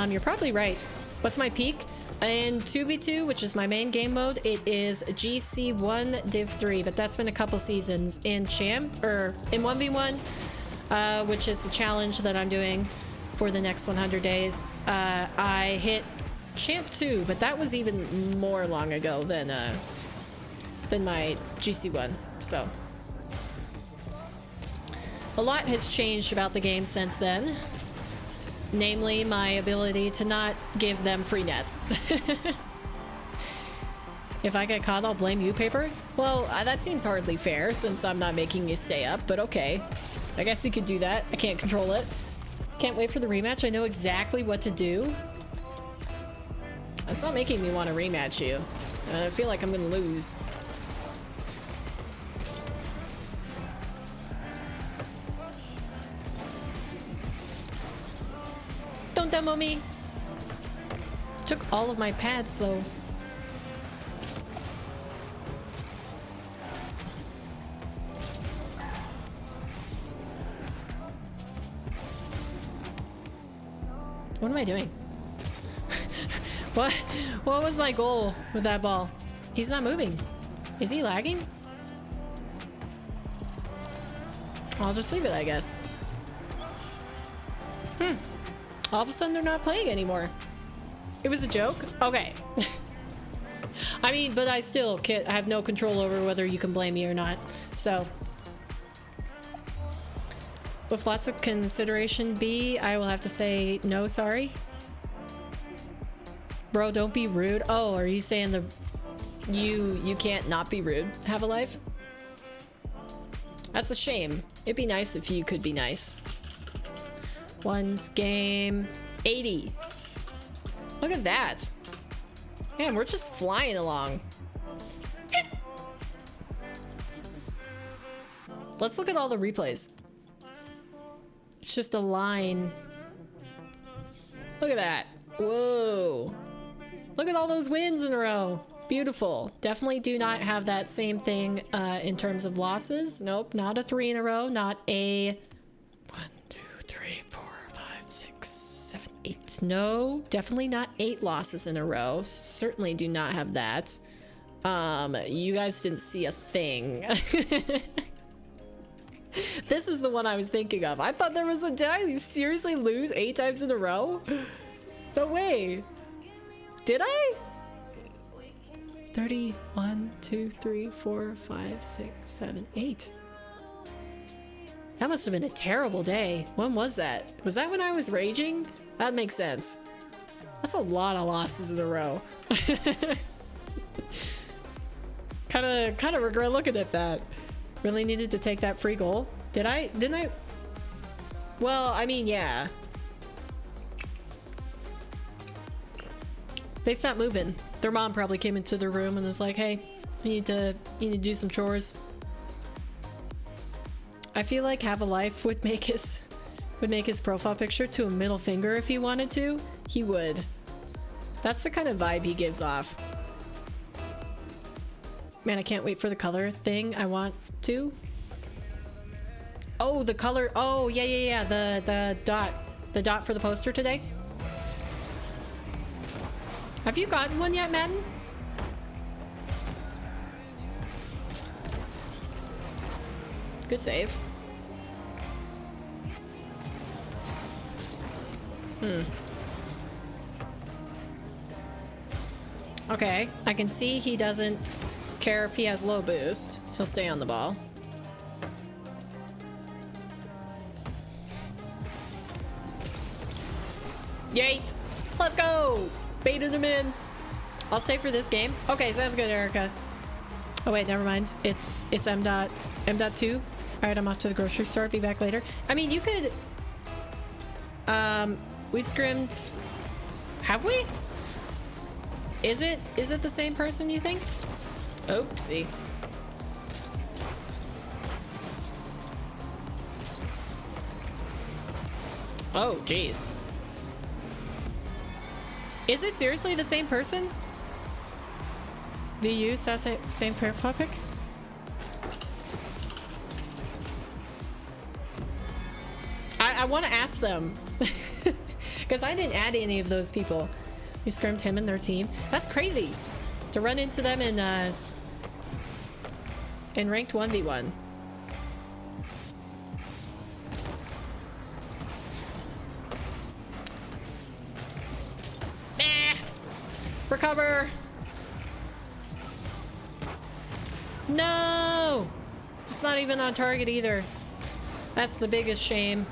You're probably right. What's my peak? In 2v2, which is my main game mode, it is GC1 Div 3, but that's been a couple seasons. In Champ, or in 1v1, which is the challenge that I'm doing for the next 100 days, I hit Champ 2, but that was even more long ago than my GC1, so. A lot has changed about the game since then. Namely, my ability to not give them free nets. If I get caught, I'll blame you, Paper? Well, that seems hardly fair since I'm not making you stay up, but okay. I guess you could do that. I can't control it. Can't wait for the rematch. I know exactly what to do. It's not making me want to rematch you. I feel like I'm gonna lose. Don't demo me. Took all of my pads though. What am I doing? What was my goal with that ball? He's not moving. Is he lagging? I'll just leave it, I guess. All of a sudden they're not playing anymore. It was a joke? Okay. I mean, but I still can't, I have no control over whether you can blame me or not. So, with lots of consideration B, I will have to say no, sorry. Bro, don't be rude. Oh, are you saying you can't not be rude? Have a life? That's a shame. It'd be nice if you could be nice. One's game 80. Look at that. Man, we're just flying along. Let's look at all the replays. It's just a line. Look at that. Whoa. Look at all those wins in a row. Beautiful. Definitely do not have that same thing in terms of losses. Nope, not a 3 in a row. Not a 1, 2, 3, 4, 5, 6, 7, 8. No, definitely not 8 losses in a row. Certainly do not have that. You guys didn't see a thing. This is the one I was thinking of. I thought there was a... Did I seriously lose 8 times in a row? No way. Did I? 30, 1, 2, 3, 4, 5, 6, 7, 8. That must have been a terrible day. When was that? Was that when I was raging? That makes sense. That's a lot of losses in a row. Kind of regret looking at that. Really needed to take that free goal. Did I? Didn't I? Well, I mean, yeah. They stopped moving. Their mom probably came into their room and was like, "Hey, you need to do some chores." I feel like Have a Life would make his profile picture to a middle finger if he wanted to. He would. That's the kind of vibe he gives off. Man, I can't wait for the color thing. I want to. Oh, the color. Oh, yeah. The dot for the poster today. Have you gotten one yet, Madden? Good save. Okay, I can see he doesn't care if he has low boost. He'll stay on the ball. Yeet! Let's go! Baited him in. I'll stay for this game. Okay, sounds good, Erica. Oh wait, never mind. It's M.2. Alright, I'm off to the grocery store. Be back later. I mean, you could... We've scrimmed... Have we? Is it the same person, you think? Oopsie. Oh, jeez. Is it seriously the same person? Do you use that same profile pic? I want to ask them. Because I didn't add any of those people. You scrimmed him and their team. That's crazy. To run into them in ranked 1v1. Recover! No! It's not even on target either. That's the biggest shame.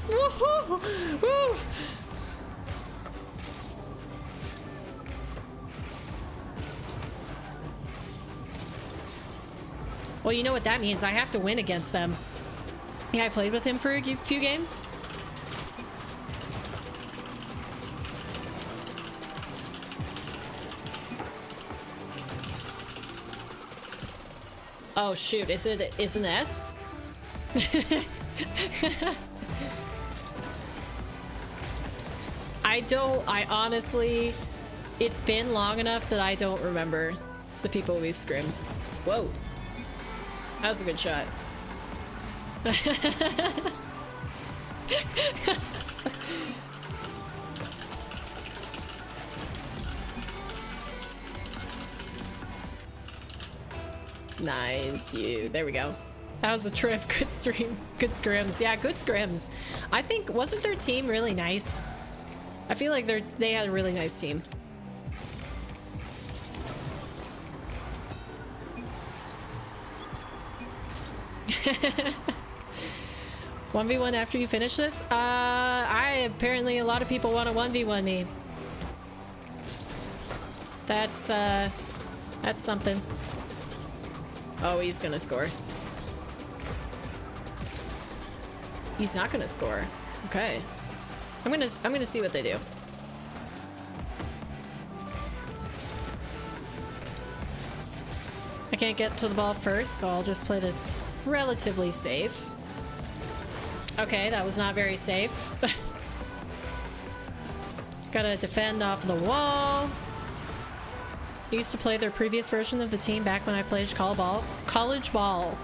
Woohoo! Woo! Well, you know what that means. I have to win against them. Yeah, I played with him for a few games. Oh shoot, is it an S? I honestly, it's been long enough that I don't remember the people we've scrimmed. Whoa. That was a good shot. Nice view. There we go. That was a trip. Good stream. Good scrims. Yeah, good scrims. I think, wasn't their team really nice? I feel like they had a really nice team. 1v1 after you finish this? Apparently a lot of people want to 1v1 me. That's something. Oh, he's gonna score. He's not gonna score. Okay. I'm gonna see what they do. I can't get to the ball first, so I'll just play this relatively safe. Okay, that was not very safe. Gotta defend off the wall. I used to play their previous version of the team back when I played college ball.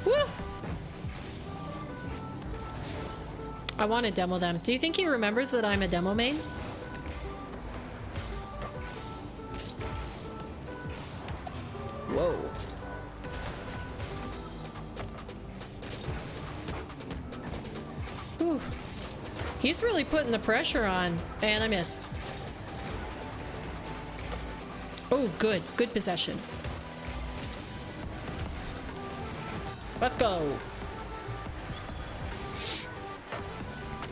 Woo! I want to demo them. Do you think he remembers that I'm a demo main? Whoa. Whew. He's really putting the pressure on. And I missed. Oh, good. Good possession. Let's go.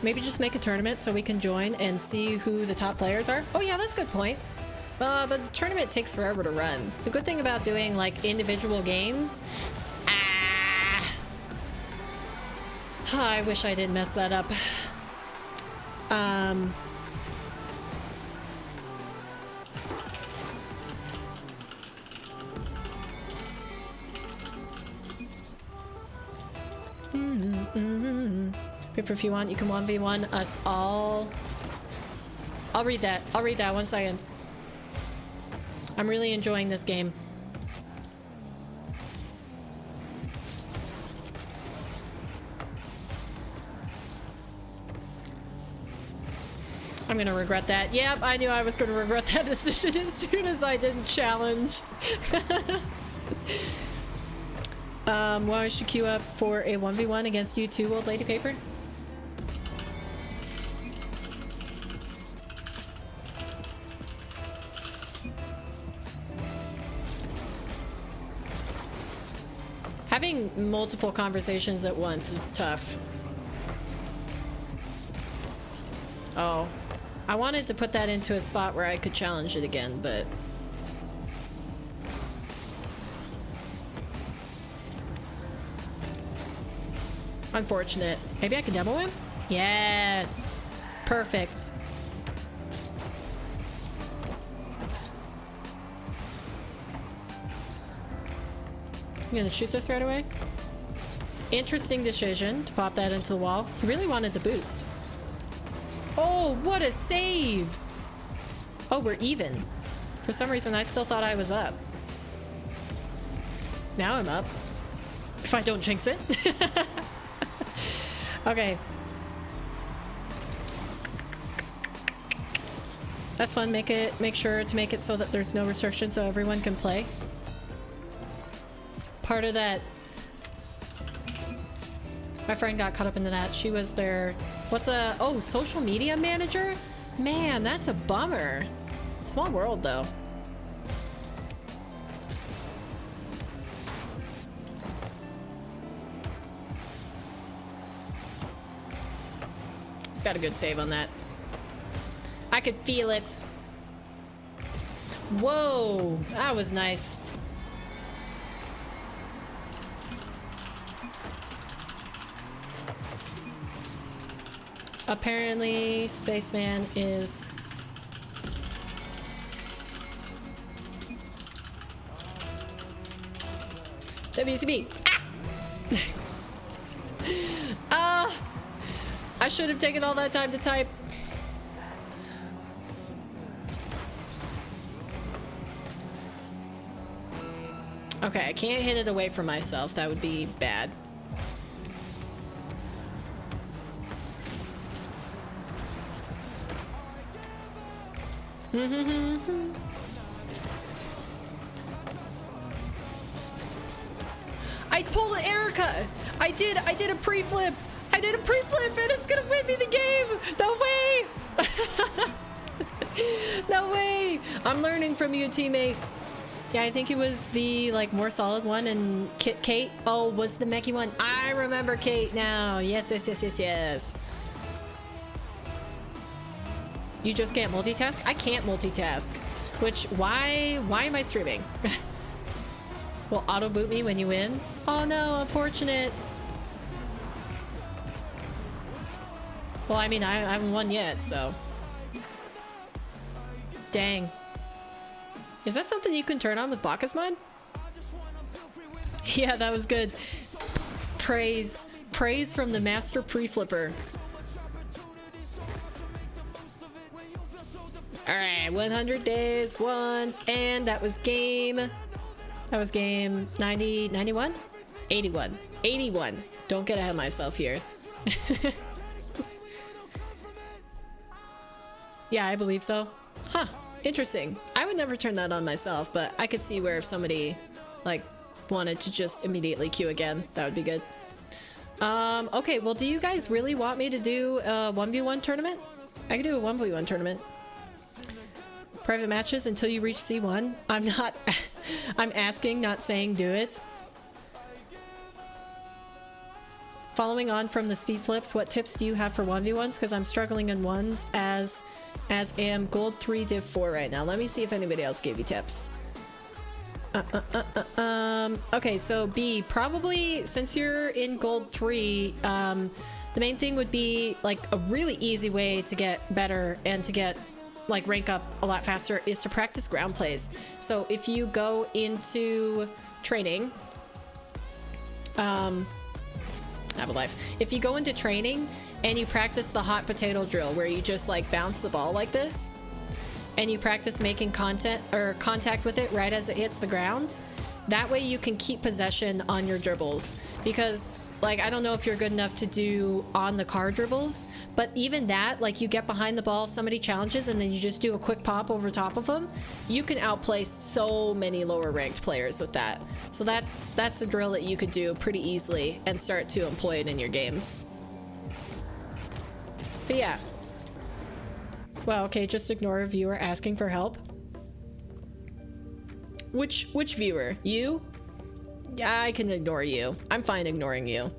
Maybe just make a tournament so we can join and see who the top players are. Oh yeah, that's a good point. But the tournament takes forever to run. The good thing about doing like individual games... I wish I didn't mess that up. Paper, if you want, you can 1v1 us all. I'll read that. I'll read that. 1 second. I'm really enjoying this game. I'm gonna regret that. Yep, I knew I was gonna regret that decision as soon as I didn't challenge. Why should queue up for a 1v1 against you too, old lady paper? Having multiple conversations at once is tough. Oh, I wanted to put that into a spot where I could challenge it again, but... Unfortunate. Maybe I can demo him? Yes! Perfect. I'm gonna shoot this right away. Interesting decision to pop that into the wall. He really wanted the boost. Oh, what a save! Oh, we're even. For some reason, I still thought I was up. Now I'm up. If I don't jinx it. Okay. That's fun. Make sure to make it so that there's no restriction so everyone can play. Part of that, my friend got caught up into that. She was their, oh, social media manager? Man, that's a bummer. Small world though. He's got a good save on that. I could feel it. Whoa, that was nice. Apparently, Spaceman is... WCB. Ah! I should have taken all that time to type. Okay, I can't hit it away from myself. That would be bad. I pulled Erica. I did a pre-flip. I did a pre-flip and it's gonna win me the game. No way. No way. I'm learning from you, teammate. Yeah, I think it was the like more solid one, and Kate. Oh, was the mechie one? I remember Kate now. Yes, yes, yes, yes, yes. You just can't multitask? I can't multitask. Which, why am I streaming? Will auto boot me when you win? Oh no, unfortunate. Well, I mean, I haven't won yet, so. Dang. Is that something you can turn on with Bacchus mod? Yeah, that was good. Praise. Praise from the master pre-flipper. Alright, 100 days once, and that was game 90, 91? 81. 81. Don't get ahead of myself here. Yeah, I believe so. Huh, interesting. I would never turn that on myself, but I could see where if somebody, like, wanted to just immediately queue again, that would be good. Okay, well, do you guys really want me to do a 1v1 tournament? I can do a 1v1 tournament. Private matches until you reach C1. I'm not... I'm asking, not saying do it. Following on from the speed flips, what tips do you have for 1v1s? Because I'm struggling in ones as am gold 3 div 4 right now. Let me see if anybody else gave you tips. Okay, so B, probably since you're in gold 3, the main thing would be like a really easy way to get better and to get like rank up a lot faster is to practice ground plays. So if you go into training, have a life. If you go into training and you practice the hot potato drill where you just like bounce the ball like this and you practice making contact with it right as it hits the ground, that way you can keep possession on your dribbles. Because like, I don't know if you're good enough to do on the car dribbles, but even that, like you get behind the ball, somebody challenges, and then you just do a quick pop over top of them. You can outplay so many lower ranked players with that. So that's a drill that you could do pretty easily and start to employ it in your games. But yeah. Well, okay, just ignore a viewer asking for help. Which viewer? You? Yeah, I can ignore you. I'm fine ignoring you.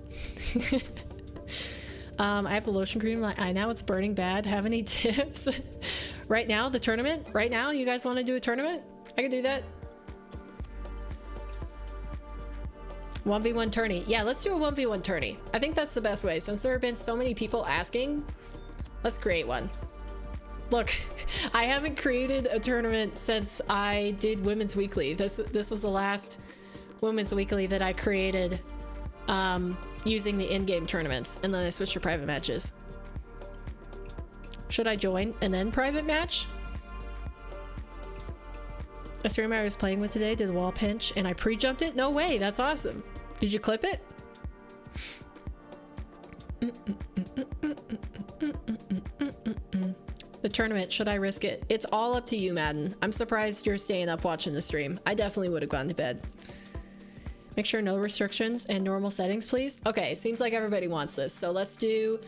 I have the lotion cream. I know it's burning bad. Have any tips? Right now, the tournament? Right now, you guys want to do a tournament? I can do that. 1v1 tourney. Yeah, let's do a 1v1 tourney. I think that's the best way. Since there have been so many people asking, let's create one. Look, I haven't created a tournament since I did Women's Weekly. This was the last Women's Weekly that I created using the in-game tournaments, and then I switched to private matches. Should I join and then private match? A streamer I was playing with today did a wall pinch and I pre-jumped it? No way, that's awesome. Did you clip it? The tournament, should I risk it? It's all up to you, Madden. I'm surprised you're staying up watching the stream. I definitely would have gone to bed. Make sure no restrictions and normal settings, please. Okay, seems like everybody wants this. So let's do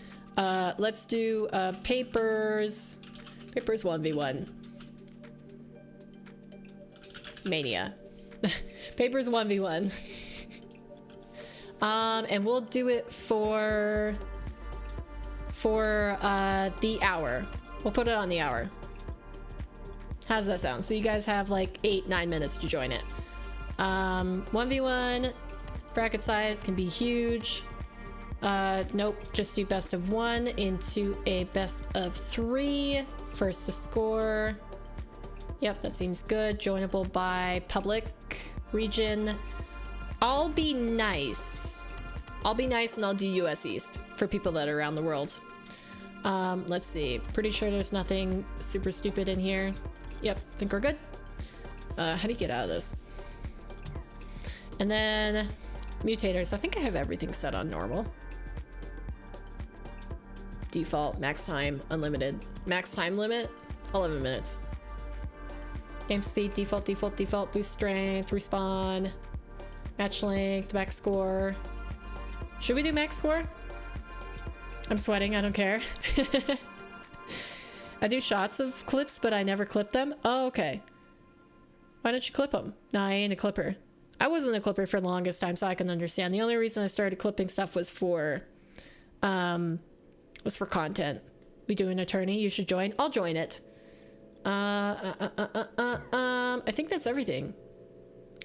papers 1v1. Mania. Papers 1v1. And we'll do it for the hour. We'll put it on the hour. How's that sound? So you guys have like 8-9 minutes to join it. 1v1 bracket size can be huge. Nope, just do best of 1 into a best of 3. First to score. Yep, that seems good. Joinable by public region. I'll be nice. I'll be nice and I'll do US East for people that are around the world. Let's see. Pretty sure there's nothing super stupid in here. Yep, think we're good. How do you get out of this? And then mutators. I think I have everything set on normal. Default, max time, unlimited. Max time limit, 11 minutes. Game speed, default, default, default. Boost strength, respawn. Match length, max score. Should we do max score? I'm sweating, I don't care. I do shots of clips, but I never clip them. Oh, okay. Why don't you clip them? No, I ain't a clipper. I wasn't a clipper for the longest time, so I can understand. The only reason I started clipping stuff was for content. We do an attorney, you should join. I'll join it. I think that's everything.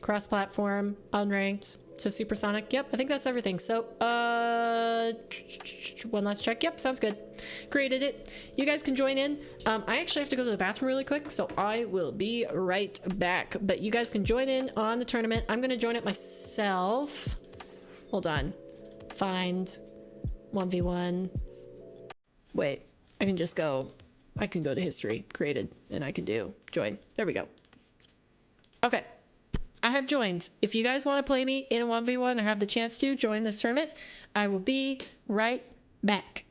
Cross-platform, unranked to supersonic. Yep, I think that's everything. So, one last check. Yep, sounds good. Created it. You guys can join in. I actually have to go to the bathroom really quick, so I will be right back. But you guys can join in on the tournament. I'm gonna join it myself. Hold on. Find 1v1. Wait, I can just go. I can go to history, created, and I can do join. There we go. Okay. I have joined. If you guys want to play me in a 1v1 or have the chance to join this tournament, I will be right back.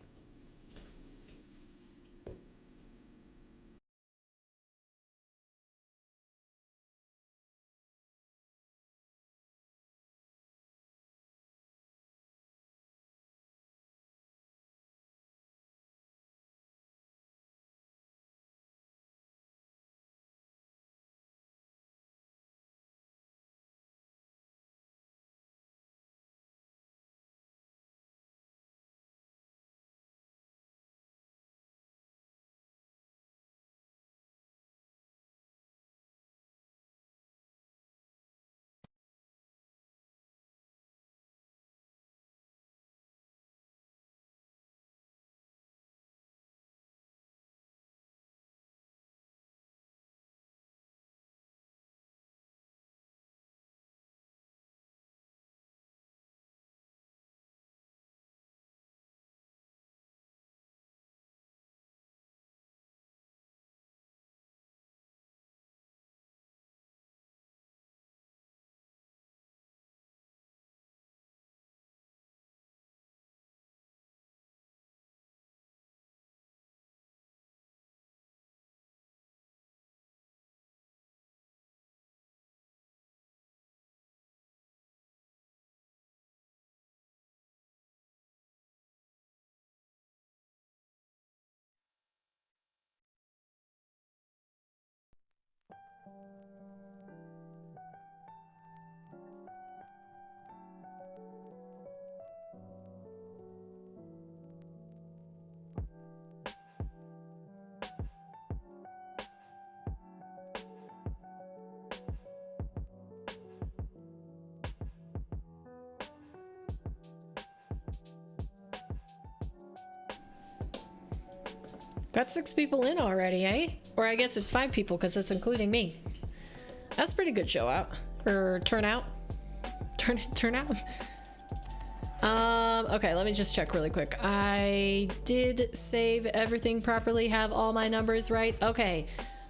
Got 6 people in already, eh? Or I guess it's 5 people because it's including me. That's a pretty good show out. Or turnout. Turnout? Okay, let me just check really quick. I did save everything properly, have all my numbers right. Okay,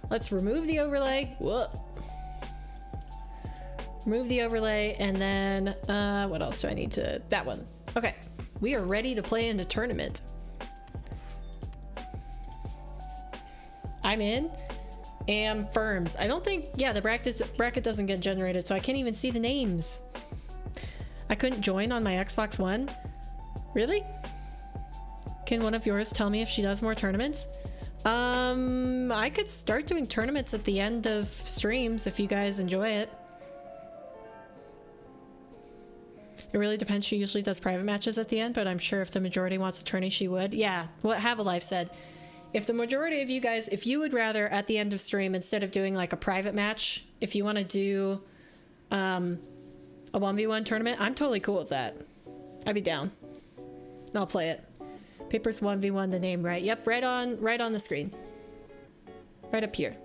let's remove the overlay. Whoa. Remove the overlay, and then, what else do I need to... That one. Okay, we are ready to play in the tournament. I'm in. Am firms. I don't think... Yeah, the bracket doesn't get generated, so I can't even see the names. I couldn't join on my Xbox One. Really? Can one of yours tell me if she does more tournaments? I could start doing tournaments at the end of streams if you guys enjoy it. It really depends. She usually does private matches at the end, but I'm sure if the majority wants a tourney, she would. Yeah, what Have a Life said. If the majority of you guys, if you would rather at the end of stream, instead of doing like a private match, if you want to do a 1v1 tournament, I'm totally cool with that. I'd be down. I'll play it. Papers 1v1, the name right. Yep, right on the screen. Right up here.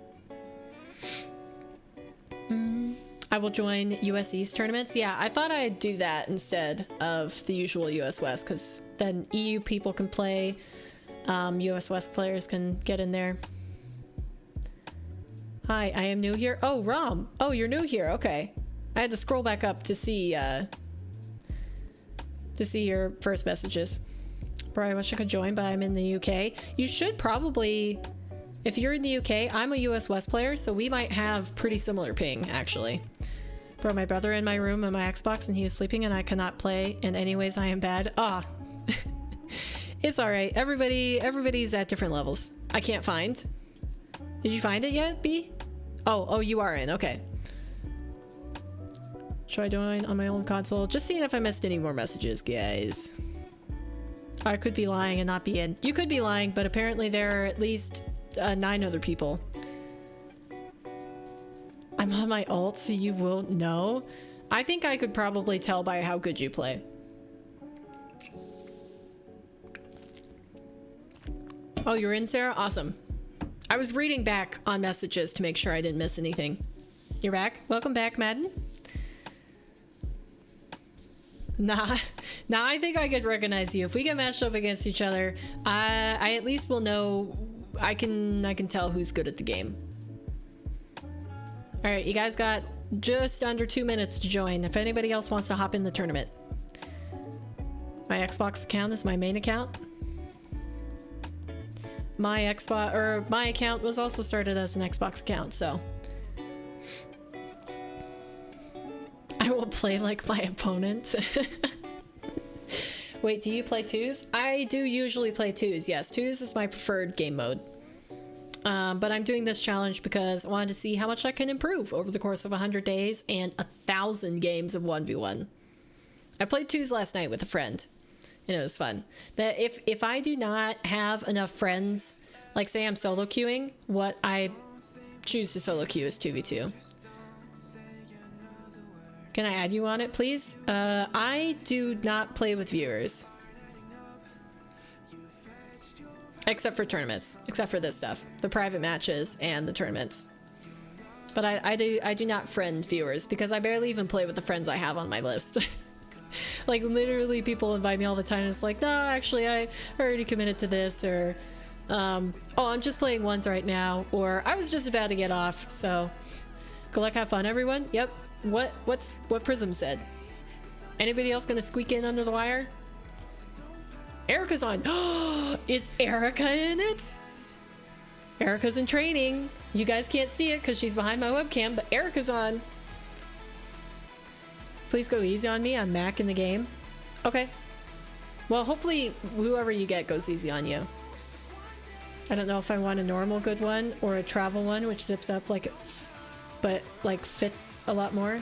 I will join US East tournaments. Yeah, I thought I'd do that instead of the usual US West, because then EU people can play. US West players can get in there. Hi, I am new here. Oh, Rom. Oh, you're new here. Okay. I had to scroll back up to see your first messages. Bro, I wish I could join, but I'm in the UK. You should probably, if you're in the UK, I'm a US West player, so we might have pretty similar ping, actually. Bro, my brother in my room on my Xbox, and he was sleeping, and I cannot play. In any ways, I am bad. Ah. It's alright. Everybody's at different levels. I can't find. Did you find it yet, B? Oh, you are in. Okay. Should I join on my own console? Just seeing if I missed any more messages, guys. I could be lying and not be in. You could be lying, but apparently there are at least 9 other people. I'm on my ult, so you will know. I think I could probably tell by how good you play. Oh, you're in, Sarah? Awesome. I was reading back on messages to make sure I didn't miss anything. You're back? Welcome back, Madden. Nah, I think I could recognize you. If we get matched up against each other, I at least will know. I can tell who's good at the game. All right, you guys got just under 2 minutes to join. If anybody else wants to hop in the tournament. My Xbox account is my main account. My account was also started as an Xbox account, so. I will play like my opponent. Wait, do you play twos? I do usually play twos, yes. Twos is my preferred game mode. But I'm doing this challenge because I wanted to see how much I can improve over the course of 100 days and 1,000 games of 1v1. I played twos last night with a friend, and it was fun. That if I do not have enough friends, like say I'm solo queuing, what I choose to solo queue is 2v2. Can I add you on it, please? I do not play with viewers. Except for tournaments. Except for this stuff. The private matches and the tournaments. But I do not friend viewers because I barely even play with the friends I have on my list. Like literally people invite me all the time and it's like, no, actually I already committed to this, or oh, I'm just playing ones right now, or I was just about to get off, so good luck, have fun everyone. Yep. What Prism said. Anybody else gonna squeak in under the wire? Erica's on. Is Erica in it? Erica's in training. You guys can't see it because she's behind my webcam, but Erica's on. Please go easy on me. I'm Mac in the game. Okay. Well, hopefully whoever you get goes easy on you. I don't know if I want a normal good one or a travel one, which zips up like, but like fits a lot more.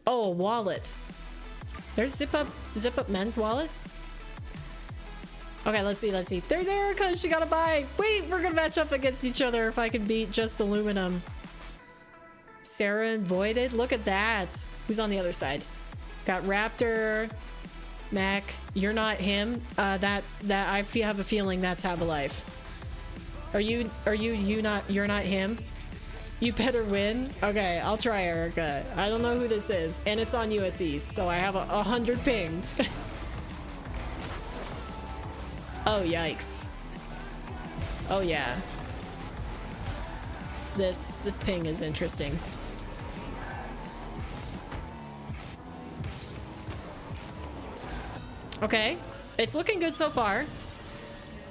Oh, a wallet. There's zip up men's wallets. Okay, let's see. There's Erica. She got a buy. Wait, we're gonna match up against each other if I can beat just aluminum. Sarah and Voided. Look at that. Who's on the other side? Got Raptor, Mac. You're not him. That's that. I have a feeling that's Have a Life. You're not him? You better win? Okay, I'll try, Erica. I don't know who this is, and it's on US East, so I have a 100 ping. Oh, yikes. Oh, yeah. This ping is interesting. Okay, it's looking good so far.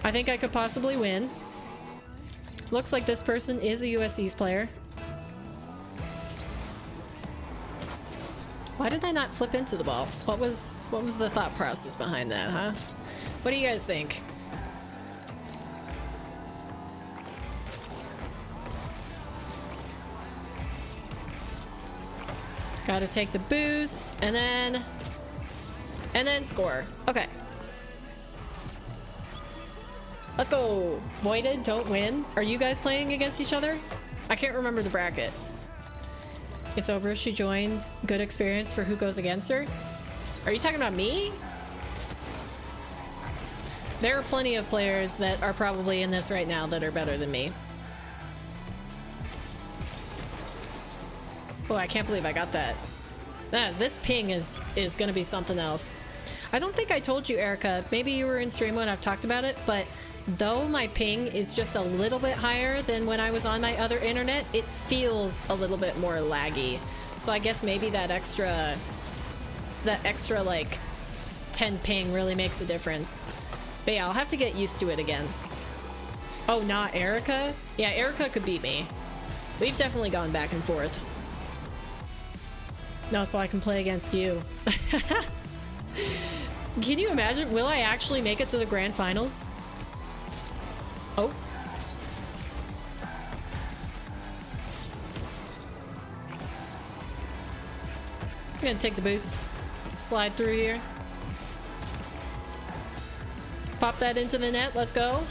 I think I could possibly win. Looks like this person is a US East player. Why did I not flip into the ball? What was the thought process behind that, huh? What do you guys think? Gotta take the boost and then score. Okay. Let's go. Voided, don't win. Are you guys playing against each other? I can't remember the bracket. It's over. She joins. Good experience for who goes against her. Are you talking about me? There are plenty of players that are probably in this right now that are better than me. Oh, I can't believe I got that. This ping is gonna be something else. I don't think I told you, Erica. Maybe you were in stream when I've talked about it, but though my ping is just a little bit higher than when I was on my other internet, it feels a little bit more laggy. So I guess maybe that extra like 10 ping really makes a difference. But yeah, I'll have to get used to it again. Oh, not Erica? Yeah, Erica could beat me. We've definitely gone back and forth. No, so I can play against you. Can you imagine? Will I actually make it to the grand finals? Oh. I'm gonna take the boost. Slide through here. Pop that into the net. Let's go.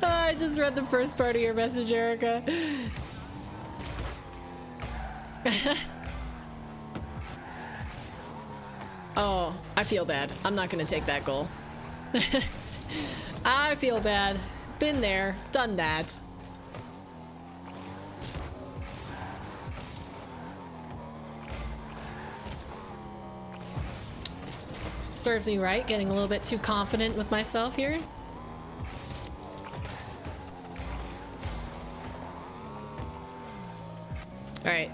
I just read the first part of your message, Erica. Oh, I feel bad. I'm not gonna take that goal. I feel bad. Been there, done that. Serves me right, getting a little bit too confident with myself here. All right.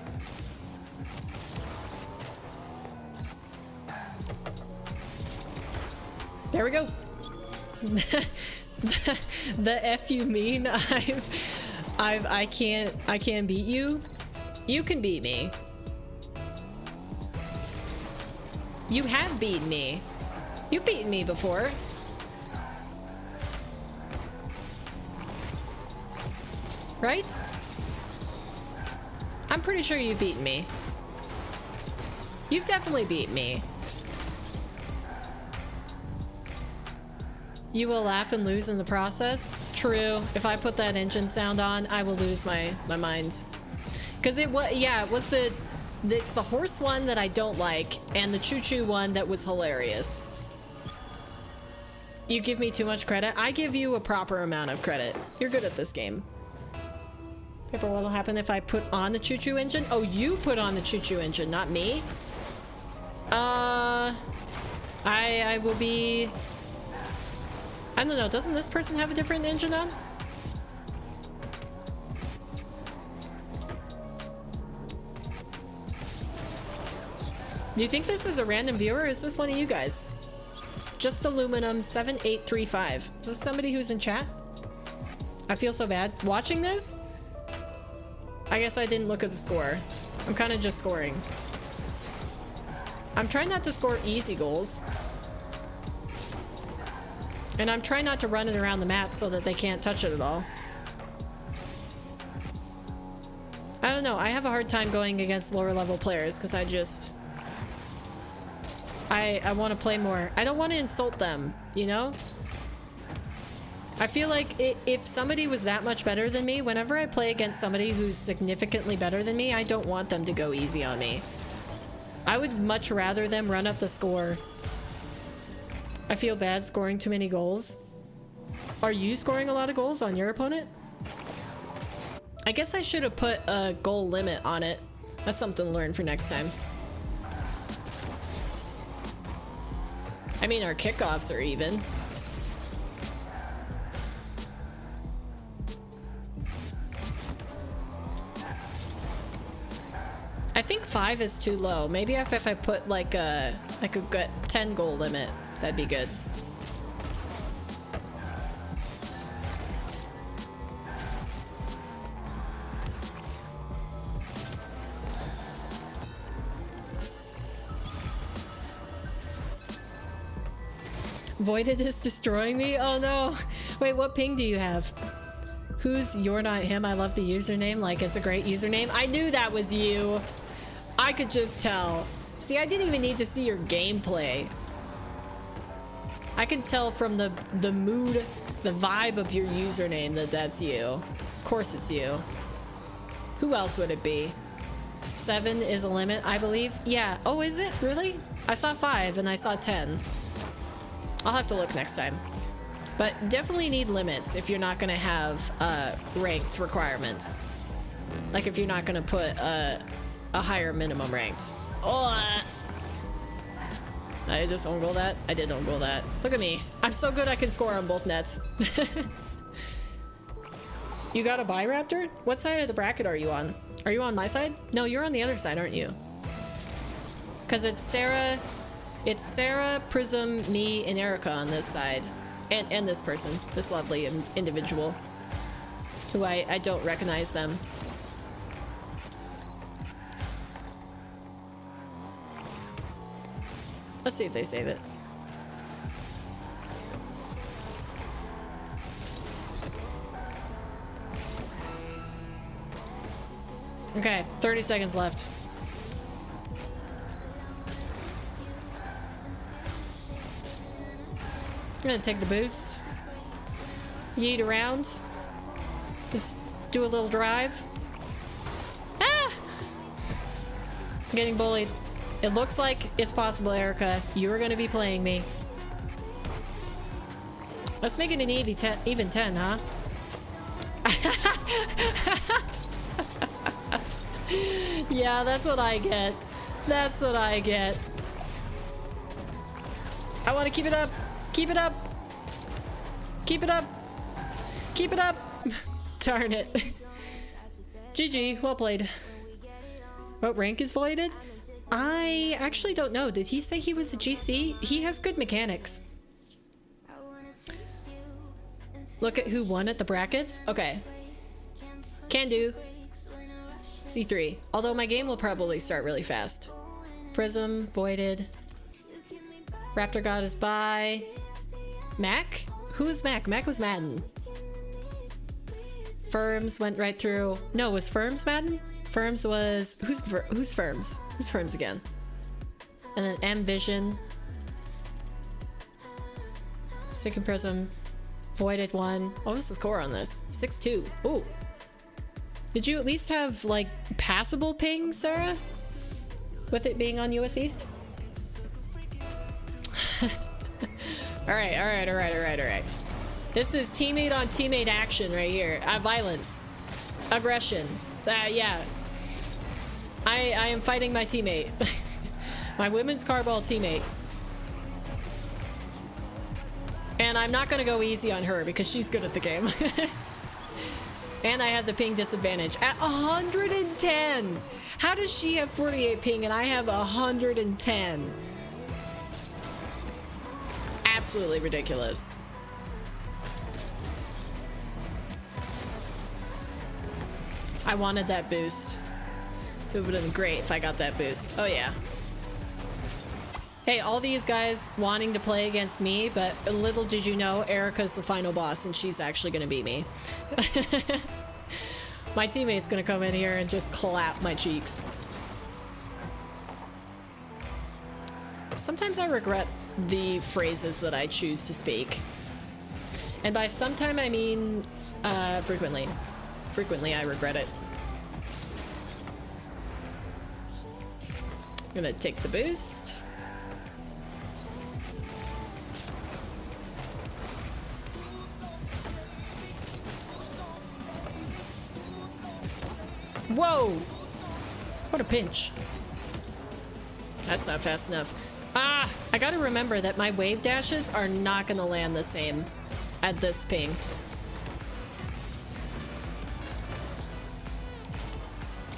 There we go. The F you mean? I can't beat you. You can beat me. You have beaten me. You've beaten me before. Right? I'm pretty sure you've beaten me. You've definitely beat me. You will laugh and lose in the process. True. If I put that engine sound on, I will lose my mind. Because it was, yeah, it was it's the horse one that I don't like, and the choo-choo one that was hilarious. You give me too much credit. I give you a proper amount of credit. You're good at this game. Paper, what'll happen if I put on the choo-choo engine? Oh, you put on the choo-choo engine, not me. I will be... I don't know, doesn't this person have a different engine on? Do you think this is a random viewer, or is this one of you guys? Just Aluminum 7835. Is this somebody who's in chat? I feel so bad. Watching this? I guess I didn't look at the score. I'm kind of just scoring. I'm trying not to score easy goals. And I'm trying not to run it around the map so that they can't touch it at all. I don't know. I have a hard time going against lower level players because I just... I want to play more. I don't want to insult them, you know? I feel like if somebody was that much better than me, whenever I play against somebody who's significantly better than me, I don't want them to go easy on me. I would much rather them run up the score. I feel bad scoring too many goals. Are you scoring a lot of goals on your opponent? I guess I should have put a goal limit on it. That's something to learn for next time. I mean, our kickoffs are even. I think 5 is too low. Maybe if I put like a good 10 goal limit, that'd be good. Voided is destroying me? Oh no. Wait, what ping do you have? Who's You're Not Him? I love the username. Like, it's a great username. I knew that was you. I could just tell. See, I didn't even need to see your gameplay. I can tell from the mood, the vibe of your username that that's you. Of course it's you. Who else would it be? 7 is a limit, I believe. Yeah. Oh, is it? Really? I saw 5 and I saw 10. I'll have to look next time. But definitely need limits if you're not going to have ranked requirements. Like if you're not going to put a higher minimum ranked. Oh, I just on-goal that? I did on-goal that. Look at me. I'm so good I can score on both nets. You got a buy, Raptor? What side of the bracket are you on? Are you on my side? No, you're on the other side, aren't you? Because it's Sarah, Prism, me, and Erica on this side. And this person, this lovely individual, who I don't recognize them. Let's see if they save it. Okay, 30 seconds left. I'm gonna take the boost. Yeet around. Just do a little drive. Ah! I'm getting bullied. It looks like it's possible, Erica. You're gonna be playing me. Let's make it an even 10, huh? Yeah, that's what I get. That's what I get. I want to keep it up. Keep it up. Keep it up. Keep it up. Darn it. GG. Well played. What rank is voided? I actually don't know. Did he say he was a GC? He has good mechanics. Look at who won at the brackets. Okay. Can do. C3. Although my game will probably start really fast. Prism, voided. Raptor got his bye. Mac? Who was Mac? Mac was Madden. Firms went right through. No, was Firms Madden? Firms was... Who's Firms? Who's Firms again? And then M Vision. Stick and Prism. Voided 1. What was the score on this? 6-2. Ooh. Did you at least have, like, passable ping, Sarah? With it being on US East? Alright. This is teammate on teammate action right here. Violence. Aggression. Yeah. I am fighting my teammate. My women's carball teammate. And I'm not gonna go easy on her because she's good at the game. And I have the ping disadvantage at 110. How does she have 48 ping and I have 110? Absolutely ridiculous. I wanted that boost. It would have been great if I got that boost. Oh yeah. Hey, all these guys wanting to play against me, but little did you know, Erica's the final boss and she's actually gonna beat me. My teammate's gonna come in here and just clap my cheeks. Sometimes I regret the phrases that I choose to speak. And by sometime, I mean frequently. Frequently, I regret it. I'm gonna take the boost. Whoa! What a pinch. That's not fast enough. Ah! I gotta remember that my wave dashes are not gonna land the same at this ping.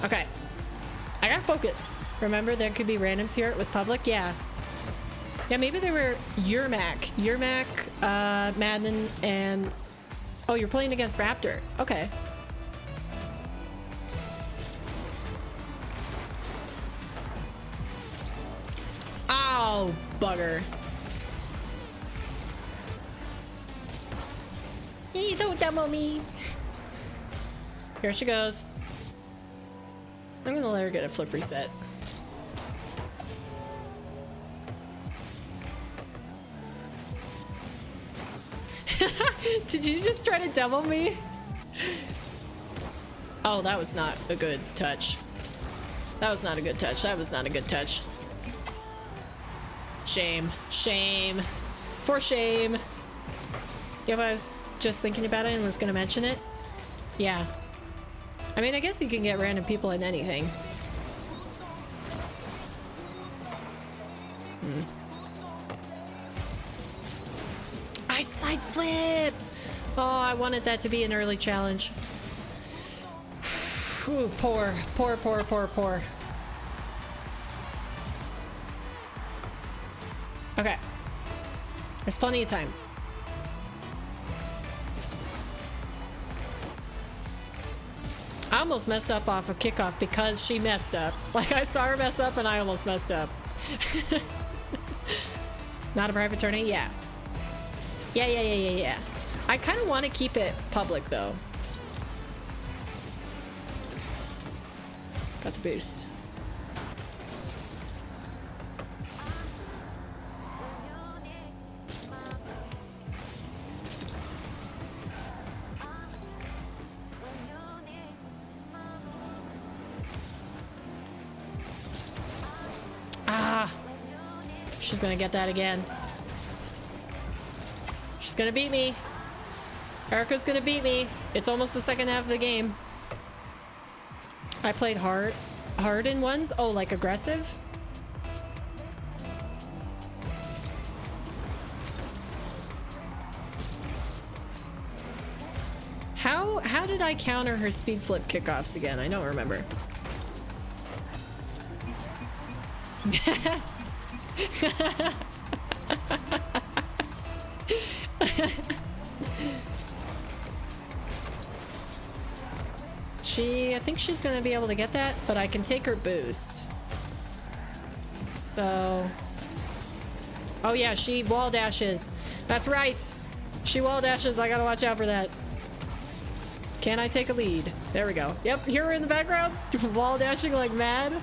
Okay. I gotta focus. Remember, there could be randoms here. It was public. Yeah. Yeah, maybe they were Yermac. Yermac, Madden, and... Oh, you're playing against Raptor. Okay. Oh, bugger. Hey, don't demo me. Here she goes. I'm gonna let her get a flip reset. Did you just try to demo me? Oh, that was not a good touch. That was not a good touch. That was not a good touch. Shame. Shame. For shame. If I was just thinking about it and was gonna mention it. Yeah. I mean, I guess you can get random people in anything. I side flipped! Oh, I wanted that to be an early challenge. Ooh, poor. Poor, poor, poor, poor. Okay. There's plenty of time. I almost messed up off of kickoff because she messed up. Like, I saw her mess up and I almost messed up. Not a private tourney? Yeah. Yeah. I kind of want to keep it public, though. Got the boost. Ah! She's gonna get that again. She's gonna beat me. Erica's gonna beat me. It's almost the second half of the game. I played hard in ones. Oh, like aggressive? How did I counter her speed flip kickoffs again? I don't remember. I think she's gonna be able to get that, but I can take her boost. So... Oh yeah, she wall dashes. That's right! She wall dashes, I gotta watch out for that. Can I take a lead? There we go. Yep, here we're in the background. Wall dashing like mad.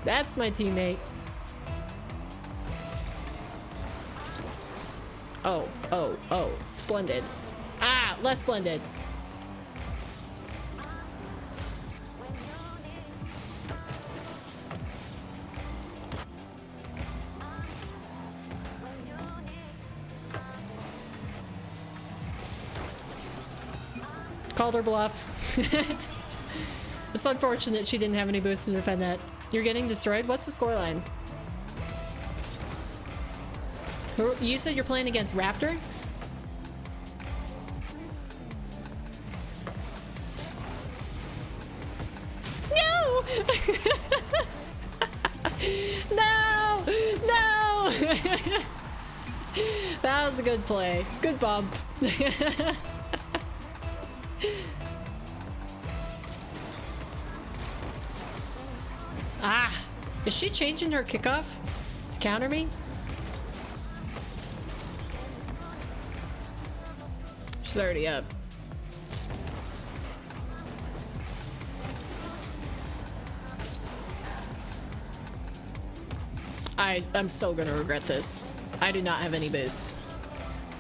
That's my teammate. Oh. Splendid. Ah, less splendid. Called her bluff. It's unfortunate she didn't have any boost to defend that. You're getting destroyed? What's the scoreline? You said you're playing against Raptor? No! No! No! That was a good play. Good bump. Ah! Is she changing her kickoff to counter me? She's already up. I'm so gonna regret this. I do not have any boost.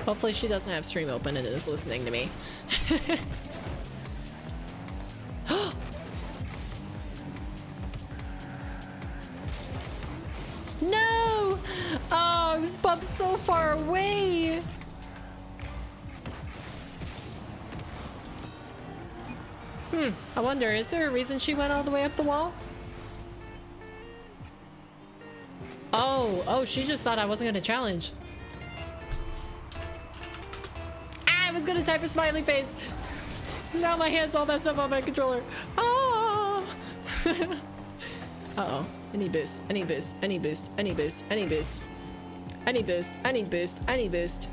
Hopefully she doesn't have stream open and is listening to me. No! Oh, I was bumped so far away. I wonder, is there a reason she went all the way up the wall? Oh, she just thought I wasn't gonna challenge. I was gonna type a smiley face. Now my hand's all messed up on my controller. Oh! Uh-oh. I need boost. I need boost. I need boost. I need boost. I need boost. I need boost. I need boost. I need boost.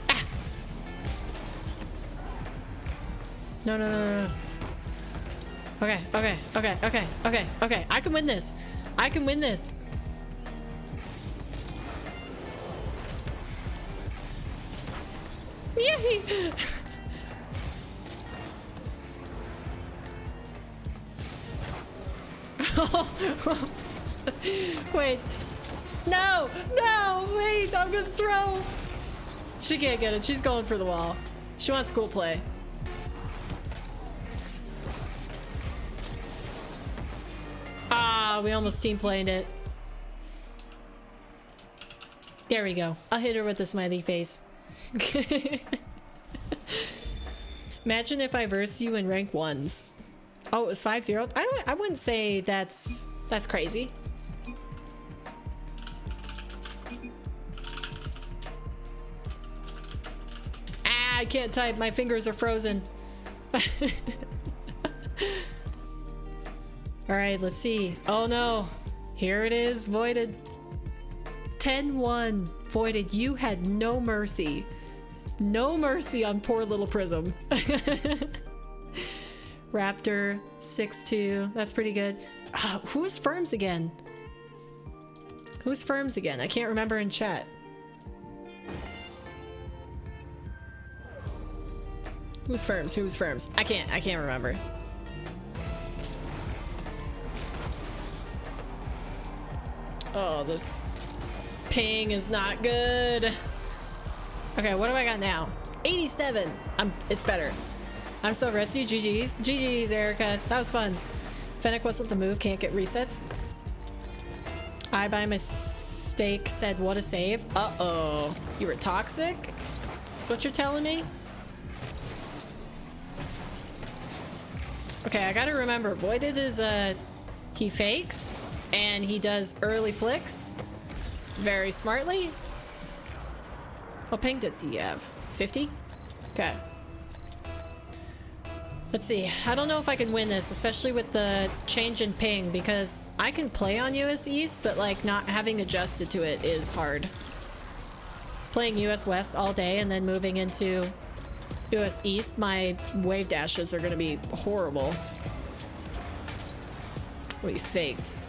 Ah! No, no, no, no, no. Okay, okay, okay, okay, okay, okay. I can win this. I can win this. Yay! Wait. No! No! Wait! I'm gonna throw! She can't get it. She's going for the wall. She wants cool play. Ah, we almost team played it. There we go. I'll hit her with the smiley face. Imagine if I versed you in rank 1s. Oh, it was 5-0? I wouldn't say that's crazy. Ah, I can't type. My fingers are frozen. All right, let's see. Oh no. Here it is, voided. 10-1. Voided. You had no mercy. No mercy on poor little Prism. Raptor 6-2. That's pretty good. Who's Firms again? Who's Firms again? I can't remember in chat. Who's Firms? Who's Firms? I can't remember. Oh, this ping is not good. Okay, what do I got now? 87. It's better. I'm so rusty. GG's. GG's, Erica. That was fun. Fennec wasn't the move. Can't get resets. I, by mistake, said what a save. Uh-oh. You were toxic? That's what you're telling me? Okay, I gotta remember. Voided is, he fakes, and he does early flicks very smartly. What ping does he have? 50? Okay. Let's see. I don't know if I can win this, especially with the change in ping, because I can play on US East, but like not having adjusted to it is hard. Playing US West all day and then moving into US East, my wave dashes are gonna be horrible. We faked.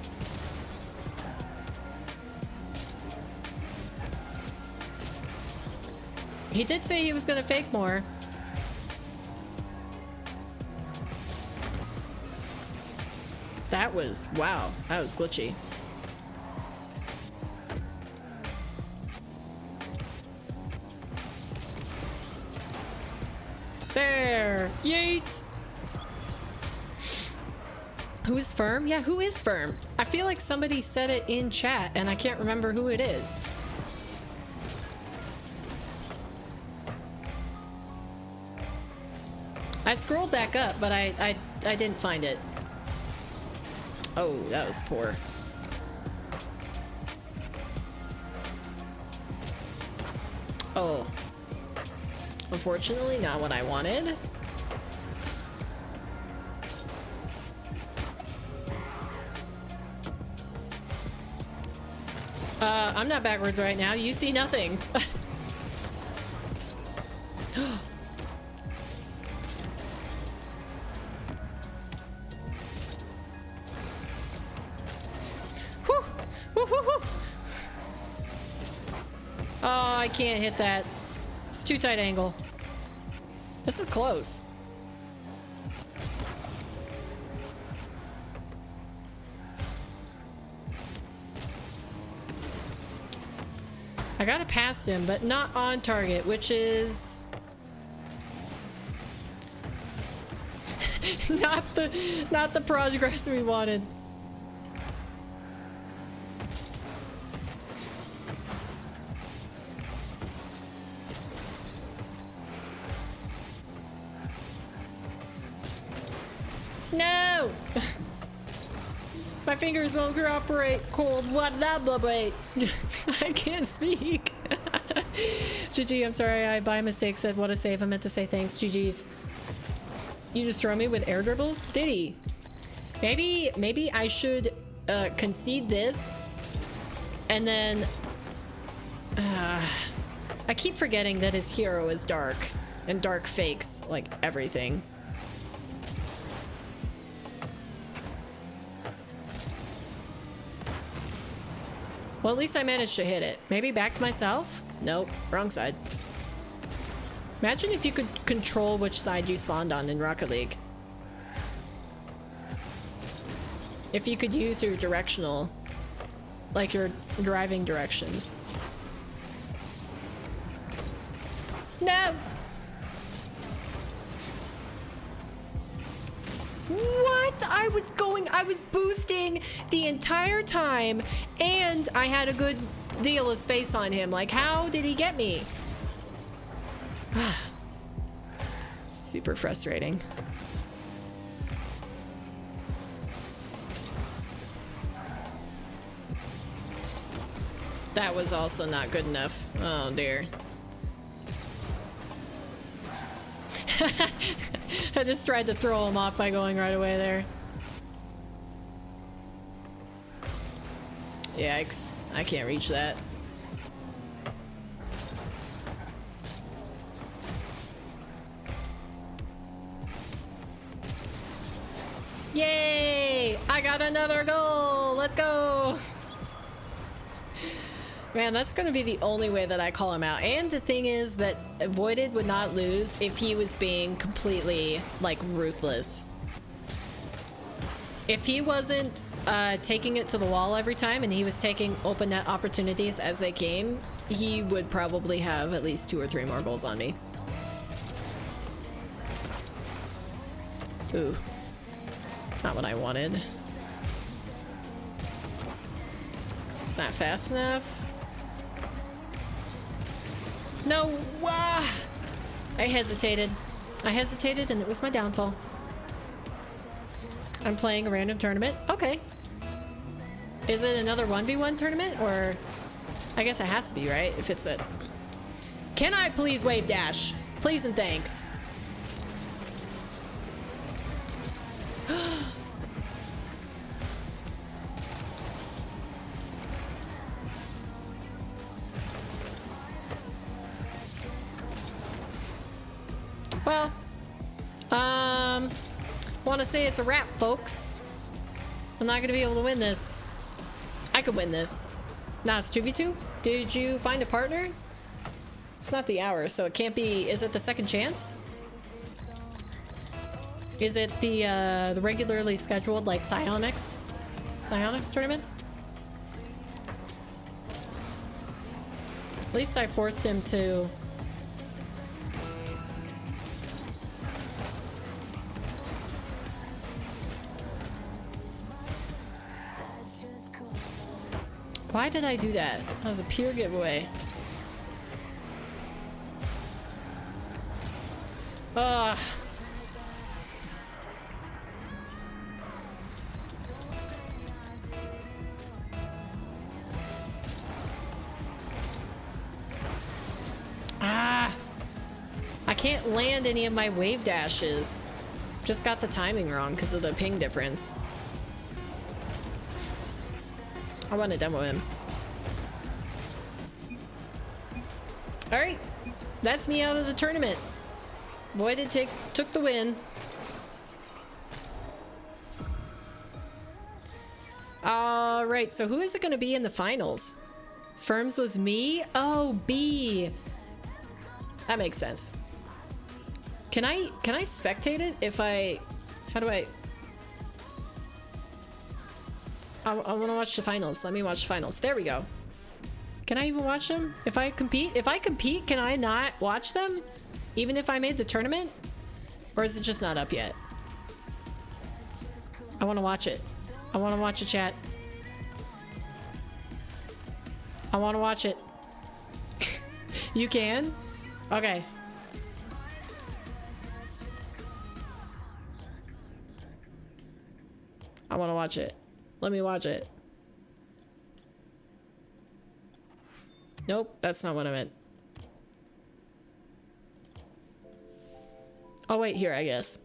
He did say he was gonna fake more. That was, wow, that was glitchy. There, Yeats. Who's Firm? Yeah, who is Firm? I feel like somebody said it in chat and I can't remember who it is. I scrolled back up, but I didn't find it. Oh, that was poor. Oh. Unfortunately, not what I wanted. I'm not backwards right now. You see nothing. Oh, I can't hit that. It's too tight angle. This is close. I got it past him, but not on target, which is not the progress we wanted. No! My fingers won't cooperate. Cold. What? Wait. I can't speak. GG, I'm sorry. I by mistake said what a save. I meant to say thanks. GG's. You destroy me with air dribbles? Did he? Maybe I should concede this. And then... I keep forgetting that his hero is dark. And dark fakes, like, everything. Well, at least I managed to hit it. Maybe backed myself? Nope, wrong side. Imagine if you could control which side you spawned on in Rocket League. If you could use your directional, like your driving directions. No! What? I was boosting the entire time and I had a good deal of space on him. Like, how did he get me? Super frustrating. That was also not good enough. Oh dear. I just tried to throw him off by going right away there. Yikes. I can't reach that. Yay! I got another goal! Let's go! Man, that's gonna be the only way that I call him out. And the thing is that Voided would not lose if he was being completely, like, ruthless. If he wasn't taking it to the wall every time and he was taking open net opportunities as they came, he would probably have at least 2 or 3 more goals on me. Ooh. Not what I wanted. It's not fast enough. No! I hesitated. I hesitated and it was my downfall. I'm playing a random tournament. Okay. Is it another 1v1 tournament? Or... I guess it has to be, right? If it's a... Can I please wave dash? Please and thanks. Well, want to say it's a wrap, folks. I'm not gonna be able to win this. I could win this. Nah, it's 2v2. Did you find a partner? It's not the hour, so it can't be. Is it the second chance? Is it the regularly scheduled, like, Psionics tournaments? At least I forced him to. Why did I do that? That was a pure giveaway. Ugh. I can't land any of my wave dashes. Just got the timing wrong because of the ping difference. I want to demo him. Alright. That's me out of the tournament. Voided took the win. Alright, so who is it going to be in the finals? Firms was me? Oh, B. That makes sense. Can I spectate it if I... How do I... I want to watch the finals. Let me watch the finals. There we go. Can I even watch them? If I compete, can I not watch them? Even if I made the tournament? Or is it just not up yet? I want to watch it. I want to watch it, chat. I want to watch it. You can? Okay. I want to watch it. Let me watch it. Nope, that's not what I meant. Oh wait, here I guess.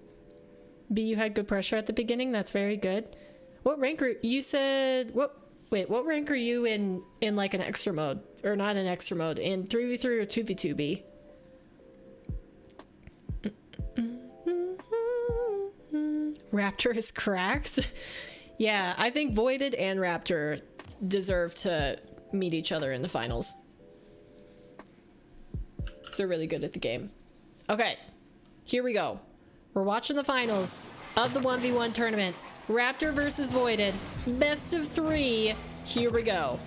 B, you had good pressure at the beginning. That's very good. What rank are you said? What? Wait, what rank are you in like an extra mode or not an extra mode in 3v3 or 2v2? B. Raptor is cracked. Yeah, I think Voided and Raptor deserve to meet each other in the finals. So they're really good at the game. Okay, here we go. We're watching the finals of the 1v1 tournament. Raptor versus Voided. Best of 3. Here we go.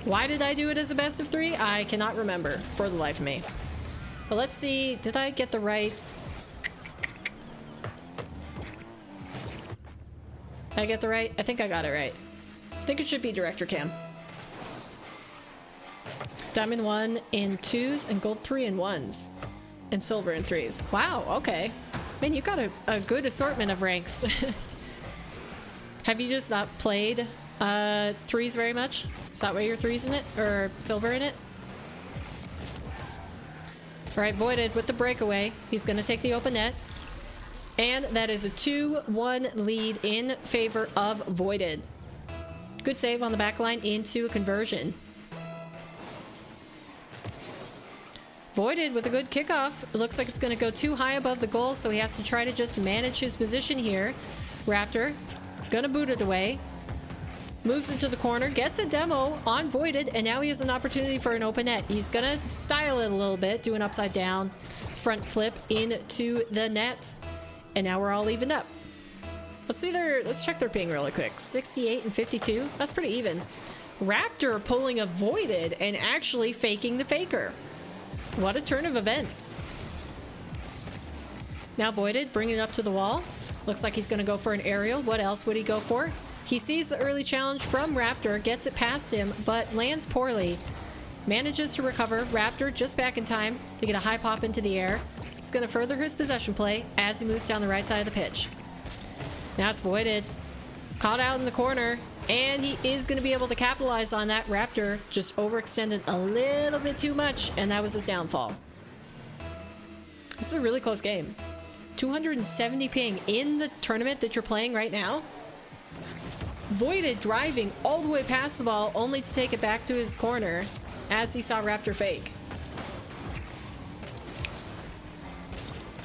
Why did I do it as a best of 3? I cannot remember for the life of me. But let's see. Did I get the rights? Did I get the right? I think I got it right. I think it should be Director Cam. Diamond 1 in 2s and gold 3 in 1s. And silver in 3s. Wow, okay. Man, you've got a good assortment of ranks. Have you just not played 3s very much? Is that why you're 3s in it? Or silver in it? Alright, Voided with the breakaway. He's gonna take the open net. And that is a 2-1 lead in favor of Voided. Good save on the back line into a conversion. Voided with a good kickoff. It looks like it's going to go too high above the goal, so he has to try to just manage his position here. Raptor gonna boot it away. Moves into the corner, gets a demo on Voided, and now he has an opportunity for an open net. He's gonna style it a little bit, do an upside down front flip into the nets. And now we're all evened up. Let's check their ping really quick. 68 and 52. That's pretty even. Raptor pulling a Voided and actually faking the faker. What a turn of events. Now Voided bringing it up to the wall. Looks like he's going to go for an aerial. What else would he go for? He sees the early challenge from Raptor, gets it past him, but lands poorly. Manages to recover. Raptor just back in time to get a high pop into the air. It's going to further his possession play as he moves down the right side of the pitch. Now it's Voided. Caught out in the corner. And he is going to be able to capitalize on that. Raptor just overextended a little bit too much, and that was his downfall. This is a really close game. 270 ping in the tournament that you're playing right now. Voided driving all the way past the ball, only to take it back to his corner as he saw Raptor fake.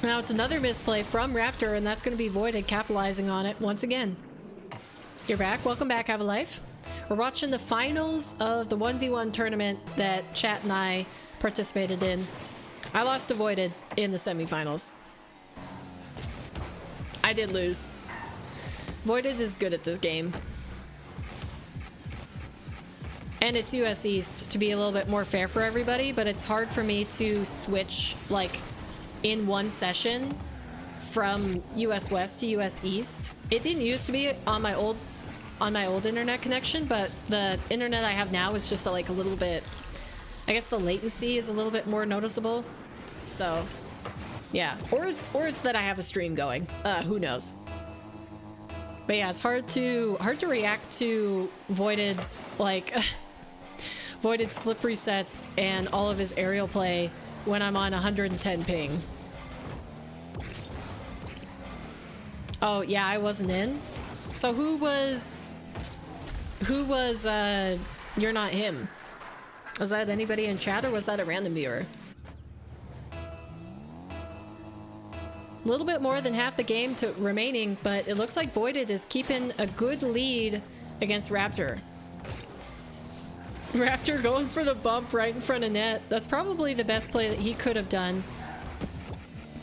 Now it's another misplay from Raptor, and that's going to be Voided capitalizing on it once again. You're back. Welcome back, Have a Life. We're watching the finals of the 1v1 tournament that Chat and I participated in. I lost to Voided in the semifinals. I did lose. Voided is good at this game. And it's US East to be a little bit more fair for everybody, but it's hard for me to switch like in one session from US West to US East. It didn't used to be on my old internet connection, but the internet I have now is just like a little bit, I guess the latency is a little bit more noticeable. So yeah, or it's that I have a stream going. Who knows? But yeah, it's hard to react to Voided's like Voided's flip resets and all of his aerial play when I'm on 110 ping. Oh yeah, I wasn't in. So who was You're Not Him? Was that anybody in chat, or was that a random viewer? A little bit more than half the game remaining, but it looks like Voided is keeping a good lead against Raptor. Raptor going for the bump right in front of net. That's probably the best play that he could have done,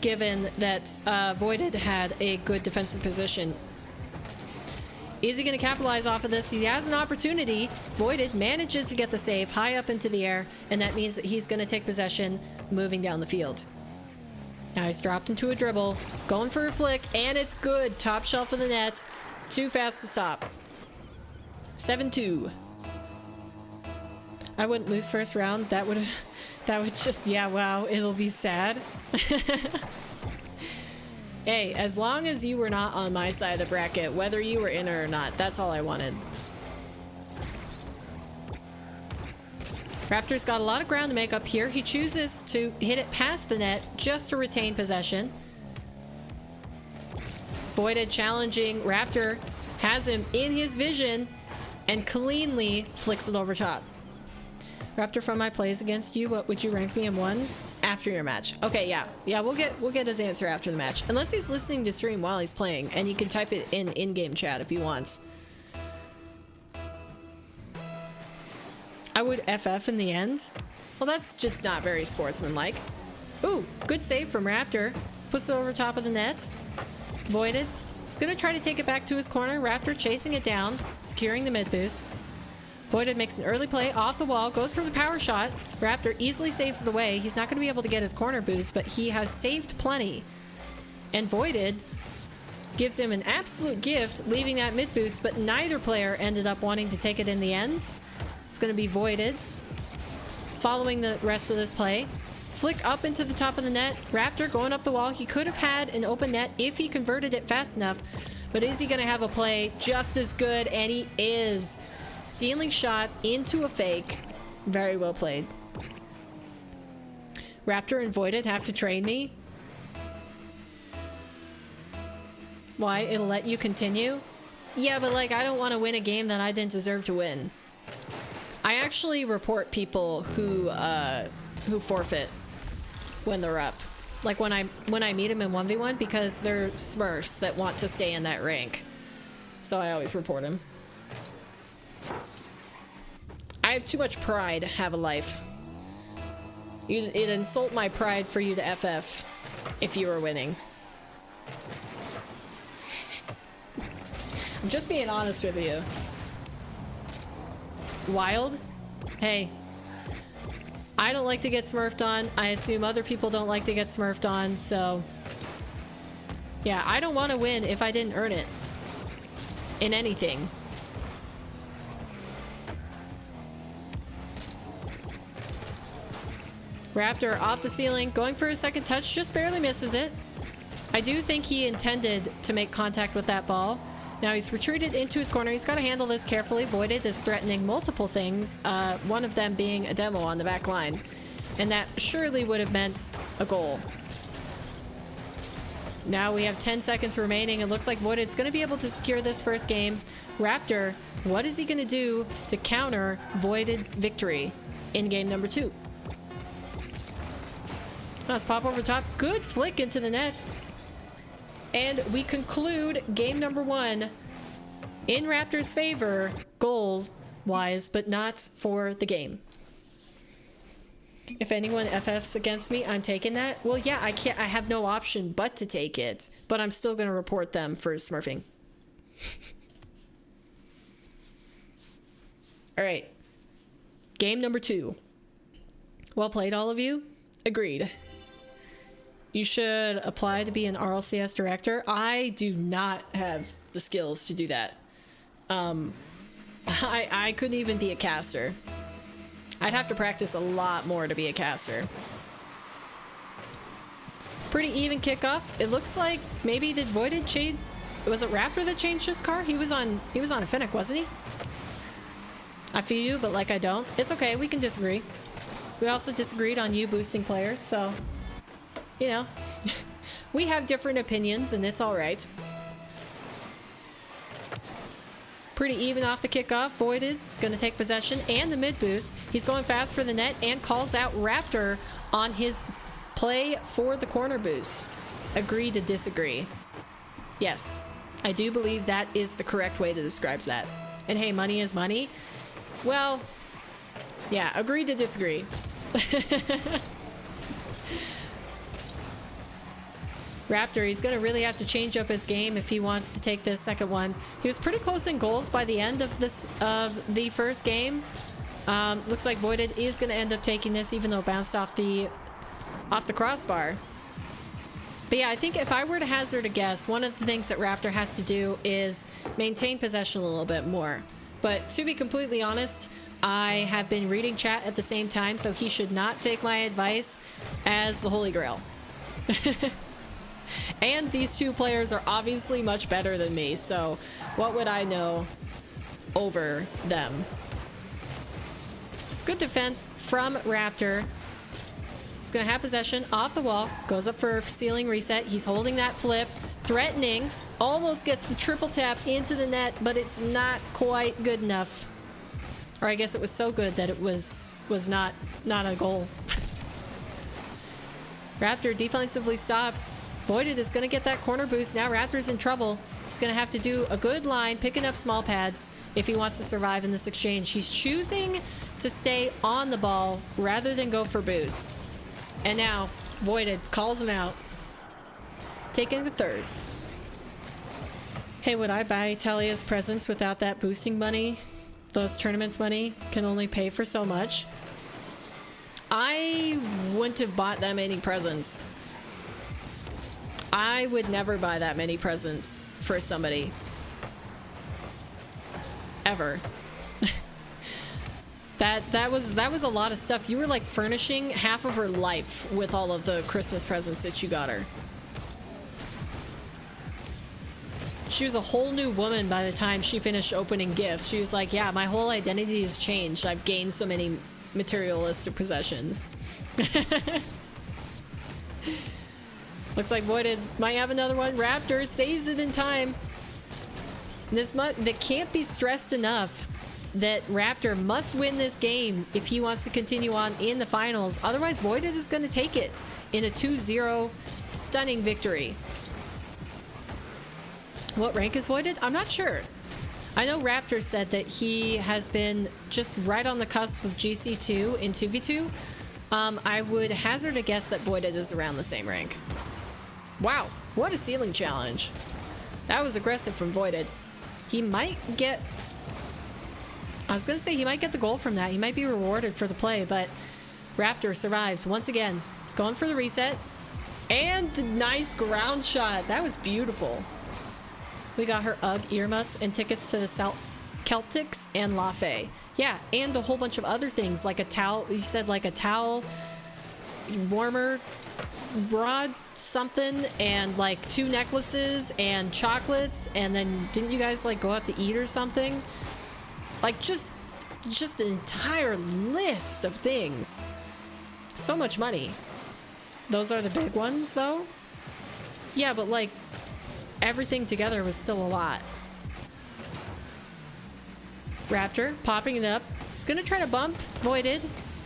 given that Voided had a good defensive position Is he going to capitalize off of this? He has an opportunity. Voided manages to get the save high up into the air, and that means that he's going to take possession moving down the field. Now he's dropped into a dribble, going for a flick, and it's good. Top shelf of the net. Too fast to stop. 7-2. I wouldn't lose first round. That would just, yeah, wow, it'll be sad. Hey, as long as you were not on my side of the bracket, whether you were in or not, that's all I wanted. Raptor's got a lot of ground to make up here. He chooses to hit it past the net just to retain possession. Voided challenging. Raptor has him in his vision and cleanly flicks it over top. Raptor, from my plays against you, what would you rank me in ones after your match? Okay, yeah, we'll get his answer after the match, unless he's listening to stream while he's playing, and he can type it in-game chat if he wants. I would FF in the end. Well, that's just not very sportsmanlike. Ooh, good save from Raptor. Puts it over top of the net. Voided. He's gonna try to take it back to his corner. Raptor chasing it down, securing the mid boost. Voided makes an early play off the wall, goes for the power shot. Raptor easily saves it away. He's not going to be able to get his corner boost, but he has saved plenty. And Voided gives him an absolute gift, leaving that mid boost, but neither player ended up wanting to take it in the end. It's going to be Voided's. Following the rest of this play. Flick up into the top of the net. Raptor going up the wall. He could have had an open net if he converted it fast enough, but is he going to have a play just as good? And he is. Ceiling shot into a fake. Very well played. Raptor and Voided have to train me. Why? It'll let you continue? Yeah, but like, I don't want to win a game that I didn't deserve to win. I actually report people who forfeit when they're up. Like when I meet them in 1v1, because they're smurfs that want to stay in that rank. So I always report them. I have too much pride to have a life. It'd insult my pride for you to FF if you were winning. I'm just being honest with you. Wild? Hey. I don't like to get smurfed on. I assume other people don't like to get smurfed on, so... Yeah, I don't want to win if I didn't earn it. In anything. Raptor off the ceiling, going for a second touch, just barely misses it. I do think he intended to make contact with that ball. Now he's retreated into his corner. He's got to handle this carefully. Voided is threatening multiple things, one of them being a demo on the back line. And that surely would have meant a goal. Now we have 10 seconds remaining. It looks like Voided's going to be able to secure this first game. Raptor, what is he going to do to counter Voided's victory in game number 2? Let's pop over top. Good flick into the net. And we conclude game number 1 in Raptor's favor, goals-wise, but not for the game. If anyone FFs against me, I'm taking that. Well, yeah, I can't. I have no option but to take it, but I'm still going to report them for smurfing. All right. Game number 2. Well played, all of you. Agreed. You should apply to be an RLCS director. I do not have the skills to do that. I couldn't even be a caster. I'd have to practice a lot more to be a caster. Pretty even kickoff. It looks like maybe did Voided change? Was it Raptor that changed his car? He was on a Finnick, wasn't he? I feel you, but like I don't. It's okay, we can disagree. We also disagreed on you boosting players, so you know, we have different opinions and it's all right. Pretty even off the kickoff. Voided's going to take possession and the mid boost. He's going fast for the net and calls out Raptor on his play for the corner boost. Agree to disagree. Yes, I do believe that is the correct way to describe that. And hey, money is money. Well, yeah, agree to disagree. Raptor, he's going to really have to change up his game if he wants to take this second one. He was pretty close in goals by the end of the first game. Looks like Voided is going to end up taking this, even though it bounced off the crossbar. But yeah, I think if I were to hazard a guess, one of the things that Raptor has to do is maintain possession a little bit more. But to be completely honest, I have been reading chat at the same time, so he should not take my advice as the Holy Grail. And these two players are obviously much better than me, so what would I know over them? It's good defense from Raptor. He's gonna have possession off the wall, goes up for ceiling reset. He's holding that flip, threatening, almost gets the triple tap into the net, but it's not quite good enough. Or I guess it was so good that it was not a goal. Raptor defensively stops. Voided is going to get that corner boost. Now Raptor's in trouble. He's going to have to do a good line, picking up small pads if he wants to survive in this exchange. He's choosing to stay on the ball rather than go for boost. And now Voided calls him out. Taking the third. Hey, would I buy Talia's presents without that boosting money? Those tournaments money can only pay for so much. I wouldn't have bought that many presents. I would never buy that many presents for somebody. Ever. That was a lot of stuff. You were like furnishing half of her life with all of the Christmas presents that you got her. She was a whole new woman by the time she finished opening gifts. She was like, yeah, my whole identity has changed. I've gained so many materialistic possessions. Looks like Voided might have another one. Raptor saves it in time. That can't be stressed enough that Raptor must win this game if he wants to continue on in the finals. Otherwise, Voided is going to take it in a 2-0 stunning victory. What rank is Voided? I'm not sure. I know Raptor said that he has been just right on the cusp of GC2 in 2v2. I would hazard a guess that Voided is around the same rank. Wow, what a ceiling challenge. That was aggressive from Voided. He might get... I was going to say he might get the goal from that. He might be rewarded for the play, but Raptor survives once again. He's going for the reset. And the nice ground shot. That was beautiful. We got her UGG earmuffs and tickets to the Celtics and La Fe. Yeah, and a whole bunch of other things, like a towel. You said like a towel warmer broad something, and like 2 necklaces and chocolates, and then didn't you guys like go out to eat or something? Like just an entire list of things. So much money. Those are the big ones though. Yeah, but like everything together was still a lot. Raptor popping it up. He's gonna try to bump Voided.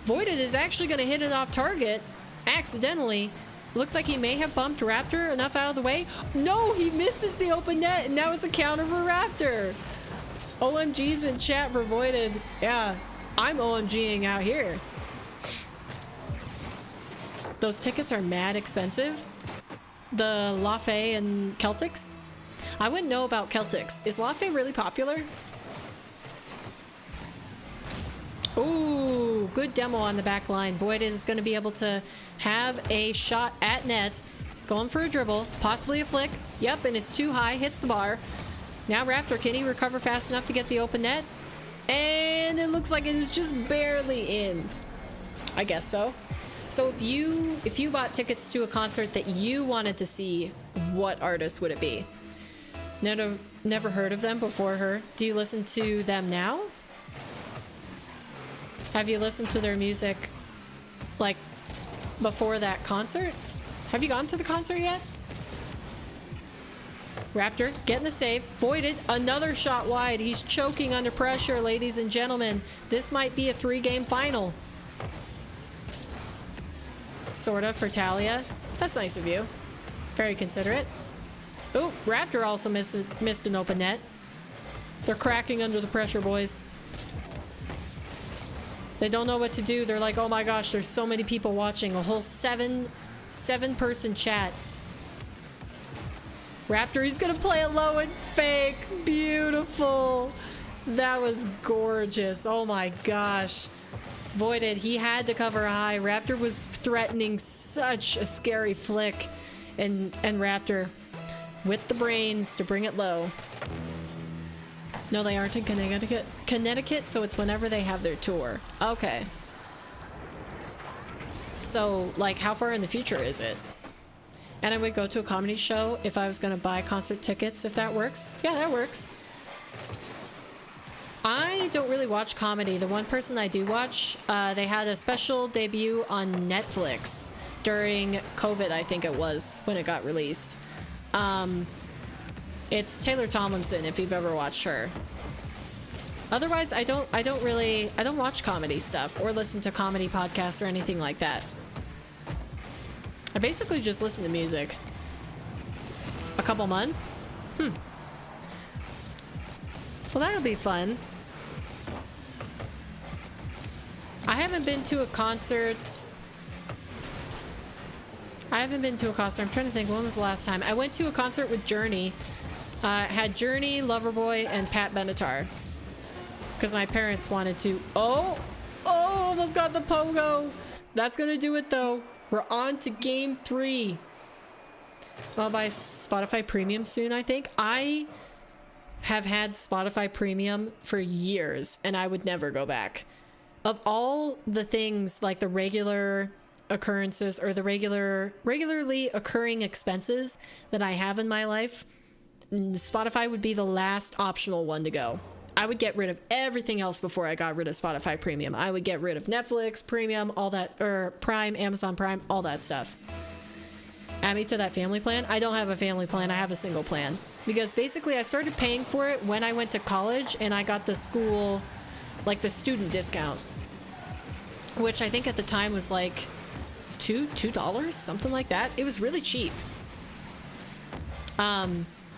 Voided is actually gonna hit it off target accidentally. Looks like he may have bumped Raptor enough out of the way. No, he misses the open net, and now it's a counter for Raptor. OMG's in chat for Voided. Yeah, I'm OMGing out here. Those tickets are mad expensive. The La Fe and Celtics. I wouldn't know about Celtics. Is La Fe really popular? Ooh, good demo on the back line. Voided is going to be able to have a shot at net. He's going for a dribble, possibly a flick. Yep, and it's too high, hits the bar. Now Raptor, can he recover fast enough to get the open net? And it looks like it is just barely in. I guess so. So if you bought tickets to a concert that you wanted to see, what artist would it be? Never heard of them before her. Do you listen to them now? Have you listened to their music like before that concert? Have you gone to the concert yet? Raptor getting the save. Voided, another shot wide. He's choking under pressure, ladies and gentlemen. This might be a 3-game final. Sorta for Talia. That's nice of you. Very considerate. Oh, Raptor also missed an open net. They're cracking under the pressure, boys. They don't know what to do. They're like, oh my gosh, there's so many people watching. A whole seven-person chat. Raptor, he's gonna play it low and fake. Beautiful. That was gorgeous. Oh my gosh. Voided, he had to cover a high. Raptor was threatening such a scary flick. And Raptor with the brains to bring it low. No, they aren't in Connecticut, so it's whenever they have their tour. Okay. So, like, how far in the future is it? And I would go to a comedy show if I was going to buy concert tickets, if that works. Yeah, that works. I don't really watch comedy. The one person I do watch, they had a special debut on Netflix during COVID, I think it was, when it got released. It's Taylor Tomlinson, if you've ever watched her. Otherwise, I don't watch comedy stuff or listen to comedy podcasts or anything like that. I basically just listen to music. A couple months? Well, that'll be fun. I haven't been to a concert. I'm trying to think, when was the last time? I went to a concert with Journey. Had Journey, Loverboy, and Pat Benatar. Because my parents wanted to. Oh, almost got the pogo. That's gonna do it though. We're on to game 3. I'll buy Spotify Premium soon, I think. I have had Spotify Premium for years, and I would never go back. Of all the things, like the regular occurrences or the regularly occurring expenses that I have in my life, Spotify would be the last optional one to go. I would get rid of everything else before I got rid of Spotify Premium. I would get rid of Netflix, Premium, all that, or Prime, Amazon Prime, all that stuff. Add me to that family plan. I don't have a family plan. I have a single plan. Because basically I started paying for it when I went to college and I got the school, like the student discount. Which I think at the time was like $2, something like that. It was really cheap.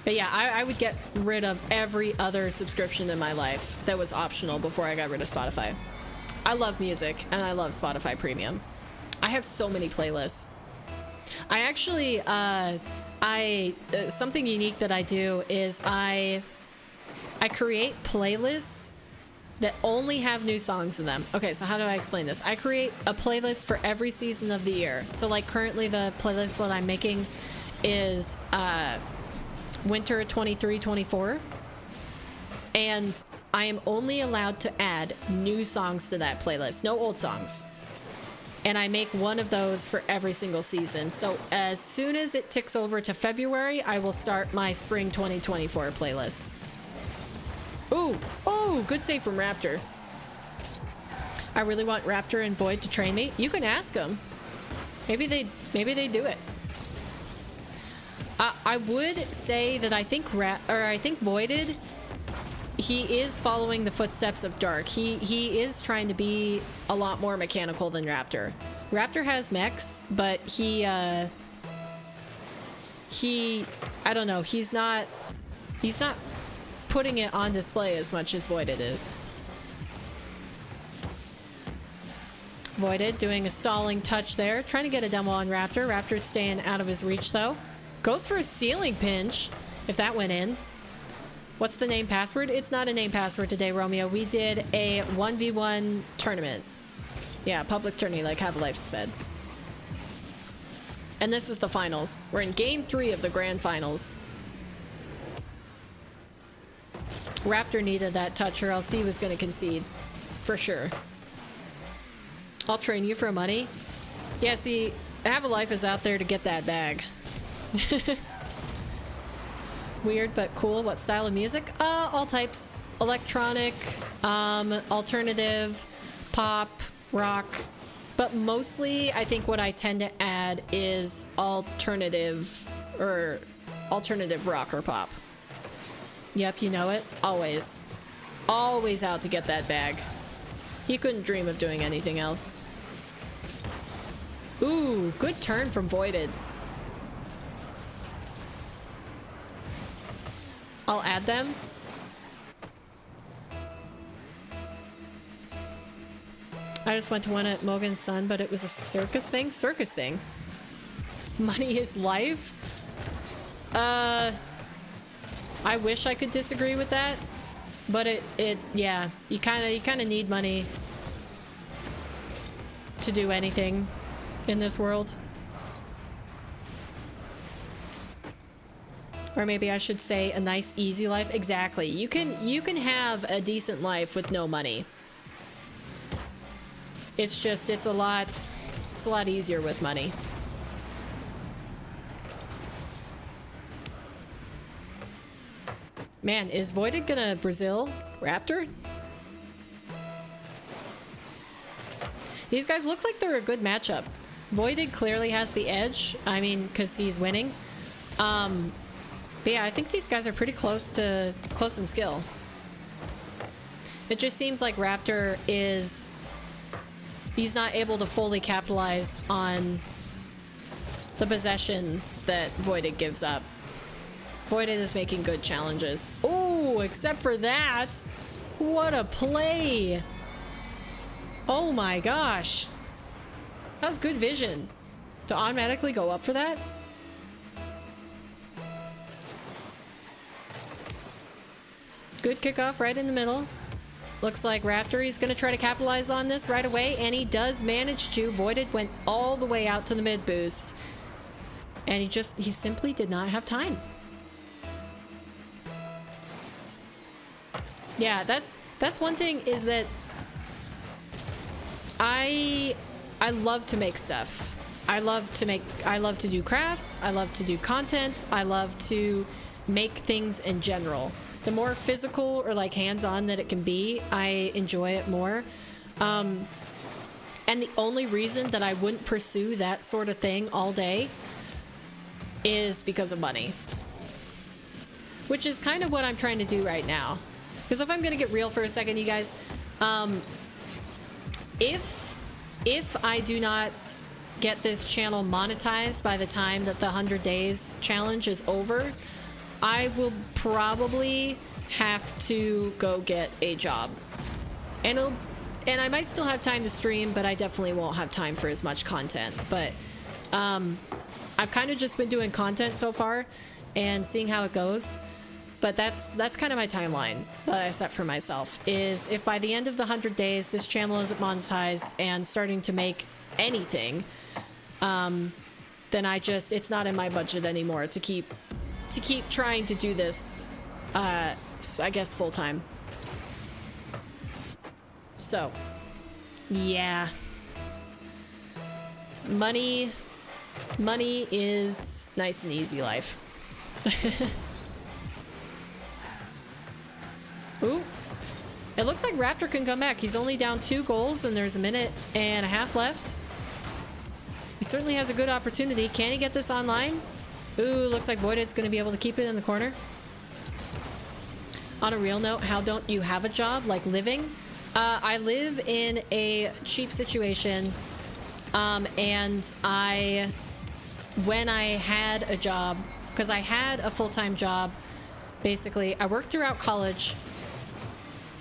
But yeah, I would get rid of every other subscription in my life that was optional before I got rid of Spotify. I love music and I love Spotify Premium. I have so many playlists. I actually, something unique that I do is I create playlists that only have new songs in them. Okay, so how do I explain this? I create a playlist for every season of the year. So like currently the playlist that I'm making is winter 23-24, and I am only allowed to add new songs to that playlist, no old songs. And I make one of those for every single season. So as soon as it ticks over to February, I will start my spring 2024 playlist. Ooh, good save from Raptor. I really want Raptor and Void to train me. You can ask them. Maybe they do it. I would say that I think Voided, he is following the footsteps of Dark. He is trying to be a lot more mechanical than Raptor. Raptor has mechs, but he I don't know, he's not putting it on display as much as Voided is. Voided doing a stalling touch there, trying to get a demo on Raptor. Raptor's staying out of his reach though. Goes for a ceiling pinch, if that went in. What's the name password? It's not a name password today, Romeo. We did a 1v1 tournament. Yeah, public tourney, like Have-A-Life said. And this is the finals. We're in game 3 of the grand finals. Raptor needed that touch or else he was going to concede. For sure. I'll train you for money. Yeah, see, Have-A-Life is out there to get that bag. Weird but cool. What style of music? All types. Electronic, alternative, pop, rock. But mostly, I think what I tend to add is alternative rock or pop. Yep, you know it. Always. Always out to get that bag. He couldn't dream of doing anything else. Ooh, good turn from Voided. I'll add them. I just went to one at Mogan's Son, but it was a circus thing? Circus thing. Money is life? I wish I could disagree with that, but yeah, you kind of need money to do anything in this world. Or maybe I should say a nice easy life. Exactly. You can have a decent life with no money. It's just it's a lot easier with money. Man, is Voided gonna Brazil Raptor? These guys look like they're a good matchup. Voided clearly has the edge. I mean, because he's winning. But yeah, I think these guys are pretty close in skill. It just seems like Raptor he's not able to fully capitalize on the possession that Voided gives up. Voided is making good challenges. Oh, except for that. What a play. Oh my gosh. That was good vision. To automatically go up for that? Good kickoff right in the middle. Looks like Raptor, he's going to try to capitalize on this right away, and he does manage to. Voided went all the way out to the mid boost. And he simply did not have time. Yeah, that's one thing is that I love to make stuff. I love to do crafts. I love to do content. I love to make things in general. The more physical or like hands-on that it can be, I enjoy it more. And the only reason that I wouldn't pursue that sort of thing all day is because of money. Which is kind of what I'm trying to do right now. Because if I'm going to get real for a second, you guys, if I do not get this channel monetized by the time that the 100 days challenge is over, I will probably have to go get a job. And I might still have time to stream, but I definitely won't have time for as much content. But I've kind of just been doing content so far and seeing how it goes. But that's kind of my timeline that I set for myself, is if by the end of the 100 days this channel isn't monetized and starting to make anything, then it's not in my budget anymore to keep trying to do this, I guess, full time. So, yeah. Money is nice and easy life. Ooh. It looks like Raptor can come back. He's only down 2 goals and there's a minute and a half left. He certainly has a good opportunity. Can he get this online? Ooh, looks like Voided's going to be able to keep it in the corner. On a real note, how don't you have a job? Like living? I live in a cheap situation. And when I had a job, because I had a full-time job, basically, I worked throughout college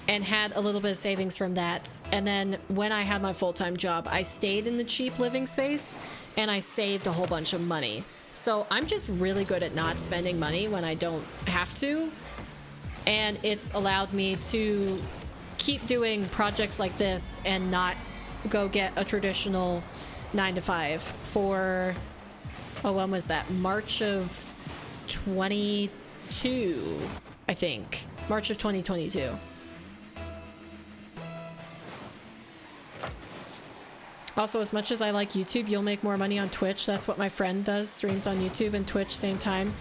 and had a little bit of savings from that. And then when I had my full-time job, I stayed in the cheap living space and I saved a whole bunch of money. So I'm just really good at not spending money when I don't have to. And it's allowed me to keep doing projects like this and not go get a traditional 9-to-5 for, oh, when was that? March of 22, I think. March of 2022. Also, as much as I like YouTube, you'll make more money on Twitch. That's what my friend does, streams on YouTube and Twitch same time.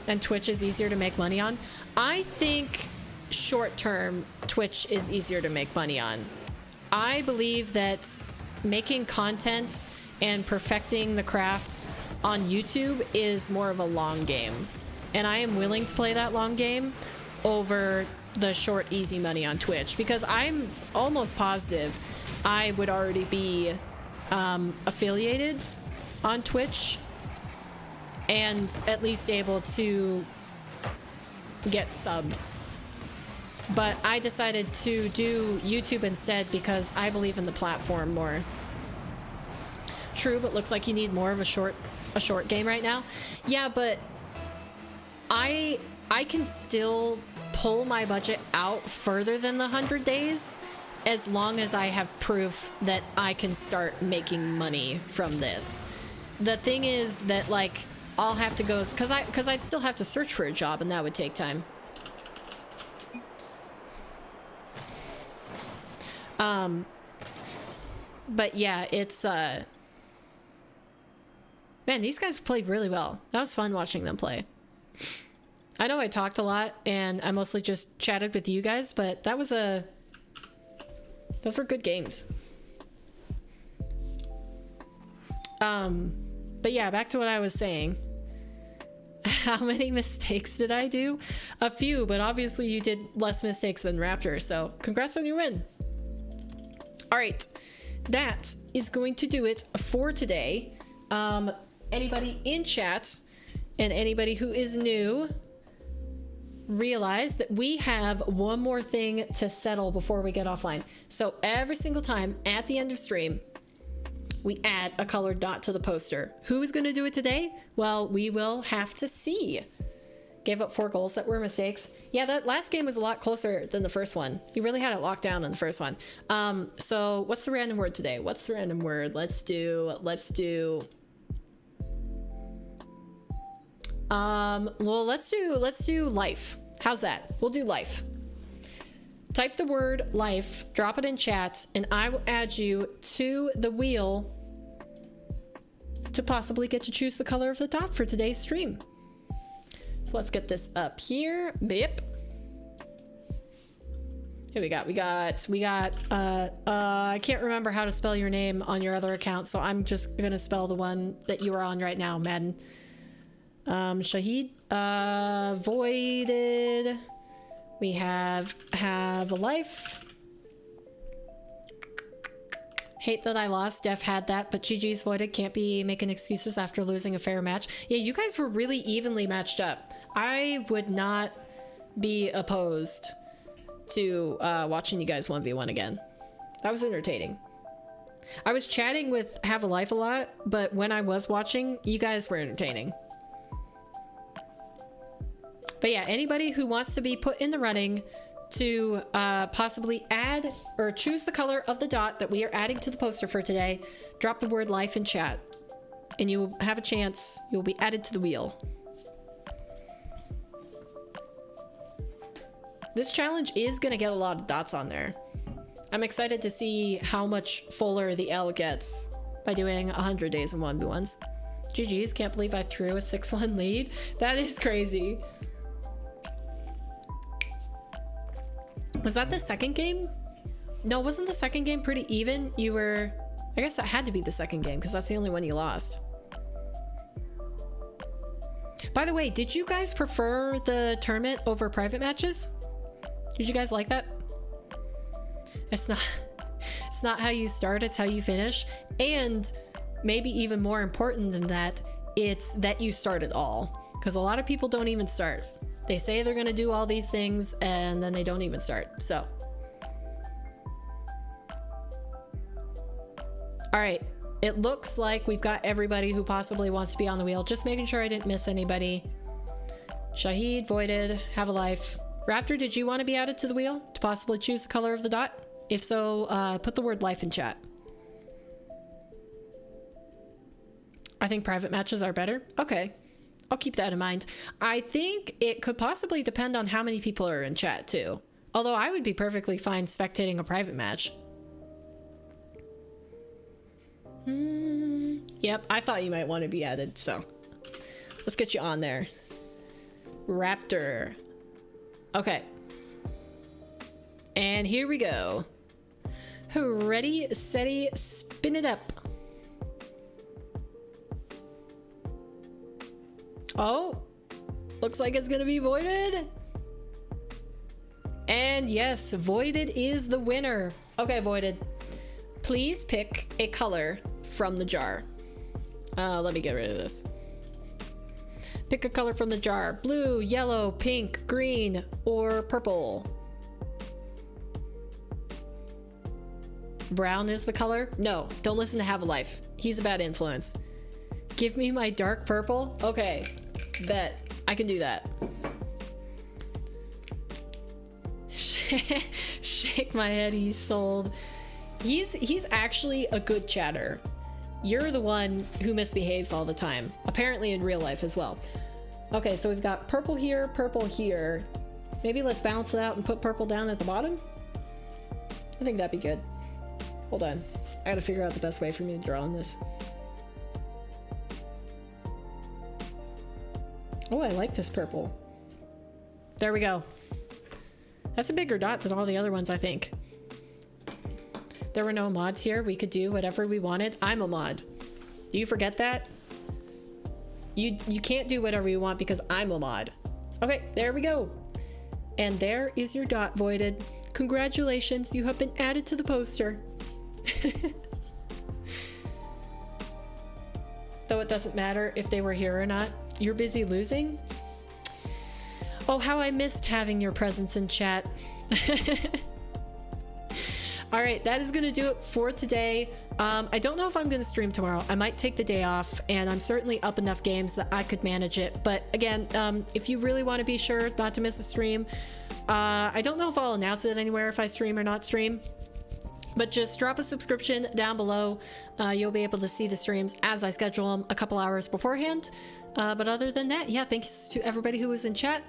And Twitch is easier to make money on. I think short term, Twitch is easier to make money on. I believe that making content and perfecting the craft on YouTube is more of a long game. And I am willing to play that long game over the short, easy money on Twitch, because I'm almost positive I would already be affiliated on Twitch and at least able to get subs. But I decided to do YouTube instead because I believe in the platform more. True, but looks like you need more of a short game right now. Yeah, but I can still pull my budget out further than the 100 days as long as I have proof that I can start making money from this. The thing is that, like, I'll have to go, because I'd still have to search for a job, and that would take time. But yeah, it's man, these guys played really well. That was fun watching them play. I know I talked a lot and I mostly just chatted with you guys, but those were good games. But yeah, back to what I was saying. How many mistakes did I do? A few, but obviously you did less mistakes than Raptor, so congrats on your win. All right, that is going to do it for today. Anybody in chat and anybody who is new, realize that we have one more thing to settle before we get offline. So every single time at the end of stream, we add a colored dot to the poster. Who is going to do it today? Well, we will have to see. Gave up 4 goals that were mistakes. Yeah, that last game was a lot closer than the first one. You really had it locked down in the first one. So what's the random word today? What's the random word? Let's do well, let's do life. How's that? We'll do life. Type the word life, drop it in chat, and I will add you to the wheel to possibly get to choose the color of the dot for today's stream. So let's get this up here. Beep. Here we got I can't remember how to spell your name on your other account, so I'm just gonna spell the one that you are on right now, Madden. Shahid, voided. We have a life. Hate that I lost. Def had that, but GG's voided. Can't be making excuses after losing a fair match. Yeah, you guys were really evenly matched up. I would not be opposed to watching you guys 1v1 again. That was entertaining. I was chatting with Have a Life a lot, but when I was watching, you guys were entertaining. But yeah, anybody who wants to be put in the running to possibly add or choose the color of the dot that we are adding to the poster for today, drop the word life in chat and you will have a chance. You'll be added to the wheel. This challenge is going to get a lot of dots on there. I'm excited to see how much fuller the L gets by doing 100 days in 1v1s. GG's, can't believe I threw a 6-1 lead. That is crazy. Was that the second game? No, wasn't the second game pretty even? You were... I guess that had to be the second game because that's the only one you lost. By the way, did you guys prefer the tournament over private matches? Did you guys like that? It's not how you start, it's how you finish. And maybe even more important than that, it's that you start it all. Because a lot of people don't even start. They say they're gonna do all these things and then they don't even start, so. All right, it looks like we've got everybody who possibly wants to be on the wheel. Just making sure I didn't miss anybody. Shahid, voided, have a life. Raptor, did you want to be added to the wheel to possibly choose the color of the dot? If so, put the word life in chat. I think private matches are better. Okay. I'll keep that in mind. I think it could possibly depend on how many people are in chat too. Although I would be perfectly fine spectating a private match. Yep, I thought you might want to be added, so let's get you on there. Raptor. Okay. And here we go. Ready, steady, spin it up. Oh, looks like it's gonna be voided. And yes, voided is the winner. Okay, voided. Please pick a color from the jar. Let me get rid of this. Pick a color from the jar. Blue, yellow, pink, green, or purple. Brown is the color? No, don't listen to Have a Life. He's a bad influence. Give me my dark purple? Okay. Bet. I can do that. Shake my head, he's sold. He's actually a good chatter. You're the one who misbehaves all the time, apparently in real life as well. Okay, so we've got purple here, purple here. Maybe let's balance it out and put purple down at the bottom. I think that'd be good. Hold on, I gotta figure out the best way for me to draw on this. Oh, I like this purple. There we go. That's a bigger dot than all the other ones, I think. There were no mods here. We could do whatever we wanted. I'm a mod. Do you forget that? You can't do whatever you want because I'm a mod. Okay, there we go. And there is your dot voided. Congratulations, you have been added to the poster. Though it doesn't matter if they were here or not. You're busy losing? Oh, how I missed having your presence in chat. All right, that is gonna do it for today. I don't know if I'm gonna stream tomorrow. I might take the day off, and I'm certainly up enough games that I could manage it. But again, if you really want to be sure not to miss a stream, I don't know if I'll announce it anywhere if I stream or not stream. But just drop a subscription down below. You'll be able to see the streams as I schedule them a couple hours beforehand. But other than that, yeah, thanks to everybody who was in chat.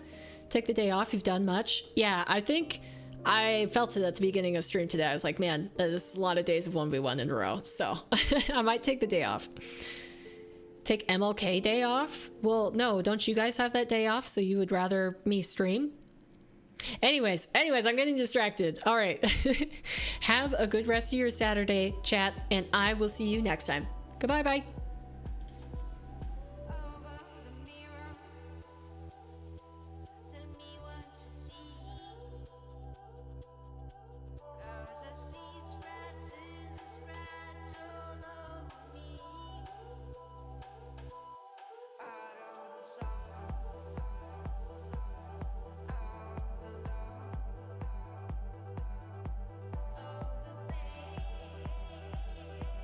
Take the day off. You've done much. Yeah, I think I felt it at the beginning of stream today. I was like, man, this is a lot of days of 1v1 in a row. So I might take the day off. Take MLK day off? Well, no, don't you guys have that day off? So you would rather me stream? Anyways, I'm getting distracted. All right. Have a good rest of your Saturday, chat, and I will see you next time. Goodbye, bye.